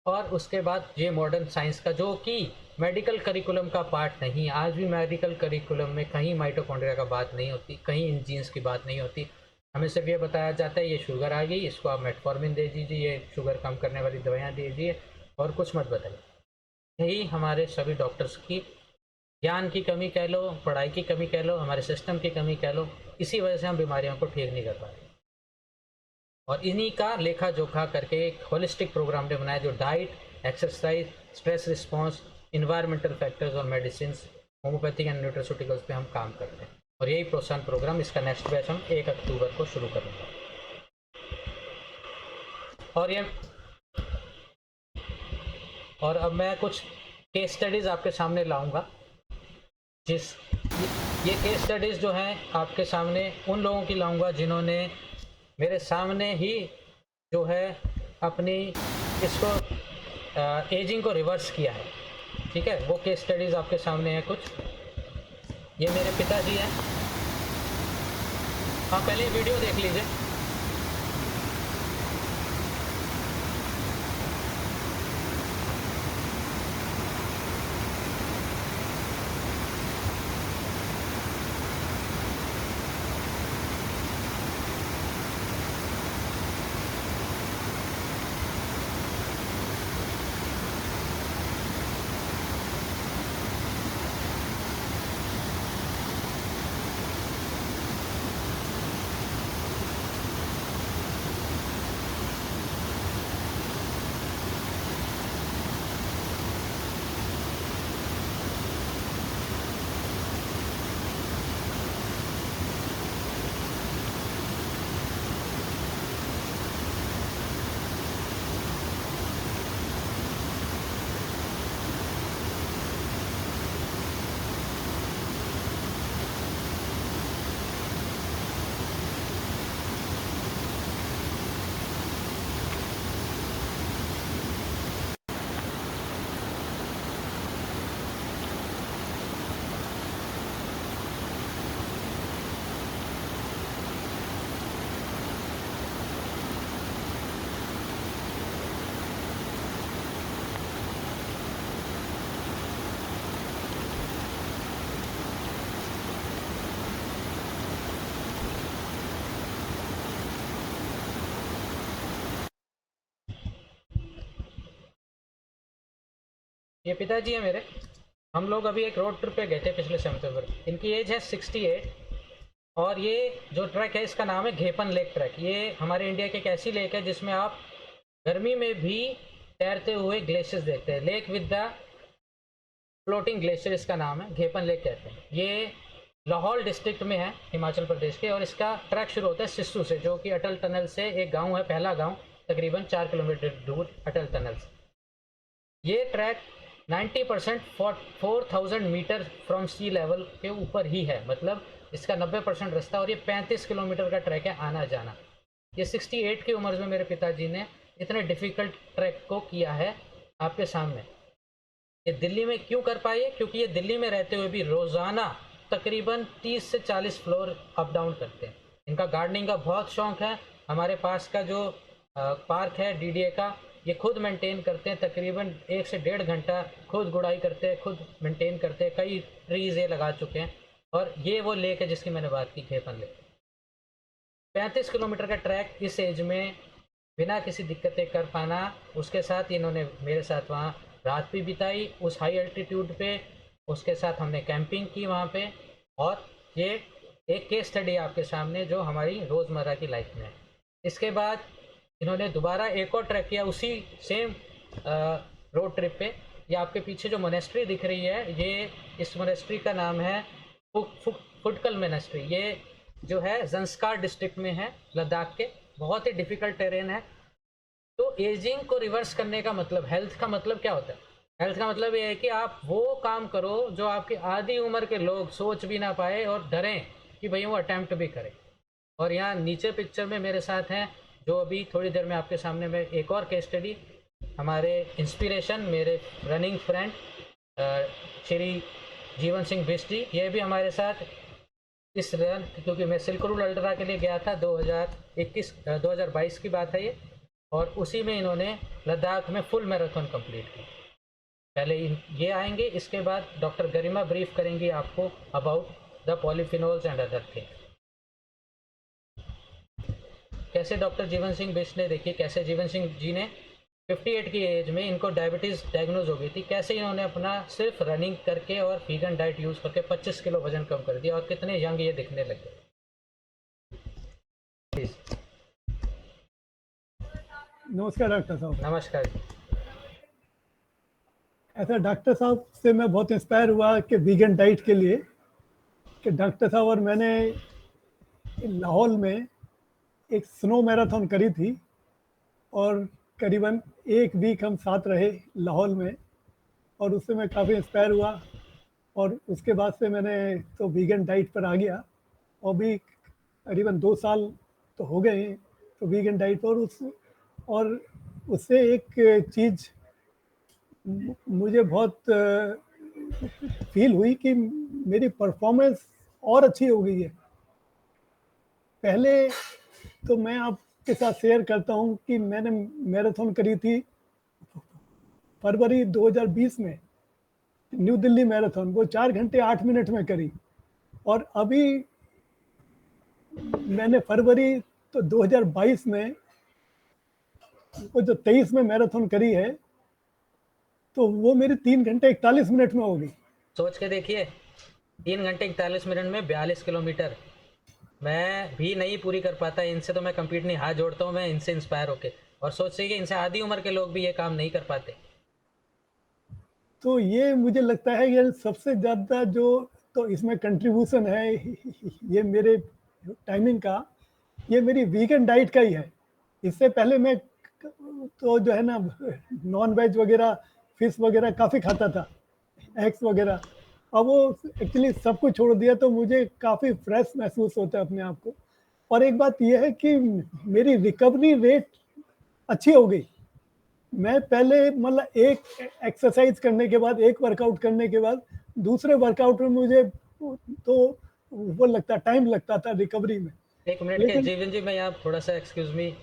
और उसके बाद ये मॉडर्न साइंस का, जो कि मेडिकल करिकुलम का पार्ट नहीं, आज भी मेडिकल करिकुलम में कहीं माइटोकॉन्ड्रिया का बात नहीं होती, कहीं इन जीन्स की बात नहीं होती। हमें सिर्फ ये बताया जाता है ये शुगर आ गई, इसको आप मेटफॉर्मिन दे दीजिए, ये शुगर कम करने वाली दवाइयाँ दे दीजिए, और कुछ मत बताइए। यही हमारे सभी डॉक्टर्स की ज्ञान की कमी कह लो, पढ़ाई की कमी कह लो, हमारे सिस्टम की कमी कह लो, इसी वजह से हम बीमारियों को ठीक नहीं कर पा रहे। और इन्हीं का लेखा जोखा करके एक होलिस्टिक प्रोग्राम ने बनाया, जो diet, exercise, stress response, environmental factors और मेडिसिन, होम्योपैथिक एंड न्यूट्रास्यूटिकल्स पे हम काम करते हैं। और यही प्रोत्साहन प्रोग्राम, इसका नेक्स्ट बैच हम 1 अक्टूबर को शुरू करेंगे। और अब मैं कुछ केस स्टडीज़ आपके सामने लाऊंगा, ये केस स्टडीज़ जो हैं आपके सामने उन लोगों की लाऊंगा जिन्होंने मेरे सामने ही जो है अपनी इसको एजिंग को रिवर्स किया है। ठीक है, वो केस स्टडीज़ आपके सामने है कुछ। ये मेरे पिताजी हैं, आप पहले वीडियो देख लीजिए। ये पिताजी है मेरे। हम लोग अभी एक रोड ट्रिप पे गए थे पिछले सितंबर। इनकी एज है 68। और ये जो ट्रैक है इसका नाम है घेपन लेक ट्रैक। ये हमारे इंडिया की एक ऐसी लेक है जिसमें आप गर्मी में भी तैरते हुए ग्लेशियर्स देखते हैं। Lake with the floating glacier इसका नाम है, घेपन लेक कहते हैं। ये लाहौल डिस्ट्रिक्ट में है हिमाचल प्रदेश के। और इसका ट्रैक शुरू होता है सिस्सू से, जो कि अटल टनल से एक गांव है, पहला गांव तकरीबन 4 किलोमीटर दूर अटल टनल से। ये track 90% 4000 metre from sea level के ऊपर ही है, मतलब इसका 90% रास्ता। और ये 35 किलोमीटर का ट्रैक है आना जाना। ये 68 की उम्र में मेरे पिताजी ने इतने डिफ़िकल्ट ट्रैक को किया है आपके सामने। ये दिल्ली में क्यों कर पाए? क्योंकि ये दिल्ली में रहते हुए भी रोज़ाना तकरीबन 30 से 40 फ्लोर अप डाउन करते हैं। इनका गार्डनिंग का बहुत शौक़ है। हमारे पास का जो पार्क है डीडीए का, ये खुद मेंटेन करते हैं। तकरीबन 1 से 1.5 घंटा खुद गुड़ाई करते हैं, खुद मेंटेन करते हैं। कई ट्रीज़ ये लगा चुके हैं। और ये वो लेक है जिसकी मैंने बात की, घेपन लेक। 35 किलोमीटर का ट्रैक इस एज में बिना किसी दिक्कतें कर पाना। उसके साथ इन्होंने मेरे साथ वहाँ रात भी बिताई उस हाई एल्टीट्यूड पे। उसके साथ हमने कैंपिंग की वहाँ पे। और ये एक केस स्टडी आपके सामने जो हमारी रोज़मर्रा की लाइफ में है। इसके बाद इन्होंने दोबारा एक और ट्रैक किया उसी सेम रोड ट्रिप पे। ये आपके पीछे जो मोनेस्ट्री दिख रही है, ये इस मोनेस्ट्री का नाम है फुटकल मोनेस्ट्री। ये जो है ज़ंस्कार डिस्ट्रिक्ट में है, लद्दाख के। बहुत ही डिफ़िकल्ट टेरेन है। तो एजिंग को रिवर्स करने का मतलब, हेल्थ का मतलब क्या होता है? हेल्थ का मतलब ये है कि आप वो काम करो जो आपकी आधी उम्र के लोग सोच भी ना पाए और डरें कि भाई वो अटैम्प्ट भी करें। और यहाँ नीचे पिक्चर में मेरे साथ हैं, जो अभी थोड़ी देर में आपके सामने में एक और केस स्टडी, हमारे इंस्पिरेशन, मेरे रनिंग फ्रेंड श्री जीवन सिंह बिष्ट जी। ये भी हमारे साथ इस रन, क्योंकि मैं सिल्क रूट अल्ट्रा के लिए गया था 2022 की बात है ये। और उसी में इन्होंने लद्दाख में फुल मैराथन कंप्लीट की। पहले ये आएंगे, इसके बाद डॉक्टर गरिमा ब्रीफ करेंगी आपको about the polyphenols and other thing. कैसे डॉक्टर जीवन सिंह बिष्ट ने, देखिए कैसे जीवन सिंह जी ने 58 की एज में इनको डायबिटीज़ डायग्नोज हो गई थी। कैसे इन्होंने अपना सिर्फ रनिंग करके और वीगन डाइट यूज़ करके 25 किलो वजन कम कर दिया। और कितने यंग ये दिखने लगे। प्लीज़। नमस्कार डॉक्टर साहब। नमस्कार। ऐसा डॉक्टर साहब से मैं बहुत इंस्पायर हुआ कि वीगन डाइट के लिए, कि डॉक्टर साहब और मैंने लाहौल में एक स्नो मैराथन करी थी। और करीबन 1 वीक हम साथ रहे लाहौल में। और उससे मैं काफ़ी इंस्पायर हुआ। और उसके बाद से मैंने तो वीगन डाइट पर आ गया। और भी करीबन 2 साल तो हो गए हैं तो वीगन डाइट पर। और उससे एक चीज़ मुझे बहुत फील हुई कि मेरी परफॉर्मेंस और अच्छी हो गई है। पहले तो मैं आपके साथ शेयर करता हूं कि मैंने मैराथन करी थी फरवरी 2020 में, न्यू दिल्ली मैराथन। वो 4 घंटे 8 मिनट में करी। और अभी मैंने फरवरी तो 2022 में वो जो 23 में मैराथन करी है, तो वो मेरी 3 घंटे 41 मिनट में हो गई। सोच के देखिए, 3 घंटे 41 मिनट में 42 किलोमीटर। मैं भी नहीं पूरी कर पाता। इनसे तो मैं कम्पीट नहीं, हाथ जोड़ता हूँ मैं इनसे इंस्पायर होके। और सोचते कि इनसे आधी उम्र के लोग भी ये काम नहीं कर पाते। तो ये मुझे लगता है ये सबसे ज़्यादा जो तो इसमें कंट्रीब्यूशन है ये मेरे टाइमिंग का, ये मेरी वीगन डाइट का ही है। इससे पहले मैं तो जो है ना नॉन वेज वगैरह, फिश वगैरह काफ़ी खाता था, एग्स वगैरह। अब वो एक्चुअली सब कुछ छोड़ दिया तो मुझे काफ़ी फ्रेश महसूस होता है अपने आप को। और एक बात यह है कि मेरी रिकवरी रेट अच्छी हो गई। मैं पहले मतलब एक एक्सरसाइज करने के बाद, एक वर्कआउट करने के बाद दूसरे वर्कआउट में मुझे तो वो लगता, टाइम लगता था रिकवरी में। एक मिनट के जीवन जी, मैं यहाँ थोड़ा सा एक्सक्यूज मी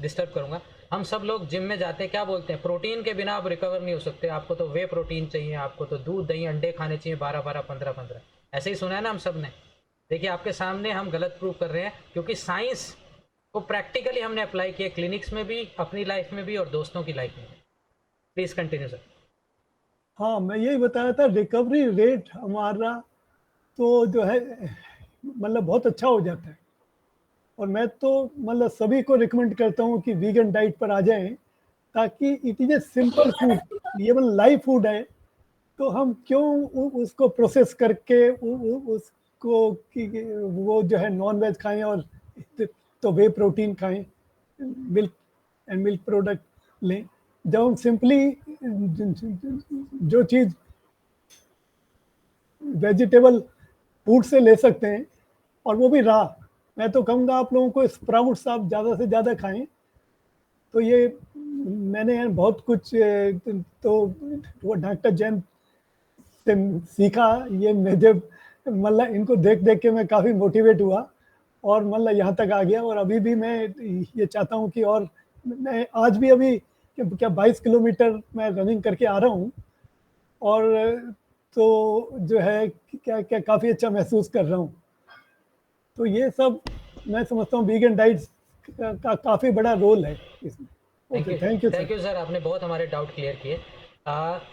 डिस्टर्ब करूंगा। हम सब लोग जिम में जाते हैं, क्या बोलते हैं, प्रोटीन के बिना आप रिकवर नहीं हो सकते। आपको तो वे प्रोटीन चाहिए, आपको तो दूध दही अंडे खाने चाहिए 12-12 15-15। ऐसे ही सुना है ना हम सब ने। देखिए आपके सामने हम गलत प्रूव कर रहे हैं, क्योंकि साइंस को प्रैक्टिकली हमने अप्लाई किया क्लिनिक्स में भी, अपनी लाइफ में भी और दोस्तों की लाइफ में भी। Please continue sir. हाँ, मैं यही बता रहा था, रिकवरी रेट हमारा तो जो है मतलब बहुत अच्छा हो जाता है। और मैं तो मतलब सभी को रिकमेंड करता हूँ कि वीगन डाइट पर आ जाएं, ताकि it is a simple food, ये मतलब लाइव फूड है। तो हम क्यों उसको प्रोसेस करके उसको वो जो है नॉन वेज खाएं, और तो वे प्रोटीन खाएं, मिल्क एंड मिल्क प्रोडक्ट लें, जब हम सिंपली जो चीज़ वेजिटेबल फूड से ले सकते हैं, और वो भी रहा। मैं तो कहूँगा आप लोगों को स्प्राउट्स आप ज़्यादा से ज़्यादा खाएं। तो ये मैंने बहुत कुछ तो वो डॉक्टर जैन से सीखा। ये मुझे मतलब इनको देख देख के मैं काफ़ी मोटिवेट हुआ, और मतलब यहाँ तक आ गया। और अभी भी मैं ये चाहता हूँ कि, और मैं आज भी अभी क्या 22 किलोमीटर मैं रनिंग करके आ रहा हूँ, और तो जो है क्या क्या काफ़ी अच्छा महसूस कर रहा हूँ। तो ये सब मैं समझता हूँ वीगन डाइट्स का काफ़ी बड़ा रोल है इसमें। Thank okay, you. Thank you sir. Thank you sir, आपने बहुत हमारे डाउट क्लियर किए।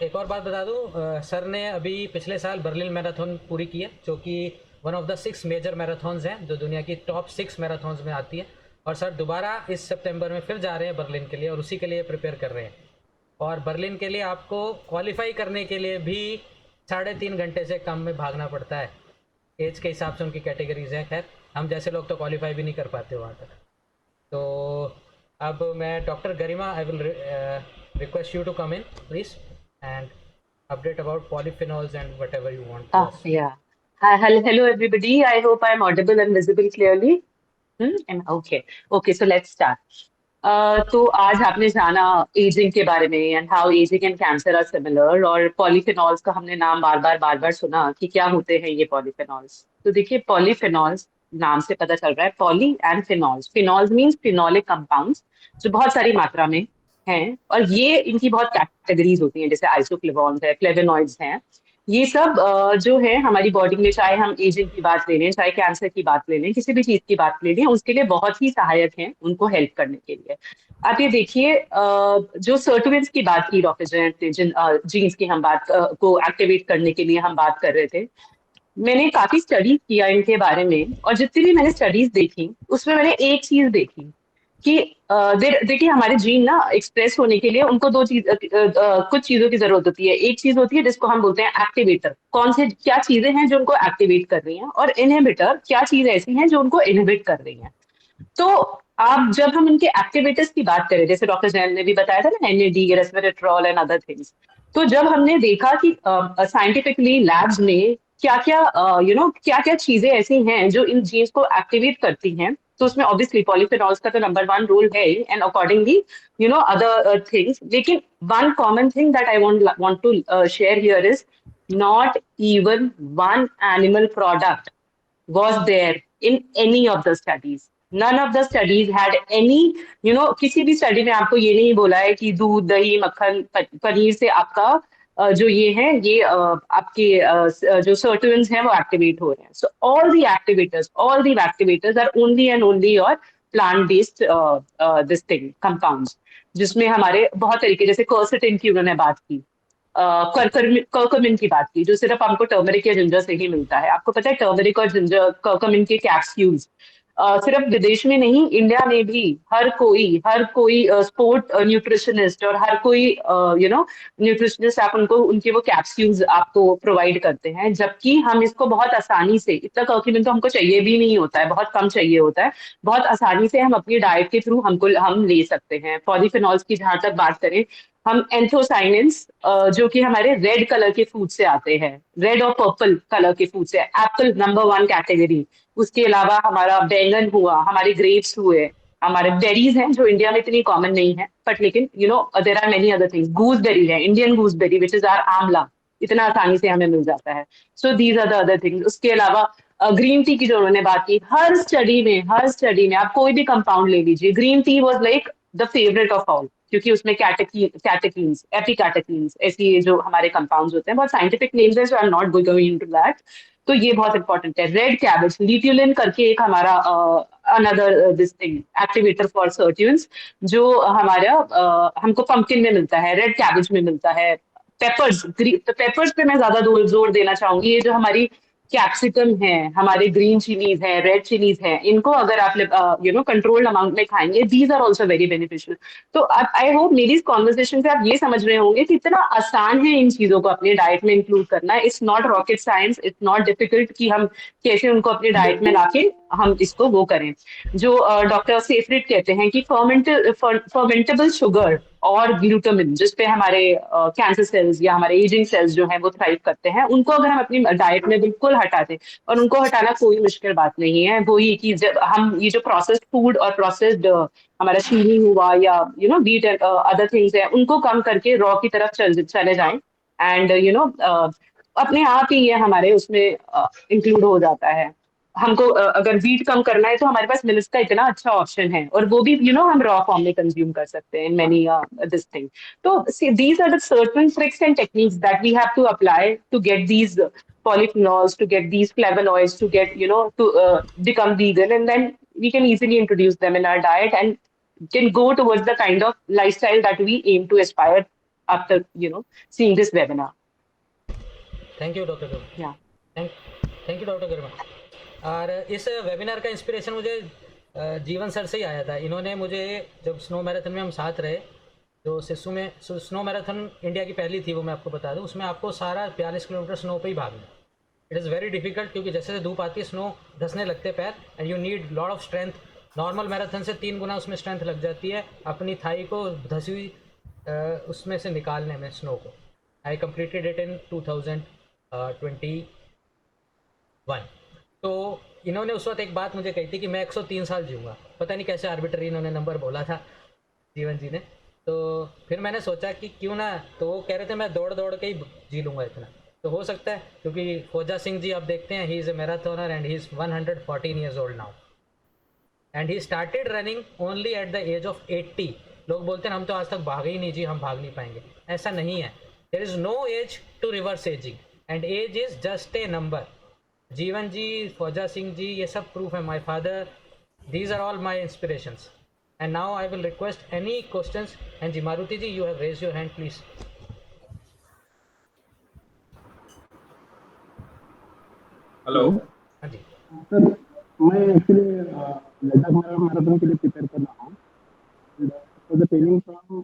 एक और बात बता दूं, सर ने अभी पिछले साल बर्लिन मैराथन पूरी की है, जो कि one of the 6 major marathons हैं जो दुनिया की टॉप 6 मैराथन्स में आती है। और सर दोबारा इस सितंबर में फिर जा रहे हैं बर्लिन के लिए, और उसी के लिए प्रिपेयर कर रहे हैं। और बर्लिन के लिए आपको क्वालिफाई करने के लिए भी 3.5 घंटे से कम में भागना पड़ता है। एज के हिसाब से उनकी कैटेगरीज हैं। खैर, हम जैसे लोग तो क्वालिफाई भी नहीं कर पाते वहाँ तक। तो अब मैं doctor Garima, I will request you to come in please and update about polyphenols and whatever you want to us. Yeah. Hi, hello, everybody. I hope I'm audible and visible clearly. Okay. Okay, so let's start. तो आज आपने जाना ageing के बारे में and how ageing and cancer are similar, और polyphenols का हमने नाम बार बार सुना कि क्या होते हैं ये पॉलीफेनॉल्स। तो देखिए, पॉलीफेनॉल्स नाम से पता चल रहा है, poly and phenols. Phenols means phenolic compounds जो बहुत सारी मात्रा में हैं, और ये इनकी बहुत कैटेगरीज होती हैं, जैसे आइसोफ्लेवोन्स है, फ्लेवोनॉइड्स हैं। ये सब जो है हमारी बॉडी में, चाहे हम एजिंग की बात ले लें, चाहे कैंसर की बात ले लें, किसी भी चीज की बात ले लें, उसके लिए बहुत ही सहायक हैं उनको हेल्प करने के लिए। आप ये देखिए, जो सर्टुवेंट्स की बात की डॉक्टर जयंत ने, जिन जीन्स की हम बात को एक्टिवेट करने के लिए हम बात कर रहे थे, मैंने काफी स्टडीज किया इनके बारे में, और जितनी भी मैंने स्टडीज देखी उसमें मैंने एक चीज देखी कि देखिए, हमारे जीन ना एक्सप्रेस होने के लिए उनको दो चीज कुछ चीजों की जरूरत होती है। एक चीज होती है जिसको हम बोलते हैं एक्टिवेटर, कौन से क्या चीजें हैं जो उनको एक्टिवेट कर रही हैं, और इनहिबिटर, क्या चीज ऐसी हैं जो उनको इनहिबिट कर रही हैं। तो आप जब हम इनके एक्टिवेटर्स की बात करें, जैसे डॉक्टर जैन ने भी बताया था ना, NAD, resveratrol and other things, तो जब हमने देखा कि साइंटिफिकली लैब्स में क्या क्या क्या क्या चीजें ऐसी हैं जो इन जीन्स को एक्टिवेट करती हैं, तो उसमें ऑब्वियसली पॉलीफेनॉल्स का तो नंबर 1 रोल है ही, एंड अकॉर्डिंगली अदर थिंग्स। लेकिन one common thing that I want to share here is, not even one animal product was there in any of the studies. None of the studies had any, किसी भी study में आपको ये नहीं बोला है कि दूध, दही, मक्खन, पनीर से आपका जो ये है, ये आपके जो सर्टुवेंट्स हैं वो एक्टिवेट हो रहे हैं। So all the activators are only and only your plant based this thing compounds, जिसमें हमारे बहुत तरीके, जैसे क्वर्सेटिन की उन्होंने बात की, कर्कमिन की बात की, जो सिर्फ हमको टर्मरिक या जिंजर से ही मिलता है। आपको पता है, टर्मरिक और जिंजर, कर्कमिन के कैप्सूल्स सिर्फ विदेश में नहीं, इंडिया में भी हर कोई स्पोर्ट न्यूट्रिशनिस्ट और हर कोई न्यूट्रिशनिस्ट, आप उनको उनके वो कैप्सूल्स आपको प्रोवाइड करते हैं। जबकि हम इसको बहुत आसानी से, इतना कर्क्यूमिन तो हमको चाहिए भी नहीं होता है, बहुत कम चाहिए होता है, बहुत आसानी से हम अपनी डाइट के थ्रू हम ले सकते हैं। पॉलीफेनॉल्स की जहां तक बात करें, हम एंथोसाइनिन्स, जो कि हमारे रेड कलर के फूड से आते हैं, रेड और पर्पल कलर के फूड से, एप्पल नंबर 1 कैटेगरी। उसके अलावा हमारा बैंगन हुआ, हमारे ग्रेप्स हुए, हमारे बेरीज हैं जो इंडिया में इतनी कॉमन नहीं है, बट लेकिन there are many other things. Gooseberry है, Indian gooseberry which is or amla, इतना आसानी से हमें मिल जाता है। So these are the other things. उसके अलावा ग्रीन टी की जो उन्होंने बात की, हर स्टडी में आप कोई भी कंपाउंड ले लीजिए, green tea was like the favourite of all, क्योंकि उसमें कैटेकीन्स, एपिकैटेकीन्स, ऐसी जो हमारे कंपाउंड्स होते हैं, बहुत साइंटिफिक नेम्स है, so I am not going into that. तो ये बहुत इंपॉर्टेंट है। रेड कैबेज, लिट्यूलिन करके एक हमारा another this thing activator for sirtuins, जो हमारा हमको पंपकिन में मिलता है, रेड कैबेज में मिलता है, पेपर्स पे मैं ज्यादा जोर देना चाहूंगी। ये जो हमारी कैप्सिकम है, हमारे ग्रीन चिलीज है, रेड चिलीज है, इनको अगर आप कंट्रोल्ड अमाउंट में खाएंगे, these are also very beneficial. तो आई होप मेरी इस कॉन्वर्सेशन से आप ये समझ रहे होंगे कि इतना आसान है इन चीजों को अपने डाइट में इंक्लूड करना। It's not rocket science, it's not difficult कि हम कैसे उनको अपने डाइट में लाके हम इसको वो करें। जो डॉक्टर सेफरिड कहते हैं कि फर्मेंटेबल शुगर और ग्लूटामिन, जिसपे हमारे कैंसर सेल्स या हमारे एजिंग सेल्स जो है वो थ्राइव करते हैं, उनको अगर हम अपनी डाइट में बिल्कुल हटा दें, और उनको हटाना कोई मुश्किल बात नहीं है। वही कि जब हम ये जो प्रोसेस्ड फूड और प्रोसेस्ड हमारा चीनी हुआ या व्हीट अदर थिंग्स है, उनको कम करके रॉ की तरफ चले जाएं, एंड अपने आप ही ये हमारे उसमें इंक्लूड हो जाता है। हमको अगर वीट कम करना है तो हमारे पास मिलेट्स का इतना अच्छा ऑप्शन है, और वो भी हम रॉ फॉर्म में कंज्यूम कर सकते हैं मेनी दिस थिंग। तो these are the certain tricks and techniques that we have to apply to get these polyphenols, to get these flavonoids, to get to become vegan, and then we can easily introduce them in our diet and can go towards the kind of lifestyle that we aim to aspire after seeing this webinar. Thank you doctor गर्मा। Yeah. Thank you doctor गर्मा। और इस webinar का inspiration मुझे जीवन sir से ही आया था। इन्होंने मुझे, जब स्नो मैराथन में हम साथ रहे, जो सिस्सू में स्नो मैराथन इंडिया की पहली थी, वो मैं आपको बता दूं, उसमें आपको सारा 42 किलोमीटर स्नो पे ही भागना। इट इज़ वेरी डिफिकल्ट, क्योंकि जैसे जैसे धूप आती है स्नो धंसने लगते पैर, and you need lot of strength. Normal marathon से 3 गुना उसमें स्ट्रेंथ लग जाती है अपनी थाई को धसी हुई उसमें से निकालने में, स्नो को। I completed it in 2021। तो इन्होंने उस वक्त एक बात मुझे कही थी कि मैं 103 साल जीऊँगा। पता नहीं कैसे आर्बिट्री इन्होंने नंबर बोला था जीवन जी ने। तो फिर मैंने सोचा कि क्यों ना, तो वो कह रहे थे मैं दौड़ दौड़ के ही जी लूँगा इतना। तो हो सकता है, क्योंकि फौजा सिंह जी आप देखते हैं, he is a marathoner and he is 114 years old now, and he started running only at the age of 80। लोग बोलते हैं हम तो आज तक भागे ही नहीं जी, हम भाग नहीं पाएंगे। ऐसा नहीं है। There is no age to reverse ageing, and age is just a number. Jeevan ji, Fauja Singh ji, ये सब प्रूफ है। My father, these are all my inspirations. And now I will request any questions. And जी, Maruti ji, you have raised your hand, please. Hello. हाँ जी। Sir, मैं actually Ladakh marathon के लिए prepare कर रहा हूँ। For the training plan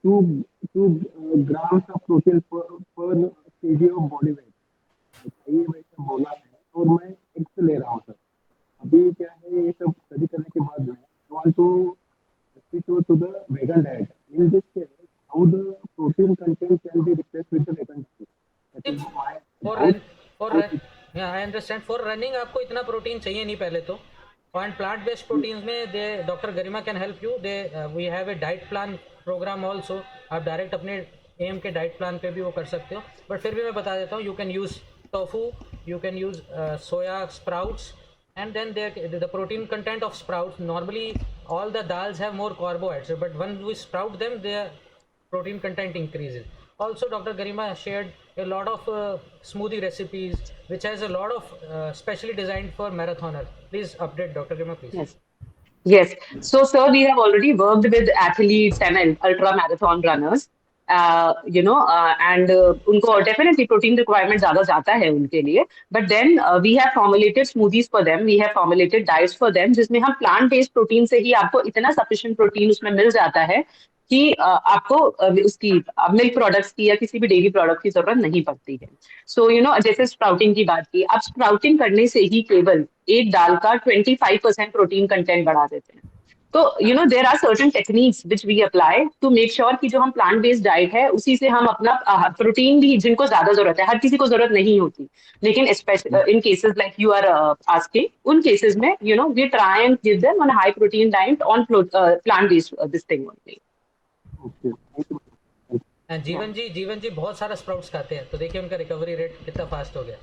2 grams of protein per kg of body weight चाहिए, वैसे बोला है, और मैं एक्स ले रहा हूँ सर। अभी क्या है, ये सब स्टडी करने के बाद में want to switch to the vegan diet. In this case how the protein content can be replaced with the vegan diet? Yeah, I understand. For running आपको इतना प्रोटीन चाहिए नहीं पहले तो। And plant based proteins में doctor Garima can help you. We have a diet plan program also. आप direct अपने M के डाइट प्लान पे भी वो कर सकते हो, बट फिर भी मैं बता देता हूँ, you can use tofu, you can use soya sprouts, and then the protein content of sprouts, normally all the dals have more carbohydrates, but when we sprout them, their protein content increases. Also, Dr. Garima shared a lot of smoothie recipes, which has a lot of specially designed for marathoners. Please update Dr. Garima, please. Yes. So, sir, we have already worked with athletes and ultra marathon runners. And उनको definitely protein requirement ज़्यादा जाता है उनके लिए, but then we have formulated smoothies for them, we have formulated diets for them, जिसमें हम plant based protein से ही आपको इतना sufficient protein उसमें मिल जाता है कि आपको उसकी मिल्क प्रोडक्ट्स की या किसी भी डेयरी प्रोडक्ट की जरूरत नहीं पड़ती है। सो जैसे स्प्राउटिंग की बात की, आप स्प्राउटिंग करने से ही केवल एक दाल का 25% प्रोटीन कंटेंट बढ़ा देते हैं। तो there are certain techniques which we apply to make sure कि जो हम प्लांट बेस्ड डाइट है उसी से हम अपना प्रोटीन भी, जिनको ज्यादा जरूरत है, हर किसी को जरूरत नहीं होती, लेकिन इन cases like you are asking, उन केसेस में we try and give them on high protein diet on plant based this thing only. Jeevan ji बहुत सारा स्प्राउट्स खाते हैं, तो देखिए उनका रिकवरी रेट कितना फास्ट हो गया।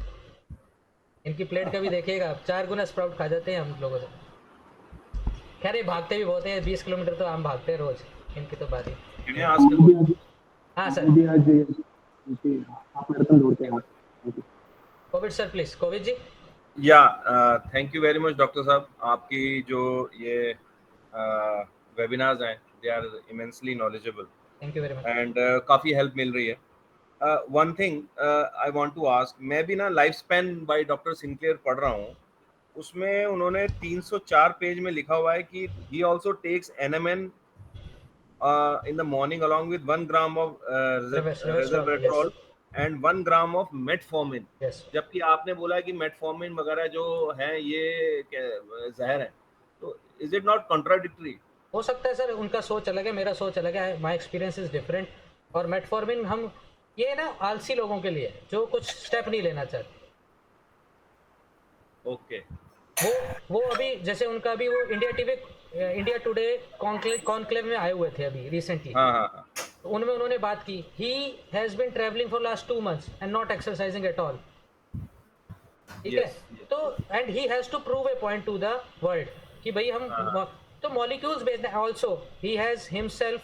इनकी प्लेट का भी देखिएगा, 4 गुना स्प्राउट खा जाते हैं हम लोगों से। खैर ये भागते भी बहुत हैं, 20 किलोमीटर तो हम भागते हैं रोज, इनकी तो बात ही। हाँ sir. Covid sir please, covid जी। या thank you very much doctor साहब, आपकी जो ये वेबिनार्स हैं they are immensely knowledgeable. Thank you very much. And काफ़ी हेल्प मिल रही है। One thing I want to ask, मैं भी ना life span by doctor Sinclair पढ़ रहा हूँ, उसमें उन्होंने 304 पेज में लिखा हुआ है कि he also takes NMN in the morning along with 1 gram of resveratrol yes and 1 gram of metformin। Yes. जबकि आपने बोला कि मेटफॉर्मिन वगैरह जो है ये जहर है, तो इज इट नॉट कॉन्ट्राडिक्टरी? हो सकता है सर, उनका सोच अलग है, मेरा सोच अलग है, माई एक्सपीरियंस इज डिफरेंट। और मेटफॉर्मिन हम ये ना आलसी लोगों के लिए जो कुछ स्टेप नहीं लेना चाहते। ओके। वो अभी जैसे उनका अभी वो इंडिया टुडे कॉन्क्लेव में आए हुए थे अभी रिसेंटली, हाँ हाँ हाँ। तो उनमें उन्होंने बात की, he has been travelling for last 2 months and not exercising at all. ठीक है, तो and he has to prove a point to the world कि भाई हम तो मॉलिक्यूल्स बेस्ड है। Also he has himself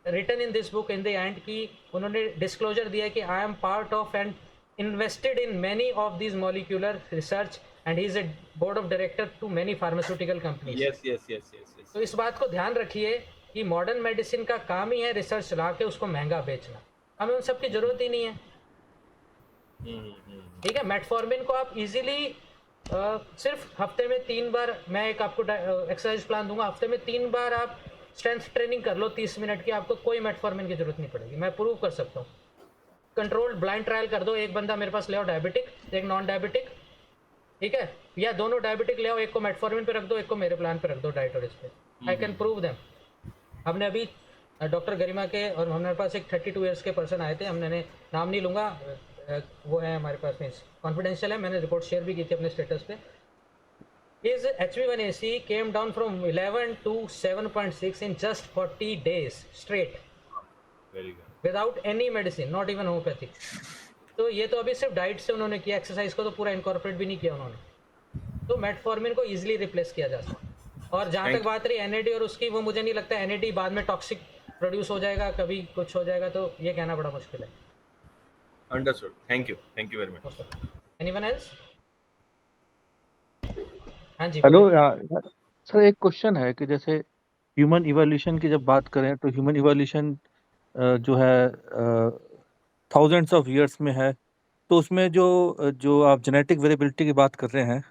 written in this book in the end कि उन्होंने डिस्क्लोजर दिया कि I am part of and invested in many of these molecular research and he is a board of director to many pharmaceutical companies। Yes yes yes yes yes. तो इस बात को ध्यान रखिए कि मॉडर्न मेडिसिन का काम ही है रिसर्च चला के उसको महंगा बेचना, हमें उन सब की जरूरत ही नहीं है। ठीक है, मेटफॉर्मिन को आप इजीली सिर्फ हफ्ते में 3 बार, मैं एक आपको एक्सरसाइज प्लान दूंगा, हफ्ते में 3 बार आप स्ट्रेंथ ट्रेनिंग कर लो 30 मिनट की, आपको कोई मेटफॉर्मिन की जरूरत नहीं पड़ेगी, मैं प्रूव कर सकता हूँ। कंट्रोल्ड ब्लाइंड ट्रायल कर दो, एक बंदा मेरे पास ले आओ डायबिटिक, एक नॉन डायबिटिक, ठीक है, या दोनों डायबिटिक ले आओ, एक को मेटफॉर्मिन पे रख दो, एक को मेरे प्लान पे रख दो डाइट और इस पे, आई कैन प्रूव देम। हमने अभी डॉक्टर गरिमा के और हमारे पास एक 32 ईयर्स के पर्सन आए थे, हमने नाम नहीं लूँगा, वो है हमारे पास मीन्स कॉन्फिडेंशियल है, मैंने रिपोर्ट शेयर भी की थी अपने स्टेटस पे। His HbA1c came down from 11 to 7.6 in just 40 days straight very good. without any medicine, not even homeopathic। तो ये तो अभी सिर्फ डाइट से उन्होंने किया, एक्सरसाइज को तो पूरा इनकॉर्पोरेट भी नहीं किया उन्होंने। तो मेटफॉर्मिन को इजीली रिप्लेस किया जा सकता है। और जहाँ तक बात रही NAD और उसकी, वो मुझे नहीं लगता NAD बाद में टॉक्सिक प्रोड्यूस हो जाएगा, कभी कुछ हो जाएगा, तो ये कहना बड़ा मुश्किल है। Understood, thank you very much. Anyone else? हाँ जी हेलो सर, एक क्वेश्चन है कि जैसे ह्यूमन इवोल्यूशन की जब बात करें तो ह्यूमन इवोल्यूशन जो है थाउजेंड्स ऑफ इयर्स में है, तो उसमें जो आप जेनेटिक वेरिएबिलिटी की बात कर रहे हैं,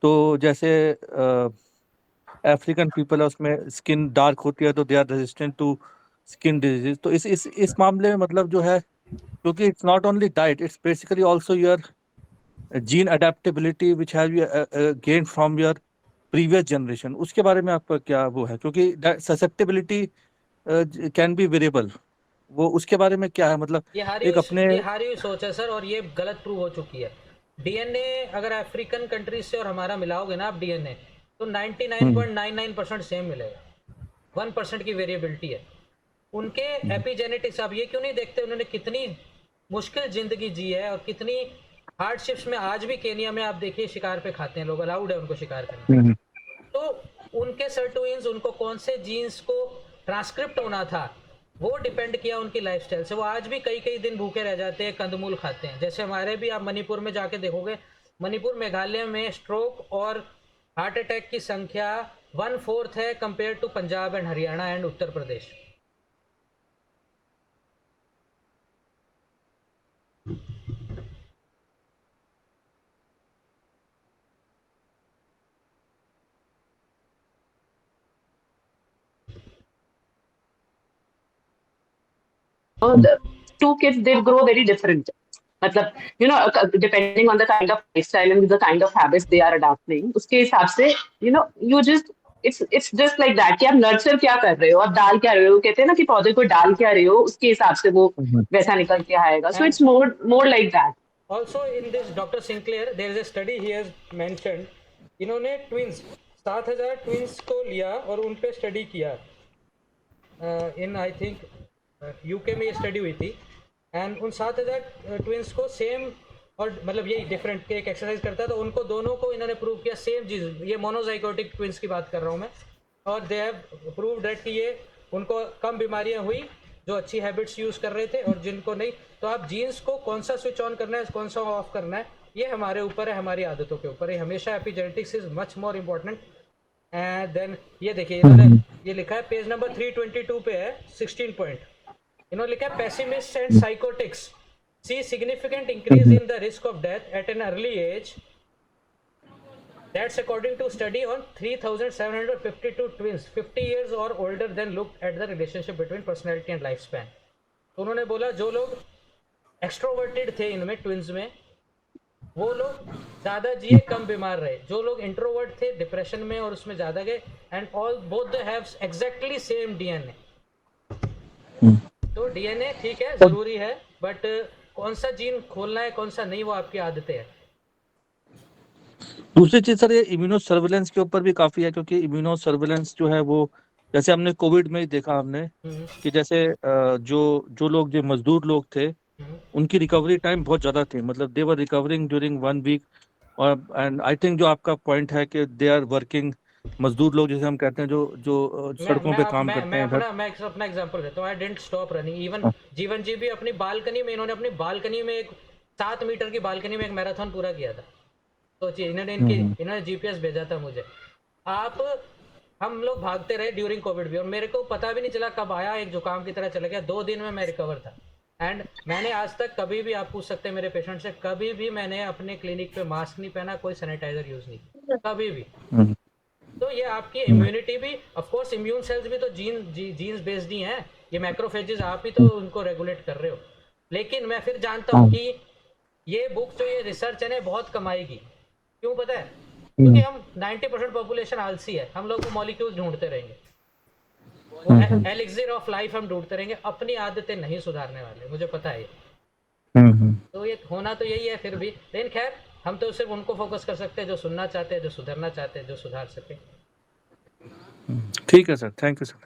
तो जैसे अफ्रीकन पीपल है उसमें स्किन डार्क होती है तो they are resistant to skin disease. तो इस मामले में मतलब जो है, क्योंकि it's not only diet, it's basically also your gene adaptability which have you gain from your previous generation, उसके बारे में आपका क्या वो है? क्योंकि ससेप्टेबिलिटी कैन बी वेरिएबल, वो उसके बारे में क्या है? मतलब ये हारी हुई सोच है सर, और ये गलत प्रूव हो चुकी है। डीएनए अगर अफ्रीकन कंट्रीज से और हमारा मिलाओगे ना आप डीएनए, तो 99.99% सेम मिलेगा, 1% की वेरिएबिलिटी है। उनके एपिजेनेटिक्स, आप ये क्यों नहीं देखते उन्होंने कितनी मुश्किल जिंदगी जी है और कितनी हार्डशिप्स में, आज भी केनिया में आप देखिए शिकार पे खाते हैं लोग, अलाउड है उनको शिकार करना। तो उनके सर्टुइन्स, उनको कौन से जीन्स को ट्रांसक्रिप्ट होना था, वो डिपेंड किया उनकी लाइफस्टाइल से। वो आज भी कई कई दिन भूखे रह जाते हैं, कंदमूल खाते हैं। जैसे हमारे भी, आप मणिपुर में जाके देखोगे, मणिपुर मेघालय में स्ट्रोक और हार्ट अटैक की संख्या 1/4 है compare to Punjab and Haryana and Uttar Pradesh. The two kids, they grow very different. मतलब depending on the kind of lifestyle and the kind of habits they are adopting, उसके हिसाब से you just it's just like that कि आप nurture क्या कर रहे हो, आप डाल क्या रहे हो, कहते हैं ना कि पौधे को डाल क्या रहे हो, उसके हिसाब से वो वैसा निकल के आएगा। So it's more like that. Also in this Dr. Sinclair, there is a study he has mentioned, इन्होंने ट्विंस 7000 ट्विंस को लिया और उन पे स्टडी किया, इन आई थिंक यूके में ये स्टडी हुई थी, एंड उन 7000 ट्विंस को सेम, और मतलब यही डिफरेंट के एक एक्सरसाइज करता है, तो उनको दोनों को इन्होंने प्रूव किया सेम चीज़, ये मोनोजाइगोटिक ट्विंस की बात कर रहा हूँ मैं, और दे हैव प्रूव दैट कि ये उनको कम बीमारियाँ हुई जो अच्छी हैबिट्स यूज़ कर रहे थे, और जिनको नहीं। तो आप जीन्स को कौन सा स्विच ऑन करना है, कौन सा ऑफ करना है, ये हमारे ऊपर है, हमारी आदतों के ऊपर है। हमेशा epigenetics is much more important. And then ये देखिए, इन्होंने ये लिखा है पेज नंबर 322 पे है 16 पॉइंट, इन्होंने लिखा है pessimist and psychotics see significant increase in the risk of death at an early age. That's according to study on 3,752 twins 50 years or older then looked at the relationship between personality and lifespan. तो उन्होंने बोला जो लोग extroverted थे इनमें twins में वो लोग ज़्यादा जिए कम बीमार रहे. जो लोग इंट्रोवर्ट थे डिप्रेशन में और उसमें ज़्यादा गए. And all both they have exactly same DNA. तो डीएनए ठीक है ज़रूरी है बट कौन सा जीन खोलना है कौन सा नहीं वो आपकी आदतें है. दूसरी चीज सर ये इम्यूनो सर्विलेंस के ऊपर भी काफी है क्योंकि इम्यूनो सर्विलेंस जो है वो जैसे हमने कोविड में ही देखा हमने कि जैसे जो लोग जो मजदूर लोग थे उनकी रिकवरी टाइम बहुत ज्यादा थी. मतलब दे वर रिकवरिंग ड्यूरिंग 1 वीक. और एंड आई थिंक जो आपका पॉइंट है कि दे आर वर्किंग मजदूर लोग जैसे हम कहते हैं जो सड़कों पे काम करते हैं. मैं अपना एग्जांपल देता हूँ. I didn't stop running. Even जीवन जी भी अपनी बालकनी में इन्होंने अपनी बालकनी में एक 7 मीटर की बालकनी में एक मैराथन पूरा किया था. सोचिए इन्होंने जीपीएस भेजा था मुझे. हम लोग भागते रहे ड्यूरिंग कोविड भी और मेरे को पता भी नहीं चला कब आया. एक जुकाम की तरह चला गया. 2 दिन में मैं रिकवर था. एंड मैंने आज तक कभी भी आप पूछ सकते हैं मेरे पेशेंट से कभी भी मैंने अपने क्लिनिक पे मास्क नहीं पहना कोई सैनिटाइजर यूज नहीं किया कभी भी. तो ये आपकी इम्यूनिटी भी ऑफ कोर्स इम्यून सेल्स भी तो जीन्स बेस्ड ही हैं. ये मैक्रोफेजेस आप ही तो उनको रेगुलेट कर रहे हो. लेकिन मैं फिर जानता हूँ कि ये बुक जो ये रिसर्च है ना बहुत कमाएगी. क्यों पता है? क्योंकि हम 90% पॉपुलेशन आलसी है. हम लोग मॉलिक्यूल्स ढूंढते रहेंगे. एलिक्सिर ऑफ लाइफ हम ढूंढते रहेंगे. अपनी आदतें नहीं सुधारने वाले मुझे पता है. तो ये होना तो यही है फिर भी. लेकिन खैर हम तो सिर्फ उनको फोकस कर सकते हैं जो सुनना चाहते हैं जो सुधरना चाहते हैं जो सुधार सके. ठीक है सर. Thank you sir.